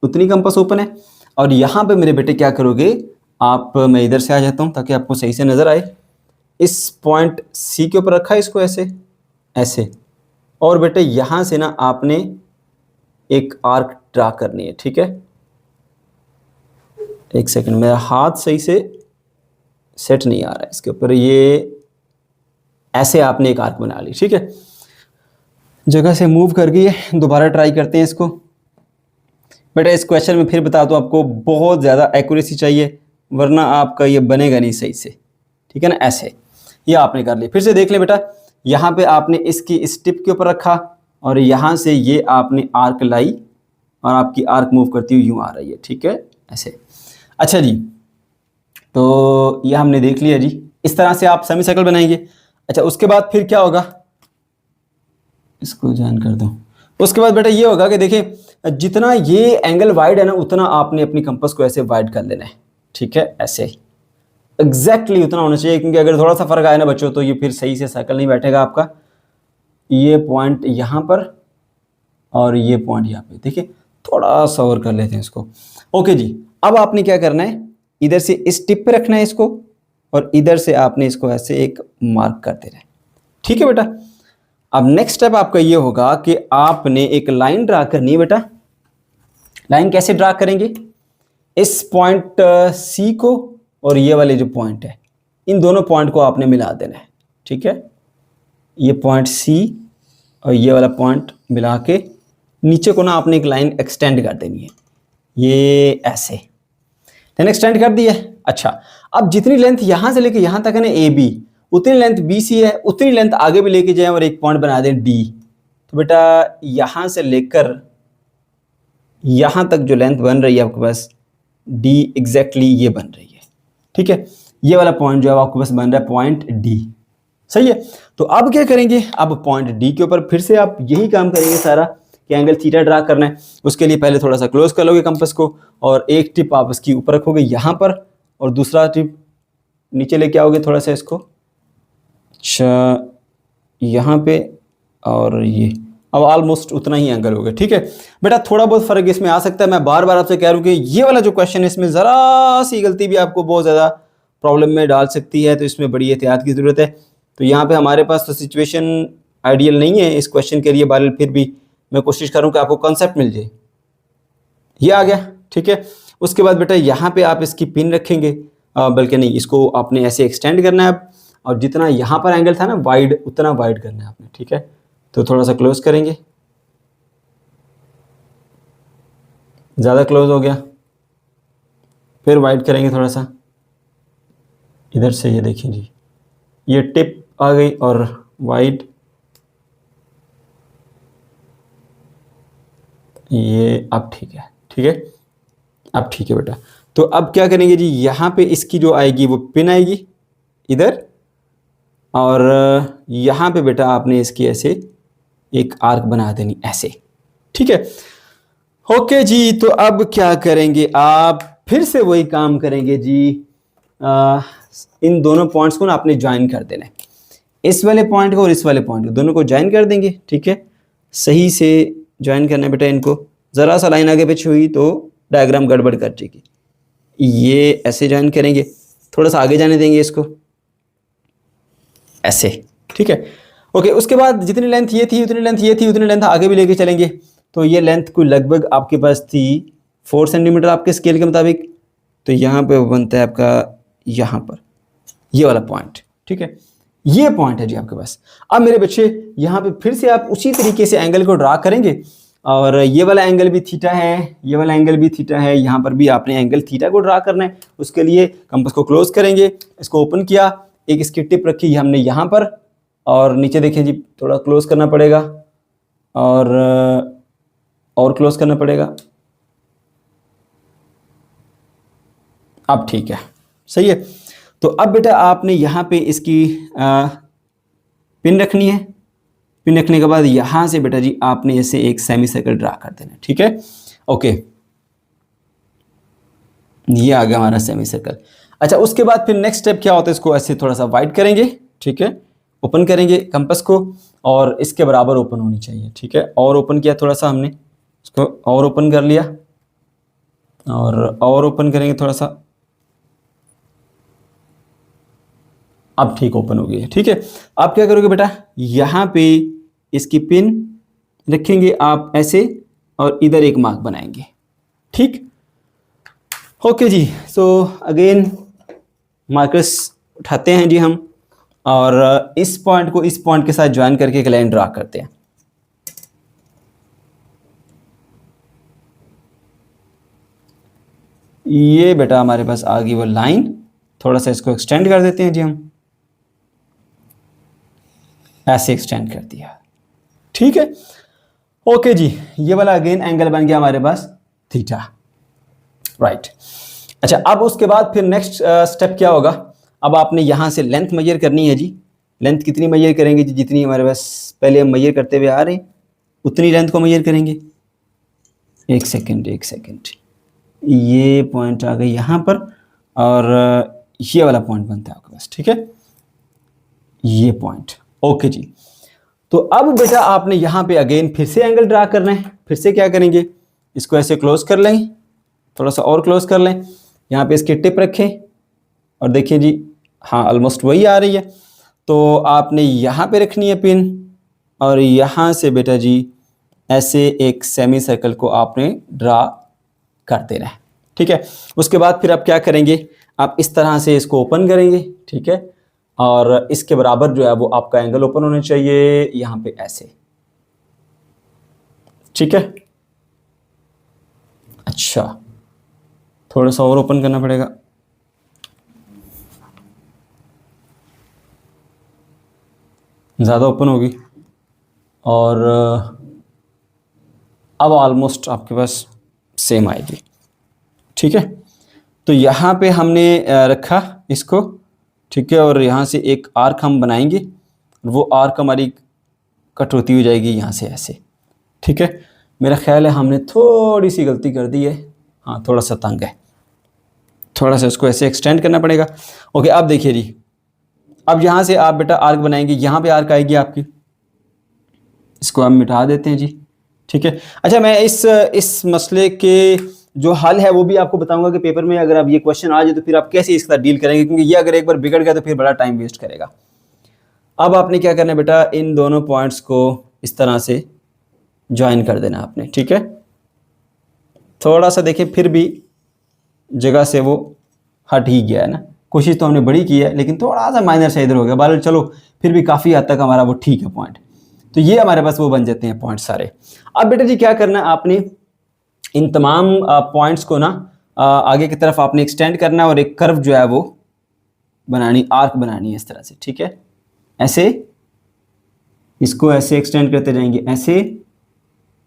उतनी कंपास ओपन है। और यहाँ पे मेरे बेटे क्या करोगे आप, मैं इधर से आ जाता हूँ ताकि आपको सही से नजर आए। इस पॉइंट सी के ऊपर रखा है इसको ऐसे ऐसे, और बेटे यहाँ से ना आपने एक आर्क ड्रा करनी है। ठीक है, एक सेकंड, मेरा हाथ सही से सेट नहीं आ रहा है इसके ऊपर, ये ऐसे आपने एक आर्क बना ली। ठीक है, जगह से मूव कर गई है, दोबारा ट्राई करते हैं इसको। बेटा इस क्वेश्चन में फिर बता दूं आपको, बहुत ज़्यादा एक्यूरेसी चाहिए वरना आपका ये बनेगा नहीं सही से। ठीक है ना, ऐसे ये आपने कर लिया। फिर से देख लें बेटा, यहाँ पे आपने इसकी इस टिप के ऊपर रखा और यहाँ से ये आपने आर्क लाई और आपकी आर्क मूव करती हुई यूँ आ रही है। ठीक है, ऐसे। अच्छा जी, तो ये हमने देख लिया जी, इस तरह से आप सेमी सर्कल बनाएंगे। अच्छा, उसके बाद फिर क्या होगा, इसको ज्वाइन कर दो। उसके बाद बेटा ये होगा कि देखिए, जितना ये एंगल वाइड है ना उतना आपने अपनी कंपास को ऐसे वाइड कर लेना है। ठीक है, ऐसे एग्जैक्टली उतना होना चाहिए, क्योंकि अगर थोड़ा सा फर्क आए ना बच्चों तो ये फिर सही से सर्कल नहीं बैठेगा आपका। ये पॉइंट यहाँ पर और ये पॉइंट यहाँ पे, देखिए थोड़ा सा और कर लेते हैं इसको। ओके जी, अब आपने क्या करना है, इधर से इस टिप पे रखना है इसको और इधर से आपने इसको ऐसे एक मार्क कर देना है। ठीक है बेटा, अब नेक्स्ट स्टेप आपका ये होगा कि आपने एक लाइन ड्रा करनी है बेटा। लाइन कैसे ड्रा करेंगे, इस पॉइंट सी को और ये वाले जो पॉइंट है, इन दोनों पॉइंट को आपने मिला देना है। ठीक है, ये पॉइंट सी और ये वाला पॉइंट मिला के नीचे को ना आपने एक लाइन एक्सटेंड कर देनी है, ये ऐसे। लाइन एक्सटेंड कर दी है। अच्छा, अब जितनी लेंथ यहाँ से लेके यहाँ तक है ना ए बी, उतनी लेंथ बी सी है, उतनी लेंथ आगे भी लेके जाएं और एक पॉइंट बना दें डी। तो बेटा यहाँ से लेकर यहाँ तक जो लेंथ बन रही है आपके पास डी, एग्जैक्टली ये बन रही है। ठीक है, ये वाला पॉइंट जो है आपके पास बन रहा है पॉइंट डी। सही है, तो अब क्या करेंगे, अब पॉइंट डी के ऊपर फिर से आप यही काम करेंगे सारा कि एंगल थीटा ड्रा करना है। उसके लिए पहले थोड़ा सा क्लोज कर लोगे कंपास को और एक टिप आप इसकी ऊपर रखोगे यहाँ पर और दूसरा टिप नीचे लेके आओगे थोड़ा सा इसको, अच्छा यहाँ पे, और ये अब ऑलमोस्ट उतना ही एंगल हो गया। ठीक है बेटा, थोड़ा बहुत फर्क इसमें आ सकता है। मैं बार बार आपसे कह रहा हूँ कि ये वाला जो क्वेश्चन है इसमें ज़रा सी गलती भी आपको बहुत ज़्यादा प्रॉब्लम में डाल सकती है, तो इसमें बड़ी एहतियात की ज़रूरत है। तो यहाँ पे हमारे पास तो सिचुएशन आइडियल नहीं है इस क्वेश्चन के लिए, बाल फिर भी मैं कोशिश करूँ कि आपको कॉन्सेप्ट मिल जाए। ये आ गया। ठीक है, उसके बाद बेटा यहाँ पे आप इसकी पिन रखेंगे, बल्कि नहीं, इसको आपने ऐसे एक्सटेंड करना है और जितना यहाँ पर एंगल था ना वाइड, उतना वाइड करना है आपने। ठीक है, तो थोड़ा सा क्लोज करेंगे, ज़्यादा क्लोज हो गया, फिर वाइड करेंगे थोड़ा सा इधर से। ये देखिए जी, ये टिप आ गई और वाइड, ये अब ठीक है। ठीक है, अब ठीक है बेटा। तो अब क्या करेंगे जी, यहाँ पे इसकी जो आएगी वो पिन आएगी इधर, और यहाँ पे बेटा आपने इसकी ऐसे एक आर्क बना देनी ऐसे। ठीक है, ओके जी, तो अब क्या करेंगे आप, फिर से वही काम करेंगे जी। इन दोनों पॉइंट्स को ना आपने ज्वाइन कर देना है, इस वाले पॉइंट को और इस वाले पॉइंट को, दोनों को ज्वाइन कर देंगे। ठीक है, सही से ज्वाइन करना है बेटा इनको। ज़रा सा लाइन आगे पीछे हुई तो डायग्राम गड़बड़ कर जाएगी। ये ऐसे ज्वाइन करेंगे, थोड़ा सा आगे जाने देंगे इसको, ऐसे। ठीक है, ओके। उसके बाद जितनी लेंथ ये थी उतनी लेंथ ये थी उतनी लेंथ आगे भी लेके चलेंगे। तो ये लेंथ कोई लगभग आपके पास थी 4 सेंटीमीटर आपके स्केल के मुताबिक। तो यहाँ पे वो बनता है आपका यहाँ पर ये वाला पॉइंट। ठीक है, ये पॉइंट है जी आपके पास। अब मेरे बच्चे यहाँ पे फिर से आप उसी तरीके से एंगल को ड्रा करेंगे, और ये वाला एंगल भी थीटा है, ये वाला एंगल भी थीटा है, यहाँ पर भी आपने एंगल थीटा को ड्रा करना है। उसके लिए कंपास को क्लोज करेंगे, इसको ओपन किया, एक इसकी टिप रखी हमने यहाँ पर, और नीचे देखिए जी थोड़ा क्लोज करना पड़ेगा, और क्लोज करना पड़ेगा। अब ठीक है, सही है। तो अब बेटा आपने यहाँ पे इसकी पिन रखनी है। पिन रखने के बाद यहाँ से बेटा जी आपने ऐसे एक सेमी सर्कल ड्रा कर देना है। ठीक है, ओके, ये आ गया हमारा सेमी सर्कल। अच्छा, उसके बाद फिर नेक्स्ट स्टेप क्या होता है, इसको ऐसे थोड़ा सा वाइड करेंगे। ठीक है, ओपन करेंगे कंपास को, और इसके बराबर ओपन होनी चाहिए। ठीक है, और ओपन किया थोड़ा सा हमने इसको, और ओपन कर लिया, और ओपन करेंगे थोड़ा सा। अब ठीक ओपन हो गई है। ठीक है, आप क्या करोगे बेटा, यहाँ पे इसकी पिन रखेंगे आप ऐसे, और इधर एक मार्क बनाएंगे। ठीक, ओके जी। सो अगेन मार्कर्स उठाते हैं जी हम, और इस पॉइंट को इस पॉइंट के साथ ज्वाइन करके एक लाइन ड्रा करते हैं। ये बेटा हमारे पास आ गई वो लाइन, थोड़ा सा इसको एक्सटेंड कर देते हैं जी हम, ऐसे एक्सटेंड कर दिया। ठीक है, ओके जी, ये वाला अगेन एंगल बन गया हमारे पास थीटा, राइट। अच्छा, अब उसके बाद फिर नेक्स्ट स्टेप क्या होगा, अब आपने यहां से लेंथ मेजर करनी है जी। लेंथ कितनी मेजर करेंगे जी, जितनी हमारे पास पहले हम मेजर करते हुए आ रहे हैं उतनी लेंथ को मेजर करेंगे। एक सेकेंड, ये पॉइंट आ गई यहाँ पर, और ये वाला पॉइंट बनता है आपके पास। ठीक है, ये पॉइंट, ओके जी। तो अब बेटा आपने यहाँ पे अगेन फिर से एंगल ड्रा करना है। फिर से क्या करेंगे, इसको ऐसे क्लोज कर लें, थोड़ा सा और क्लोज कर लें, यहाँ पे इसकी टिप रखें, और देखिए जी हाँ ऑलमोस्ट वही आ रही है। तो आपने यहाँ पे रखनी है पिन, और यहाँ से बेटा जी ऐसे एक सेमी सर्कल को आपने ड्रा कर देना है। ठीक है, उसके बाद फिर आप क्या करेंगे, आप इस तरह से इसको ओपन करेंगे। ठीक है, और इसके बराबर जो है वो आपका एंगल ओपन होना चाहिए यहाँ पे ऐसे। ठीक है, अच्छा थोड़ा सा और ओपन करना पड़ेगा, ज़्यादा ओपन होगी, और अब ऑलमोस्ट आपके पास सेम आएगी। ठीक है, तो यहाँ पे हमने रखा इसको। ठीक है, और यहाँ से एक आर्क हम बनाएंगे, वो आर्क हमारी कट होती हुई जाएगी यहाँ से ऐसे। ठीक है, मेरा ख्याल है हमने थोड़ी सी गलती कर दी है, हाँ थोड़ा सा तंग है, थोड़ा सा इसको ऐसे एक्सटेंड करना पड़ेगा। ओके, अब देखिए जी, अब यहाँ से आप बेटा आर्क बनाएंगे, यहाँ पे आर्क आएगी आपकी, इसको हम मिटा देते हैं जी। ठीक है, अच्छा मैं इस मसले के जो हल है वो भी आपको बताऊंगा कि पेपर में अगर आप ये क्वेश्चन आ जाए तो फिर आप कैसे इसके साथ डील करेंगे, क्योंकि ये अगर एक बार बिगड़ गया तो फिर बड़ा टाइम वेस्ट करेगा। अब आपने क्या करना है बेटा, इन दोनों पॉइंट्स को इस तरह से ज्वाइन कर देना आपने। ठीक है, थोड़ा सा देखिए फिर भी जगह से वो हट ही गया है ना, कोशिश तो हमने बड़ी की है लेकिन थोड़ा सा माइनर से इधर हो गया, बाल चलो फिर भी काफ़ी हद तक हमारा वो ठीक है पॉइंट। तो ये हमारे पास वो बन जाते हैं पॉइंट सारे। अब बेटा जी क्या करना है, आपने इन तमाम पॉइंट्स को ना आगे की तरफ आपने एक्सटेंड करना है, और एक कर्व जो है वो बनानी, आर्क बनानी है इस तरह से। ठीक है, ऐसे इसको ऐसे एक्सटेंड करते जाएंगे, ऐसे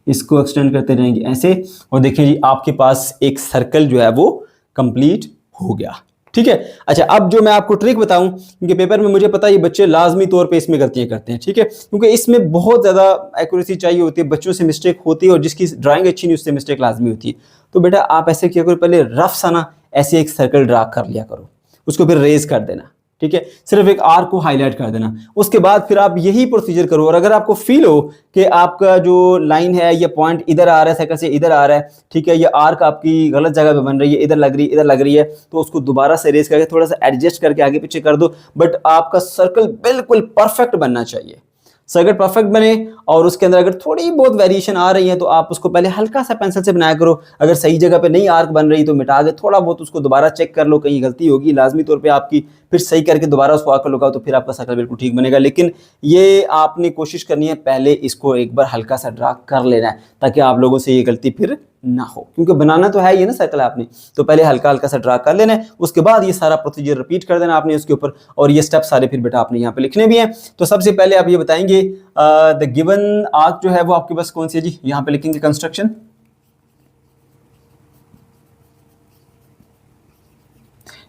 इसको एक्सटेंड करते जाएंगे ऐसे, और देखिए जी आपके पास एक सर्कल जो है वो कंप्लीट हो गया। ठीक है। अच्छा, अब जो मैं आपको ट्रिक बताऊं, क्योंकि पेपर में मुझे पता है ये बच्चे लाजमी तौर पे इसमें गलतियां करते हैं, ठीक है, क्योंकि इसमें बहुत ज्यादा एक्यूरेसी चाहिए होती है, बच्चों से मिस्टेक होती है, और जिसकी ड्राइंग अच्छी नहीं उससे मिस्टेक लाजमी होती है। तो बेटा आप ऐसे किया करो, पहले रफ सा ना ऐसे एक सर्कल ड्रा कर लिया करो, उसको फिर रेज कर देना, ठीक है, सिर्फ एक आर्क को हाईलाइट कर देना। उसके बाद फिर आप यही प्रोसीजर करो, और अगर आपको फील हो कि आपका जो लाइन है ये पॉइंट इधर आ रहा है, सर्कल से इधर आ रहा है, ठीक है, ये आर्क आपकी गलत जगह पे बन रही है, इधर लग रही है, इधर लग रही है, तो उसको दोबारा से रेज करके थोड़ा सा एडजस्ट करके आगे पीछे कर दो। बट आपका सर्कल बिल्कुल परफेक्ट बनना चाहिए, सर्कल परफेक्ट बने। और उसके अंदर अगर थोड़ी बहुत वेरिएशन आ रही है तो आप उसको पहले हल्का सा पेंसिल से बनाया करो। अगर सही जगह पे नहीं आर्क बन रही तो मिटा के थोड़ा बहुत उसको दोबारा चेक कर लो, कहीं गलती होगी लाजमी तौर पे आपकी, फिर सही करके दोबारा उसको आकर लगाओ तो फिर आपका सर्कल बिल्कुल ठीक बनेगा। लेकिन ये आपने कोशिश करनी है पहले इसको एक बार हल्का सा ड्रा कर लेना है, ताकि आप लोगों से ये गलती फिर ना हो, क्योंकि बनाना तो है ही ना सर्कल आपने, तो पहले हल्का हल्का सा ड्रा कर लेना है। उसके बाद ये सारा प्रोसीजर रिपीट कर देना आपने उसके ऊपर, और ये स्टेप सारे फिर बेटा आपने यहाँ पे लिखने भी हैं। तो सबसे पहले आप ये बताएंगे द गिवन आर्क जो है वो आपके पास कौन सी है जी, यहाँ पे लिखेंगे कंस्ट्रक्शन।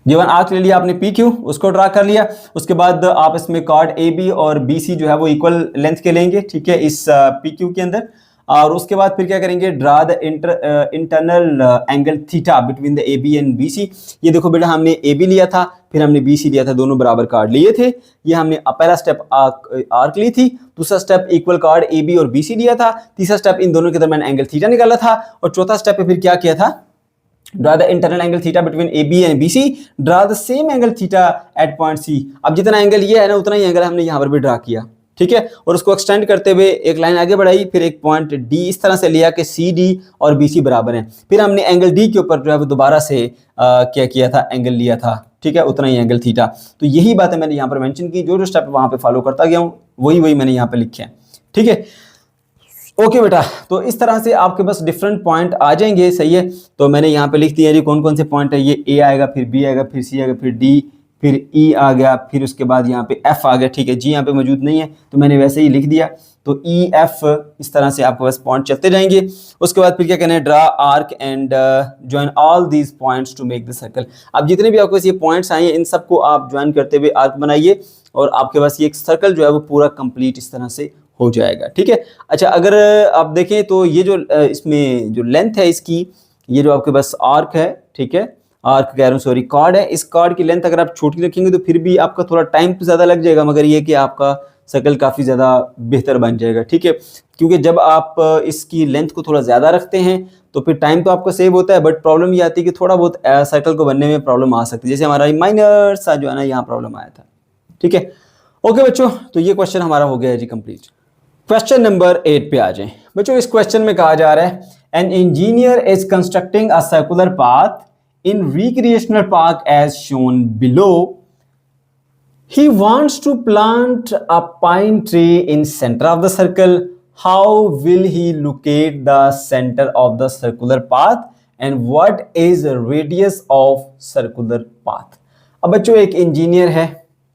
गिवन आर्क ले लिया आपने पी क्यू, उसको ड्रा कर लिया। उसके बाद आप इसमें कार्ड ए बी और बी सी जो है वो इक्वल लेंथ के लेंगे, ठीक है, इस पी क्यू के अंदर। और उसके बाद फिर क्या करेंगे, draw the internal angle theta between the A B and B C. ये देखो बेटा हमने ए बी लिया था, फिर हमने बी सी लिया था, दोनों बराबर कार्ड लिए थे। ये हमने पहला स्टेप आर्क ली थी, दूसरा step equal chord A B और बी सी लिया था, तीसरा स्टेप इन दोनों के दरमियान एंगल थीटा निकाला था, और चौथा स्टेप पे फिर क्या किया था, draw the internal angle theta between A B and B C, draw the same angle theta at point C. अब जितना एंगल ये है ना उतना ही एंगल हमने यहाँ पर भी ड्रा किया, ठीक है, और उसको एक्सटेंड करते हुए एक लाइन आगे बढ़ाई, फिर एक पॉइंट डी इस तरह से लिया कि सी डी और बी सी बराबर हैं। फिर हमने एंगल डी के ऊपर जो है वो दोबारा से क्या किया था, एंगल लिया था, ठीक है, उतना ही एंगल थीटा। तो यही बातें मैंने यहाँ पर मेंशन की, जो जो स्टेप वहां पे फॉलो करता गया हूँ वही वही मैंने यहाँ पे लिखे हैं, ठीक है। ओके बेटा, तो इस तरह से आपके पास डिफरेंट पॉइंट आ जाएंगे, सही है। तो मैंने यहाँ पे लिख दिया जी कौन कौन से पॉइंट है, ये ए आएगा, फिर बी आएगा, फिर सी आएगा, फिर डी, फिर ई आ गया, फिर उसके बाद यहाँ पे एफ आ गया, ठीक है, जी यहाँ पे मौजूद नहीं है तो मैंने वैसे ही लिख दिया। तो ई एफ इस तरह से आपके पास पॉइंट चलते जाएंगे। उसके बाद फिर क्या कहना है, draw arc and join all these points to make the circle. अब जितने भी आपके पास ये पॉइंट्स आए हैं इन सबको आप ज्वाइन करते हुए आर्क बनाइए, और आपके पास ये एक सर्कल जो है वो पूरा कंप्लीट इस तरह से हो जाएगा, ठीक है। अच्छा, अगर आप देखें तो ये जो इसमें जो लेंथ है इसकी, ये जो आपके पास आर्क है, ठीक है, आर्क कह रहा हूँ सॉरी, कार्ड है, इस कार्ड की लेंथ अगर आप छोटी रखेंगे तो फिर भी आपका थोड़ा टाइम तो ज़्यादा लग जाएगा, मगर ये कि आपका सर्कल काफ़ी ज़्यादा बेहतर बन जाएगा, ठीक है। क्योंकि जब आप इसकी लेंथ को थोड़ा ज़्यादा रखते हैं तो फिर टाइम तो आपका सेव होता है, बट प्रॉब्लम ये आती है कि थोड़ा बहुत सर्कल को बनने में प्रॉब्लम आ सकती है, जैसे हमारा माइनर सा जो है ना यहाँ प्रॉब्लम आया था, ठीक है। ओके बच्चों, तो ये क्वेश्चन हमारा हो गया है जी कंप्लीट। क्वेश्चन नंबर 8 पे आ जाएं बच्चों। इस क्वेश्चन में कहा जा रहा है, an engineer is constructing a circular path in recreational park as shown below. He wants to plant a pine tree in center of the circle. How will he locate the center of the circular path and what is the radius of circular path? अब बच्चों एक engineer है,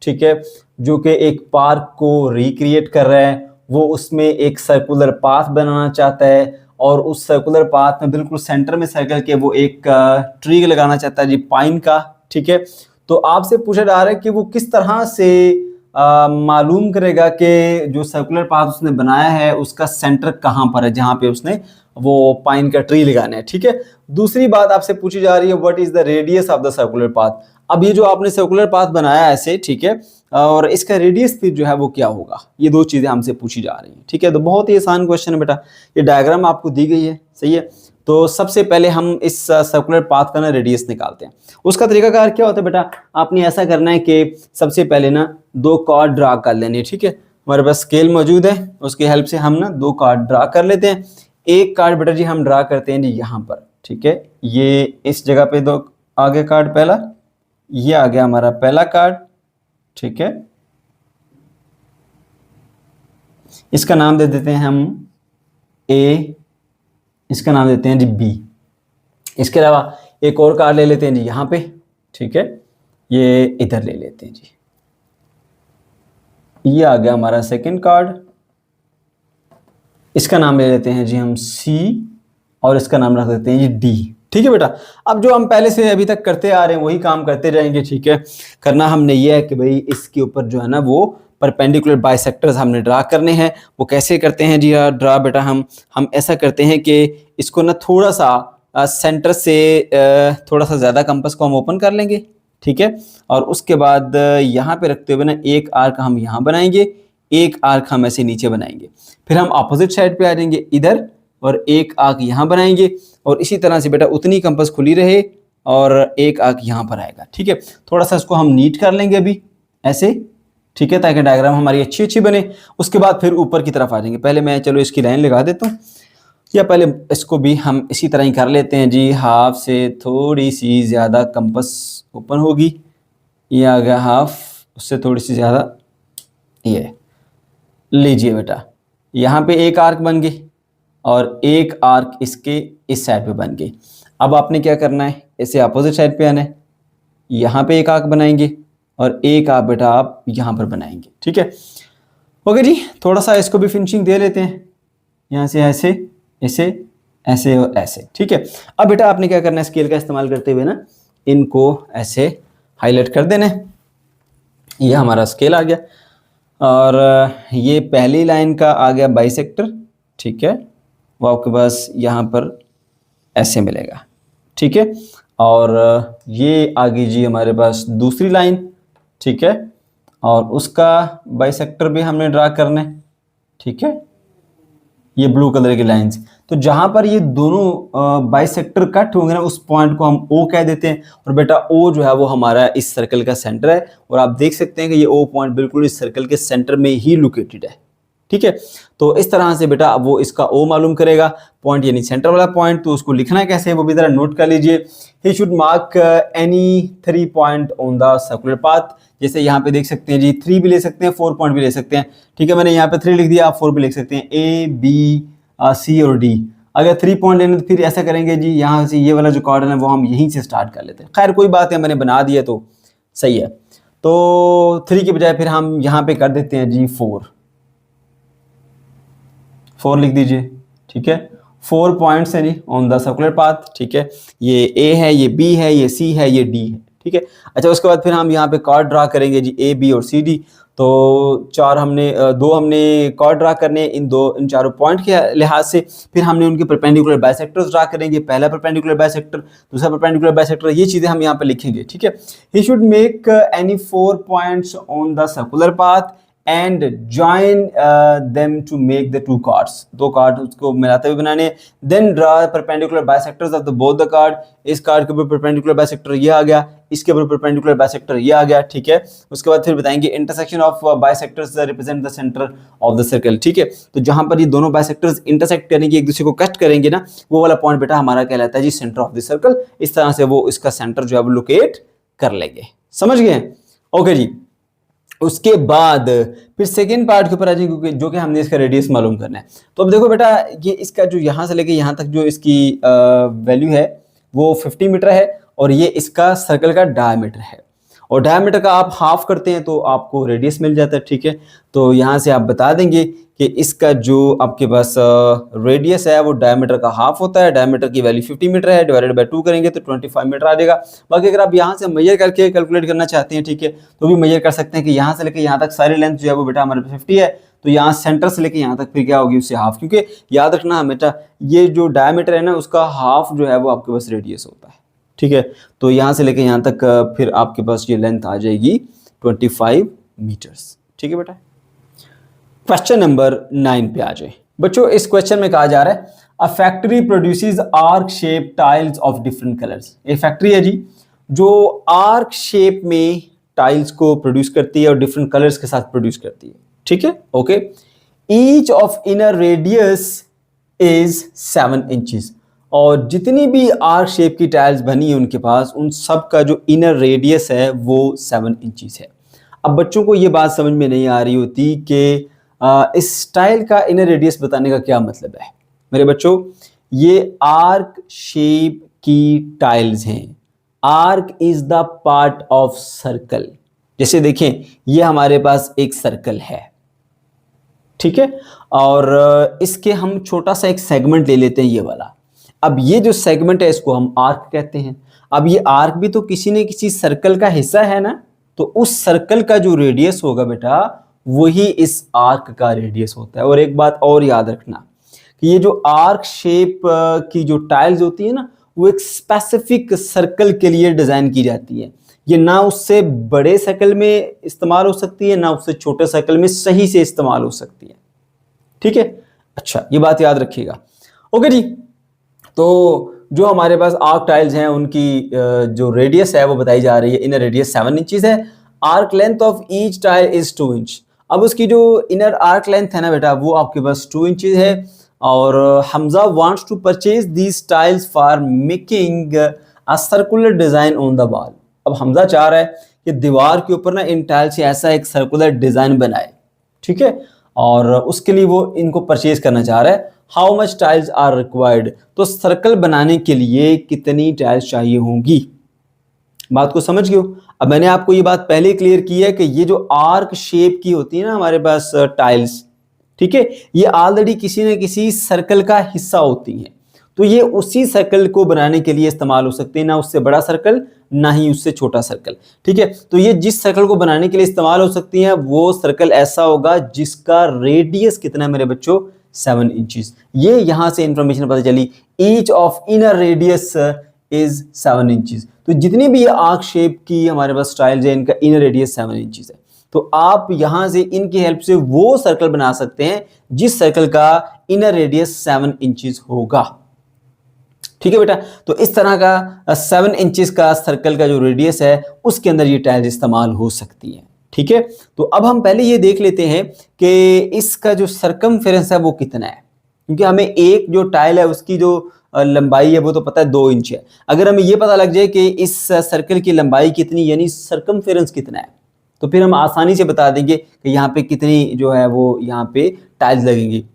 ठीक है, जो कि एक park को रिक्रिएट कर रहा है, वो उसमें एक सर्कुलर पाथ बनाना चाहता है, और उस सर्कुलर पाथ में बिल्कुल सेंटर में सर्कल के वो एक ट्री लगाना चाहता है जी, पाइन का, ठीक है। तो आपसे पूछा जा रहा है कि वो किस तरह से मालूम करेगा कि जो सर्कुलर पाथ उसने बनाया है उसका सेंटर कहाँ पर है, जहाँ पे उसने वो पाइन का ट्री लगाना है, ठीक है। दूसरी बात आपसे पूछी जा रही है, what is the radius of the circular path. अब ये जो आपने सर्कुलर पाथ बनाया है ऐसे, ठीक है, और इसका रेडियस फिर जो है वो क्या होगा, ये दो चीजें हमसे पूछी जा रही हैं, ठीक है। तो बहुत ही आसान क्वेश्चन है बेटा, ये डायग्राम आपको दी गई है, सही है। तो सबसे पहले हम इस सर्कुलर पाथ का ना रेडियस निकालते हैं। उसका तरीकाकार क्या होता है बेटा, आपने ऐसा करना है कि सबसे पहले ना दो कार्ड ड्रा कर लेने, ठीक है। हमारे पास स्केल मौजूद है, उसकी हेल्प से हम ना दो कार्ड ड्रा कर लेते हैं। एक कार्ड बेटा जी हम ड्रा करते हैं जी यहाँ पर, ठीक है, ये इस जगह पे दो आगे कार्ड, पहला ये आ गया हमारा पहला कार्ड, ठीक है, इसका नाम दे देते हैं हम ए, इसका नाम देते हैं जी बी। इसके अलावा एक और कार्ड ले लेते हैं जी यहाँ पे, ठीक है, ये इधर ले लेते हैं जी, ये आ गया हमारा सेकंड कार्ड, इसका नाम ले लेते हैं जी हम सी, और इसका नाम रख देते हैं जी डी, ठीक है बेटा। अब जो हम पहले से अभी तक करते आ रहे हैं वही काम करते रहेंगे, ठीक है। करना हमने ये है कि भाई इसके ऊपर जो है ना वो परपेंडिकुलर बाइसेक्टर्स हमने ड्रा करने हैं। वो कैसे करते हैं जी ड्रा बेटा, हम ऐसा करते हैं कि इसको ना थोड़ा सा सेंटर से थोड़ा सा ज़्यादा कंपास को हम ओपन कर लेंगे, ठीक है। और उसके बाद यहाँ पे रखते हुए ना एक आर्क हम यहाँ बनाएंगे, एक आर्क हम ऐसे नीचे बनाएंगे। फिर हम अपोजिट साइड पे आ जाएंगे इधर और एक आर्क यहाँ बनाएंगे, और इसी तरह से बेटा उतनी कंपास खुली रहे और एक आर्क यहाँ पर आएगा, ठीक है। थोड़ा सा इसको हम नीट कर लेंगे अभी ऐसे, ठीक है, ताकि डायग्राम हमारी अच्छी अच्छी बने। उसके बाद फिर ऊपर की तरफ आ जाएंगे। पहले मैं चलो इसकी लाइन लगा देता हूँ, या पहले इसको भी हम इसी तरह ही कर लेते हैं जी। हाफ से थोड़ी सी ज़्यादा कंपास ओपन होगी, ये आ गया हाफ, उससे थोड़ी सी ज़्यादा, ये लीजिए बेटा। यहाँ पे एक आर्क बन गई और एक आर्क इसके इस साइड पे बन गई। अब आपने क्या करना है, इसे अपोजिट साइड पे आना है, यहाँ पे एक आर्क बनाएंगे और एक आर्क बेटा आप यहाँ पर बनाएंगे, ठीक है। ओके जी, थोड़ा सा इसको भी फिनिशिंग दे लेते हैं, यहाँ से ऐसे ऐसे ऐसे और ऐसे, ठीक है। अब बेटा आपने क्या करना है, स्केल का इस्तेमाल करते हुए ना इनको ऐसे हाईलाइट कर देना है। ये हमारा स्केल आ गया और ये पहली लाइन का आ गया बाइसेक्टर, ठीक है। वो आपके पास यहाँ पर ऐसे मिलेगा, ठीक है। और ये आ गई जी हमारे पास दूसरी लाइन, ठीक है, और उसका बाइसेक्टर भी हमने ड्रा करना है, ठीक है। ये ब्लू कलर की लाइंस, तो जहां पर ये दोनों बाइसेक्टर कट होंगे ना उस पॉइंट को हम ओ कह देते हैं। और बेटा ओ जो है वो हमारा इस सर्कल का सेंटर है, और आप देख सकते हैं कि ये ओ पॉइंट बिल्कुल इस सर्कल के सेंटर में ही लोकेटेड है, ठीक है। तो इस तरह से बेटा अब वो इसका ओ मालूम करेगा, पॉइंट यानी सेंटर वाला पॉइंट। तो उसको लिखना है कैसे है वो भी जरा नोट कर लीजिए। He should mark any 3 point on the circular path. जैसे यहाँ पे देख सकते हैं जी 3 भी ले सकते हैं, 4 पॉइंट भी ले सकते हैं, ठीक है। मैंने यहाँ पे 3 लिख दिया, आप 4 भी लिख सकते हैं, ए बी सी और डी। अगर 3 पॉइंट लेने तो फिर ऐसा करेंगे जी, यहाँ से ये वाला जो कॉर्डन है वो हम यहीं से स्टार्ट कर लेते हैं। खैर कोई बात है, मैंने बना दिया तो सही है। तो 3 के बजाय फिर हम यहाँ पे कर देते हैं जी 4 लिख दीजिए, ठीक है। 4 पॉइंट्स हैं जी ऑन द सर्कुलर पाथ, ठीक है। ये ए है, ये बी है, ये सी है, ये डी है, ठीक है। अच्छा, उसके बाद फिर हम यहाँ पे कॉर्ड ड्रा करेंगे जी, ए बी और सी डी। तो 2 हमने कॉर्ड ड्रा करने इन चारों पॉइंट के लिहाज से। फिर हमने उनके परपेंडिकुलर बाइसेक्टर्स ड्रा करेंगे, पहला परपेंडिकुलर बाइसेक्टर, दूसरा परपेंडिकुलर बाइसेक्टर, ये चीज़ें हम यहाँ पे लिखेंगे, ठीक है। He should make any 4 points on the circular path and join them to make the 2 chords. 2 chord उसको मिलाते हुए बनाने। Then draw perpendicular bisectors of the both the chord. इस कार्ड के ऊपर परपेंडिकुलर बाइसेक्टर ये आ गया, इसके ऊपर परपेंडिकुलर बाइसेक्टर ये आ गया, ठीक है। उसके बाद फिर बताएंगे intersection of bisectors represent the centre of the circle, ठीक है। तो जहां पर ये दोनों बाइसेक्टर्स इंटरसेक्ट करेंगे, एक दूसरे को कट करेंगे ना, वो वाला पॉइंट बेटा हमारा कहलाता है जी सेंटर ऑफ द सर्कल। इस तरह से वो इसका सेंटर जो है वो लोकेट कर लेंगे, समझ गए? ओके जी। उसके बाद फिर सेकेंड पार्ट के ऊपर आ जाएंगे, जो कि हमने इसका रेडियस मालूम करना है। तो अब देखो बेटा, ये इसका जो यहाँ से लेके यहाँ तक जो इसकी वैल्यू है वो 50 मीटर है, और ये इसका सर्कल का डायमीटर है। और डायमीटर का आप हाफ करते हैं तो आपको रेडियस मिल जाता है, ठीक है। तो यहाँ से आप बता देंगे कि इसका जो आपके पास रेडियस है वो डायमीटर का हाफ होता है। डायमीटर की वैल्यू 50 मीटर है, डिवाइडेड बाय 2 करेंगे तो 25 मीटर आ जाएगा। बाकी अगर आप यहाँ से मेजर करके कैलकुलेट करना चाहते हैं, ठीक है, तो भी मेजर कर सकते हैं कि यहाँ से लेकर यहाँ तक सारी लेंथ जो है वो बेटा हमारे 50 है। तो यहाँ सेंटर से लेकर यहाँ तक फिर क्या होगी, उससे हाफ, क्योंकि याद रखना हमेशा ये जो डायमीटर है ना उसका हाफ जो है वो आपके पास रेडियस होता है, ठीक है। तो यहाँ से लेकर यहाँ तक फिर आपके पास ये लेंथ आ जाएगी 25 मीटर्स, ठीक है बेटा। क्वेश्चन नंबर 9 पे आ जाए बच्चों। इस क्वेश्चन में कहा जा रहा है a factory produces arc shape tiles of different colours. ये फैक्ट्री है जी जो आर्क शेप में टाइल्स को प्रोड्यूस करती है और डिफरेंट कलर्स के साथ प्रोड्यूस करती है, ठीक है। Okay, each of inner radius is 7 inches. और जितनी भी आर्क शेप की टाइल्स बनी है उनके पास, उन सब का जो इनर रेडियस है वो 7 इंचेस है। अब बच्चों को ये बात समझ में नहीं आ रही होती कि इस टाइल का इनर रेडियस बताने का क्या मतलब है। मेरे बच्चों, ये आर्क शेप की टाइल्स हैं। Arc is the part of circle. जैसे देखें, ये हमारे पास एक सर्कल है, ठीक है, और इसके हम छोटा सा एक सेगमेंट ले लेते हैं, ये वाला। अब ये जो सेगमेंट है इसको हम आर्क कहते हैं। अब ये आर्क भी तो किसी न किसी सर्कल का हिस्सा है ना, तो उस सर्कल का जो रेडियस होगा बेटा वही इस आर्क का रेडियस होता है। और एक बात और याद रखना कि ये जो आर्क शेप की जो टाइल्स होती है ना, वो एक स्पेसिफिक सर्कल के लिए डिजाइन की जाती है। ये ना उससे बड़े सर्कल में इस्तेमाल हो सकती है, ना उससे छोटे सर्कल में सही से इस्तेमाल हो सकती है। ठीक है, अच्छा ये बात याद रखिएगा। ओके जी, तो जो हमारे पास आर्क टाइल्स हैं उनकी जो रेडियस है वो बताई जा रही है। इनर रेडियस 7 इंचेस है। Arc length of each tile is 2 inch. अब उसकी जो इनर आर्क लेंथ है ना बेटा वो आपके पास 2 इंचेस है। और Hamza wants to purchase these tiles for making a circular design on the wall. अब हमजा चाह रहा है कि दीवार के ऊपर ना इन टाइल से ऐसा एक सर्कुलर डिजाइन बनाए। ठीक है, और उसके लिए वो इनको परचेज करना चाह रहा है। How much tiles are required, तो सर्कल बनाने के लिए कितनी टाइल्स चाहिए होंगी। बात को समझ गए हो। अब मैंने आपको ये बात पहले क्लियर की है कि ये जो आर्क शेप की होती है ना हमारे पास टाइल्स, ठीक है, ये ऑलरेडी किसी न किसी सर्कल का हिस्सा होती हैं। तो ये उसी सर्कल को बनाने के लिए इस्तेमाल हो सकते हैं, ना उससे बड़ा सर्कल ना ही उससे छोटा सर्कल। ठीक है, तो ये जिस सर्कल को बनाने के लिए इस्तेमाल हो सकती हैं वो सर्कल ऐसा होगा जिसका रेडियस कितना है मेरे बच्चों, 7 इंचेस। ये यहां से इंफॉर्मेशन पता चली, each of inner radius is 7 inches. तो जितनी भी ये आर्क शेप की हमारे पास स्टाइल्स है इनका इनर रेडियस 7 इंचेस है। तो आप यहां से इनकी हेल्प से वो सर्कल बना सकते हैं जिस सर्कल का इनर रेडियस 7 इंचेस होगा। ठीक है बेटा, तो इस तरह का 7 इंचेस का सर्कल का जो रेडियस है उसके अंदर ये टाइल्स इस्तेमाल हो सकती है। ठीक है, तो अब हम पहले ये देख लेते हैं कि इसका जो सरकमफेरेंस है वो कितना है, क्योंकि हमें एक जो टाइल है उसकी जो लंबाई है वो तो पता है 2 इंच है। अगर हमें ये पता लग जाए कि इस सर्कल की लंबाई कितनी यानी सरकमफेरेंस कितना है, तो फिर हम आसानी से बता देंगे कि यहाँ पे कितनी जो है वो यहाँ पे टाइल्स लगेंगी।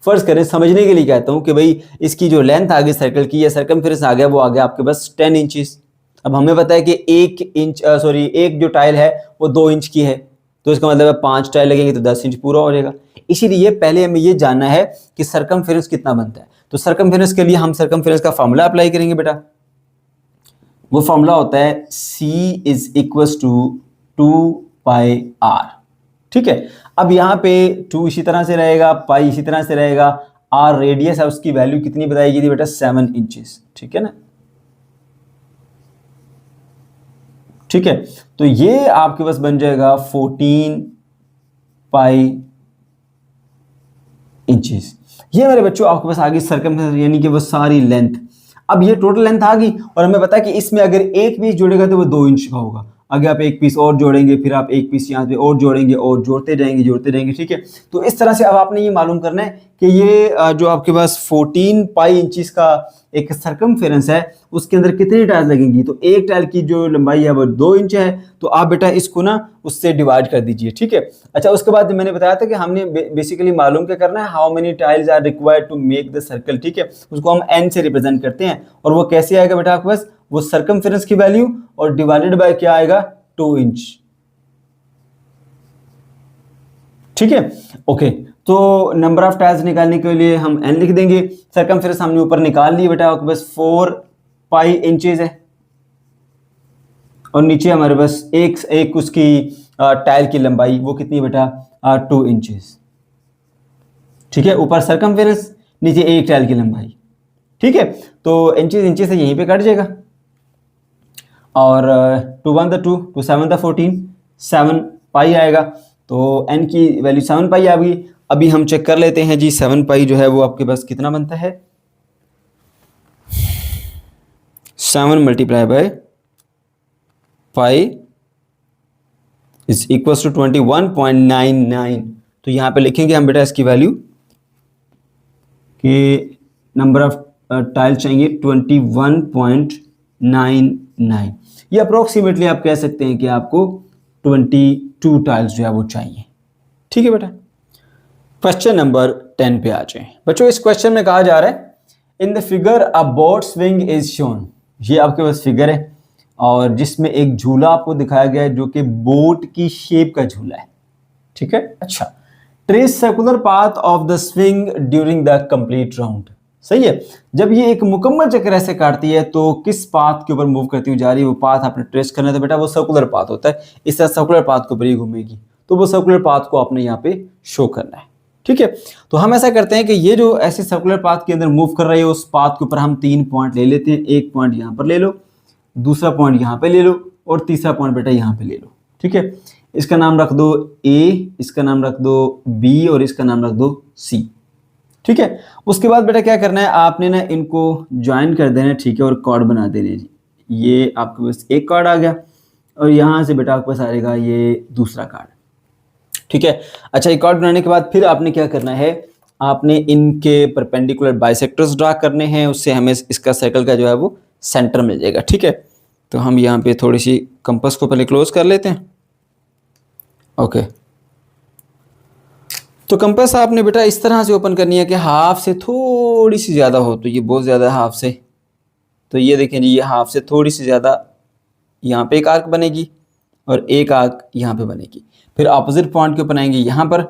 फर्ज करें, समझने के लिए कहता हूँ कि भाई इसकी जो लेंथ आ गई सर्कल की या सरकमफेरेंस आ गया वो आ गया आपके पास 10 इंचेस। अब हमें पता है कि एक जो टाइल है वो 2 इंच की है, तो इसका मतलब है 5 टाइल लगेंगे तो 10 इंच पूरा हो जाएगा। इसीलिए पहले हमें ये जानना है कि सरकमफेरेंस कितना बनता है। तो सरकमफेरेंस के लिए हम सरकमफेरेंस का फॉर्मूला अप्लाई करेंगे बेटा। वो फॉर्मूला होता है C is equal to 2πr। ठीक है, अब यहाँ पे 2 इसी तरह से रहेगा, पाई इसी तरह से रहेगा, आर रेडियस है उसकी वैल्यू कितनी बताई गई थी बेटा, 7 इंचेस। ठीक है ना, ठीक है, तो ये आपके पास बन जाएगा 14 पाई इंचेस। ये मेरे बच्चों आपके पास आ गई सरकमफेरेंस यानी कि वो सारी लेंथ। अब ये टोटल लेंथ आ गई और हमें पता है कि इसमें अगर एक पीस जुड़ेगा तो वो 2 इंच का होगा। आगे आप एक पीस और जोड़ेंगे, फिर आप एक पीस यहाँ पे और जोड़ेंगे और जोड़ते जाएंगे। ठीक है, तो इस तरह से अब आपने ये मालूम करना है कि ये जो आपके पास 14 पाई इंचेस का एक सरकमफेरेंस है उसके अंदर कितनी टाइल्स लगेंगी। तो एक टाइल की जो लंबाई है वो 2 इंच है, तो आप बेटा इसको ना उससे डिवाइड कर दीजिए। ठीक है, अच्छा उसके बाद मैंने बताया था कि हमने बेसिकली मालूम क्या करना है, how many tiles are required to make the circle. ठीक है, उसको हम n से रिप्रेजेंट करते हैं और वो कैसे आएगा बेटा आपके पास, वो सरकमफेरेंस की वैल्यू और डिवाइडेड बाय क्या आएगा, 2 इंच। ठीक है, ओके, तो नंबर ऑफ टाइल्स निकालने के लिए हम n लिख देंगे। सरकमफेरेंस हमने ऊपर निकाल ली बेटा, आपके पास 4 पाई इंचेस है और नीचे हमारे पास एक उसकी टाइल की लंबाई वो कितनी बेटा, 2 इंचेस। ठीक है, ऊपर सरकमफेरेंस नीचे एक टाइल की लंबाई। ठीक है, तो इंचेस से यहीं पे कट जाएगा और 2 1 2 2 7 14 7 पाई आएगा, तो n की वैल्यू 7 पाई आ गई। अभी हम चेक कर लेते हैं जी 7 पाई जो है वो आपके पास कितना बनता है, 7 multiply by pi is equal to 21.99। तो यहाँ पे लिखेंगे हम बेटा इसकी वैल्यू कि नंबर ऑफ टाइल चाहिए 21.99। ये अप्रोक्सीमेटली आप कह सकते हैं कि आपको 22 टाइल्स जो है वो चाहिए। ठीक है बेटा, क्वेश्चन नंबर 10 पे आ जाए बच्चों। इस क्वेश्चन में कहा जा रहा है in the figure a boat swing is shown. ये आपके पास फिगर है और जिसमें एक झूला आपको दिखाया गया है जो कि बोट की शेप का झूला है। ठीक है, अच्छा, trace circular path of the swing during the complete round. सही है। जब ये एक मुकम्मल चक्कर ऐसे काटती है तो किस पाथ के ऊपर मूव करती हुई जा रही है, वो पाथ आपने ट्रेस करना है, तो बेटा वो सर्कुलर पाथ होता है। इस तरह सर्कुलर पाथ के ऊपर ही घूमेगी, तो वो सर्कुलर पाथ को आपने यहाँ पे शो करना है, ठीक है। तो हम ऐसा करते हैं कि ये जो ऐसे सर्कुलर पाथ के अंदर मूव कर रही है, उस पाथ के ऊपर हम 3 पॉइंट ले लेते हैं। एक पॉइंट यहाँ पर ले लो, दूसरा पॉइंट यहाँ पे ले लो, और तीसरा पॉइंट बेटा यहाँ पे ले लो, ठीक है। इसका नाम रख दो ए, इसका नाम रख दो बी, और इसका नाम रख दो सी, ठीक है। उसके बाद बेटा क्या करना है, आपने ना इनको ज्वाइन कर देना है, ठीक है, और कॉर्ड बना देने जी। ये आपके पास एक कार्ड आ गया, और यहाँ से बेटा आपके पास आएगा ये दूसरा कार्ड, ठीक है। अच्छा, ये कार्ड बनाने के बाद फिर आपने क्या करना है, आपने इनके परपेंडिकुलर बाइसेक्टर्स ड्रा करने हैं, उससे हमें इसका सर्कल का जो है वो सेंटर मिल जाएगा, ठीक है। तो हम यहाँ पे थोड़ी सी कंपास को पहले क्लोज कर लेते हैं, ओके। तो कंपास आपने बेटा इस तरह से ओपन करनी है कि हाफ से थोड़ी सी ज़्यादा हो, तो ये बहुत ज़्यादा हाफ से, तो ये देखें जी, ये हाफ से थोड़ी सी ज़्यादा यहाँ पे एक आर्क बनेगी और एक आर्क यहाँ पे बनेगी। फिर अपोजिट पॉइंट के ऊपर आएंगे, यहाँ पर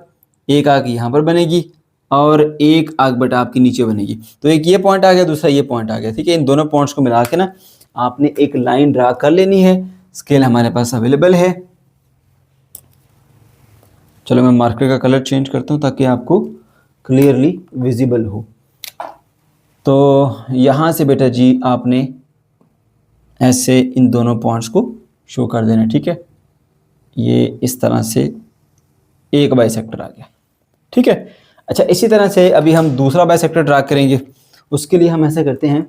एक आर्क यहाँ पर बनेगी और एक आर्क बेटा आपकी नीचे बनेगी। तो एक ये पॉइंट आ गया, दूसरा ये पॉइंट आ गया, ठीक है। इन दोनों पॉइंट्स को मिला के ना आपने एक लाइन ड्रा कर लेनी है। स्केल हमारे पास अवेलेबल है। चलो मैं मार्कर का कलर चेंज करता हूँ ताकि आपको क्लियरली विजिबल हो। तो यहाँ से बेटा जी आपने ऐसे इन दोनों पॉइंट्स को शो कर देना, ठीक है। ये इस तरह से एक बाइसेक्टर आ गया, ठीक है। अच्छा, इसी तरह से अभी हम दूसरा बाइसेक्टर ड्रा करेंगे। उसके लिए हम ऐसा करते हैं,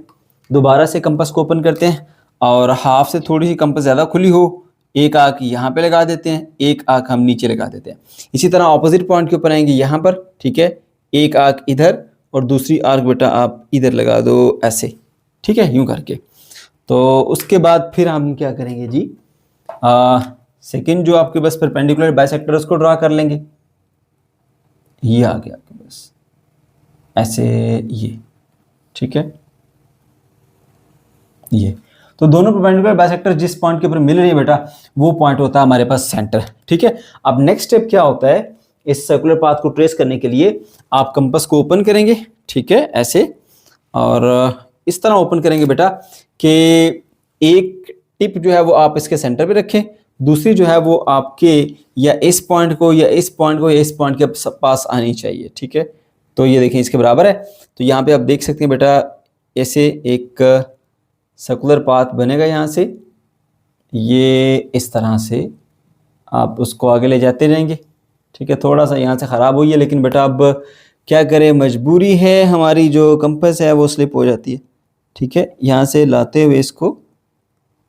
दोबारा से कंपास को ओपन करते हैं और हाफ से थोड़ी सी कंपास ज़्यादा खुली हो, एक आंख यहाँ पे लगा देते हैं, एक आंख हम नीचे लगा देते हैं। इसी तरह ऑपोजिट पॉइंट के ऊपर आएंगे यहाँ पर, ठीक है। एक आंख इधर और दूसरी आंख बेटा आप इधर लगा दो ऐसे, ठीक है, यूं करके। तो उसके बाद फिर हम क्या करेंगे जी, सेकंड जो आपके पास परपेंडिकुलर बाइसेक्टर उसको ड्रा कर लेंगे। ये आ गया आपके पास ऐसे, ये ठीक है। ये तो दोनों परपेंडिकुलर बाइसेक्टर जिस पॉइंट के ऊपर मिल रही है बेटा, वो पॉइंट होता है हमारे पास सेंटर, ठीक है। अब नेक्स्ट स्टेप क्या होता है, इस सर्कुलर पाथ को ट्रेस करने के लिए आप कंपास को ओपन करेंगे, ठीक है, ऐसे, और इस तरह ओपन करेंगे बेटा कि एक टिप जो है वो आप इसके सेंटर पे रखें, दूसरी जो है वो आपके या इस पॉइंट को या इस पॉइंट को या इस पॉइंट के पास आनी चाहिए, ठीक है। तो ये देखें इसके बराबर है। तो यहाँ पे आप देख सकते हैं बेटा, ऐसे एक सर्कुलर पाथ बनेगा यहाँ से, ये इस तरह से आप उसको आगे ले जाते जाएंगे, ठीक है। थोड़ा सा यहाँ से ख़राब हुई है, लेकिन बेटा अब क्या करें, मजबूरी है हमारी, जो कंपास है वो स्लिप हो जाती है, ठीक है। यहाँ से लाते हुए इसको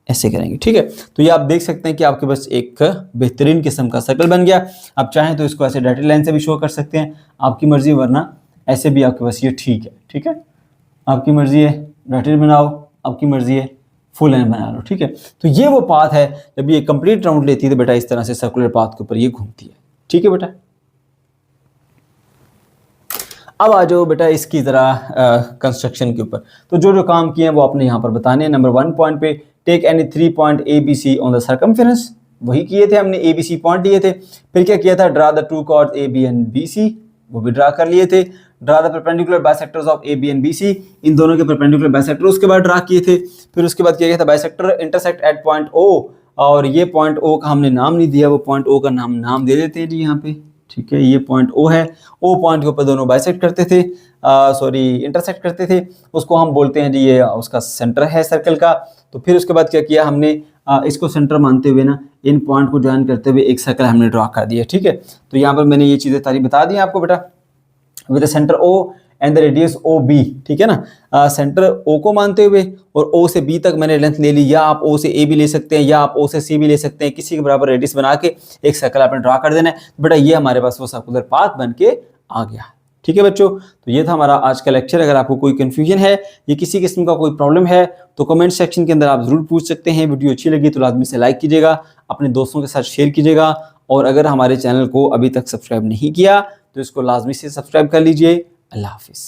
ऐसे करेंगे, ठीक है। तो ये आप देख सकते हैं कि आपके पास एक बेहतरीन किस्म का सर्कल बन गया। आप चाहें तो इसको ऐसे डॉटेड लाइन से भी शो कर सकते हैं, आपकी मर्जी, वरना ऐसे भी आपके पास ये ठीक है, ठीक है। आपकी मर्जी है डॉटेड बनाओ, आपकी मर्जी है फुल लाइन बना लो, ठीक है। तो ये वो पाथ है, जब ये कंप्लीट राउंड लेती है तो बेटा इस तरह से सर्कुलर पाथ के ऊपर ये घूमती है, ठीक है बेटा। अब आ जाओ बेटा इसकी ज़रा कंस्ट्रक्शन के ऊपर। तो जो काम किए हैं वो आपने यहाँ पर बताने हैं। नंबर 1 पॉइंट पे take any 3 point ABC on the circumference, वही किए थे हमने, ABC पॉइंट लिए थे। फिर क्या किया था, draw the 2 chords AB and BC, वो भी ड्रा कर लिए थे। Draw the perpendicular bisectors of AB and BC, इन दोनों के परपेंडिकुलर बाइसेक्टर उसके बाद ड्रा किए थे। फिर उसके बाद किया गया था bisector intersect at point O, और ये पॉइंट O का हमने नाम नहीं दिया, वो पॉइंट O का नाम दे देते हैं जी यहाँ पे, ठीक है। ये पॉइंट O है, O पॉइंट के ऊपर दोनों बाइसेक्ट करते थे, इंटरसेक्ट करते थे, उसको हम बोलते हैं जी ये उसका सेंटर है सर्कल का। तो फिर उसके बाद क्या किया हमने, इसको सेंटर मानते हुए ना इन पॉइंट को ज्वाइन करते हुए एक सर्कल हमने ड्रा कर दिया, ठीक है। तो यहाँ पर मैंने ये चीज़ें सारी बता दी आपको बेटा, with centre O and the radius OB, ठीक है ना। सेंटर O को मानते हुए और O से B तक मैंने लेंथ ले ली, या आप O से A भी ले सकते हैं या आप O से C भी ले सकते हैं, किसी के बराबर रेडियस बना के एक सर्कल आपने ड्रा कर देना है। बेटा ये हमारे पास वो सर्कुलर पाथ बन के आ गया, ठीक है बच्चों। तो ये था हमारा आज का लेक्चर। अगर आपको कोई कन्फ्यूजन है या किसी किस्म का कोई प्रॉब्लम है तो कमेंट सेक्शन के अंदर आप ज़रूर पूछ सकते हैं। वीडियो अच्छी लगी तो लाजमी से लाइक कीजिएगा, अपने दोस्तों के साथ शेयर कीजिएगा, और अगर हमारे चैनल को अभी तक सब्सक्राइब नहीं किया तो इसको लाजमी से सब्सक्राइब कर लीजिए। अल्लाह हाफिज़।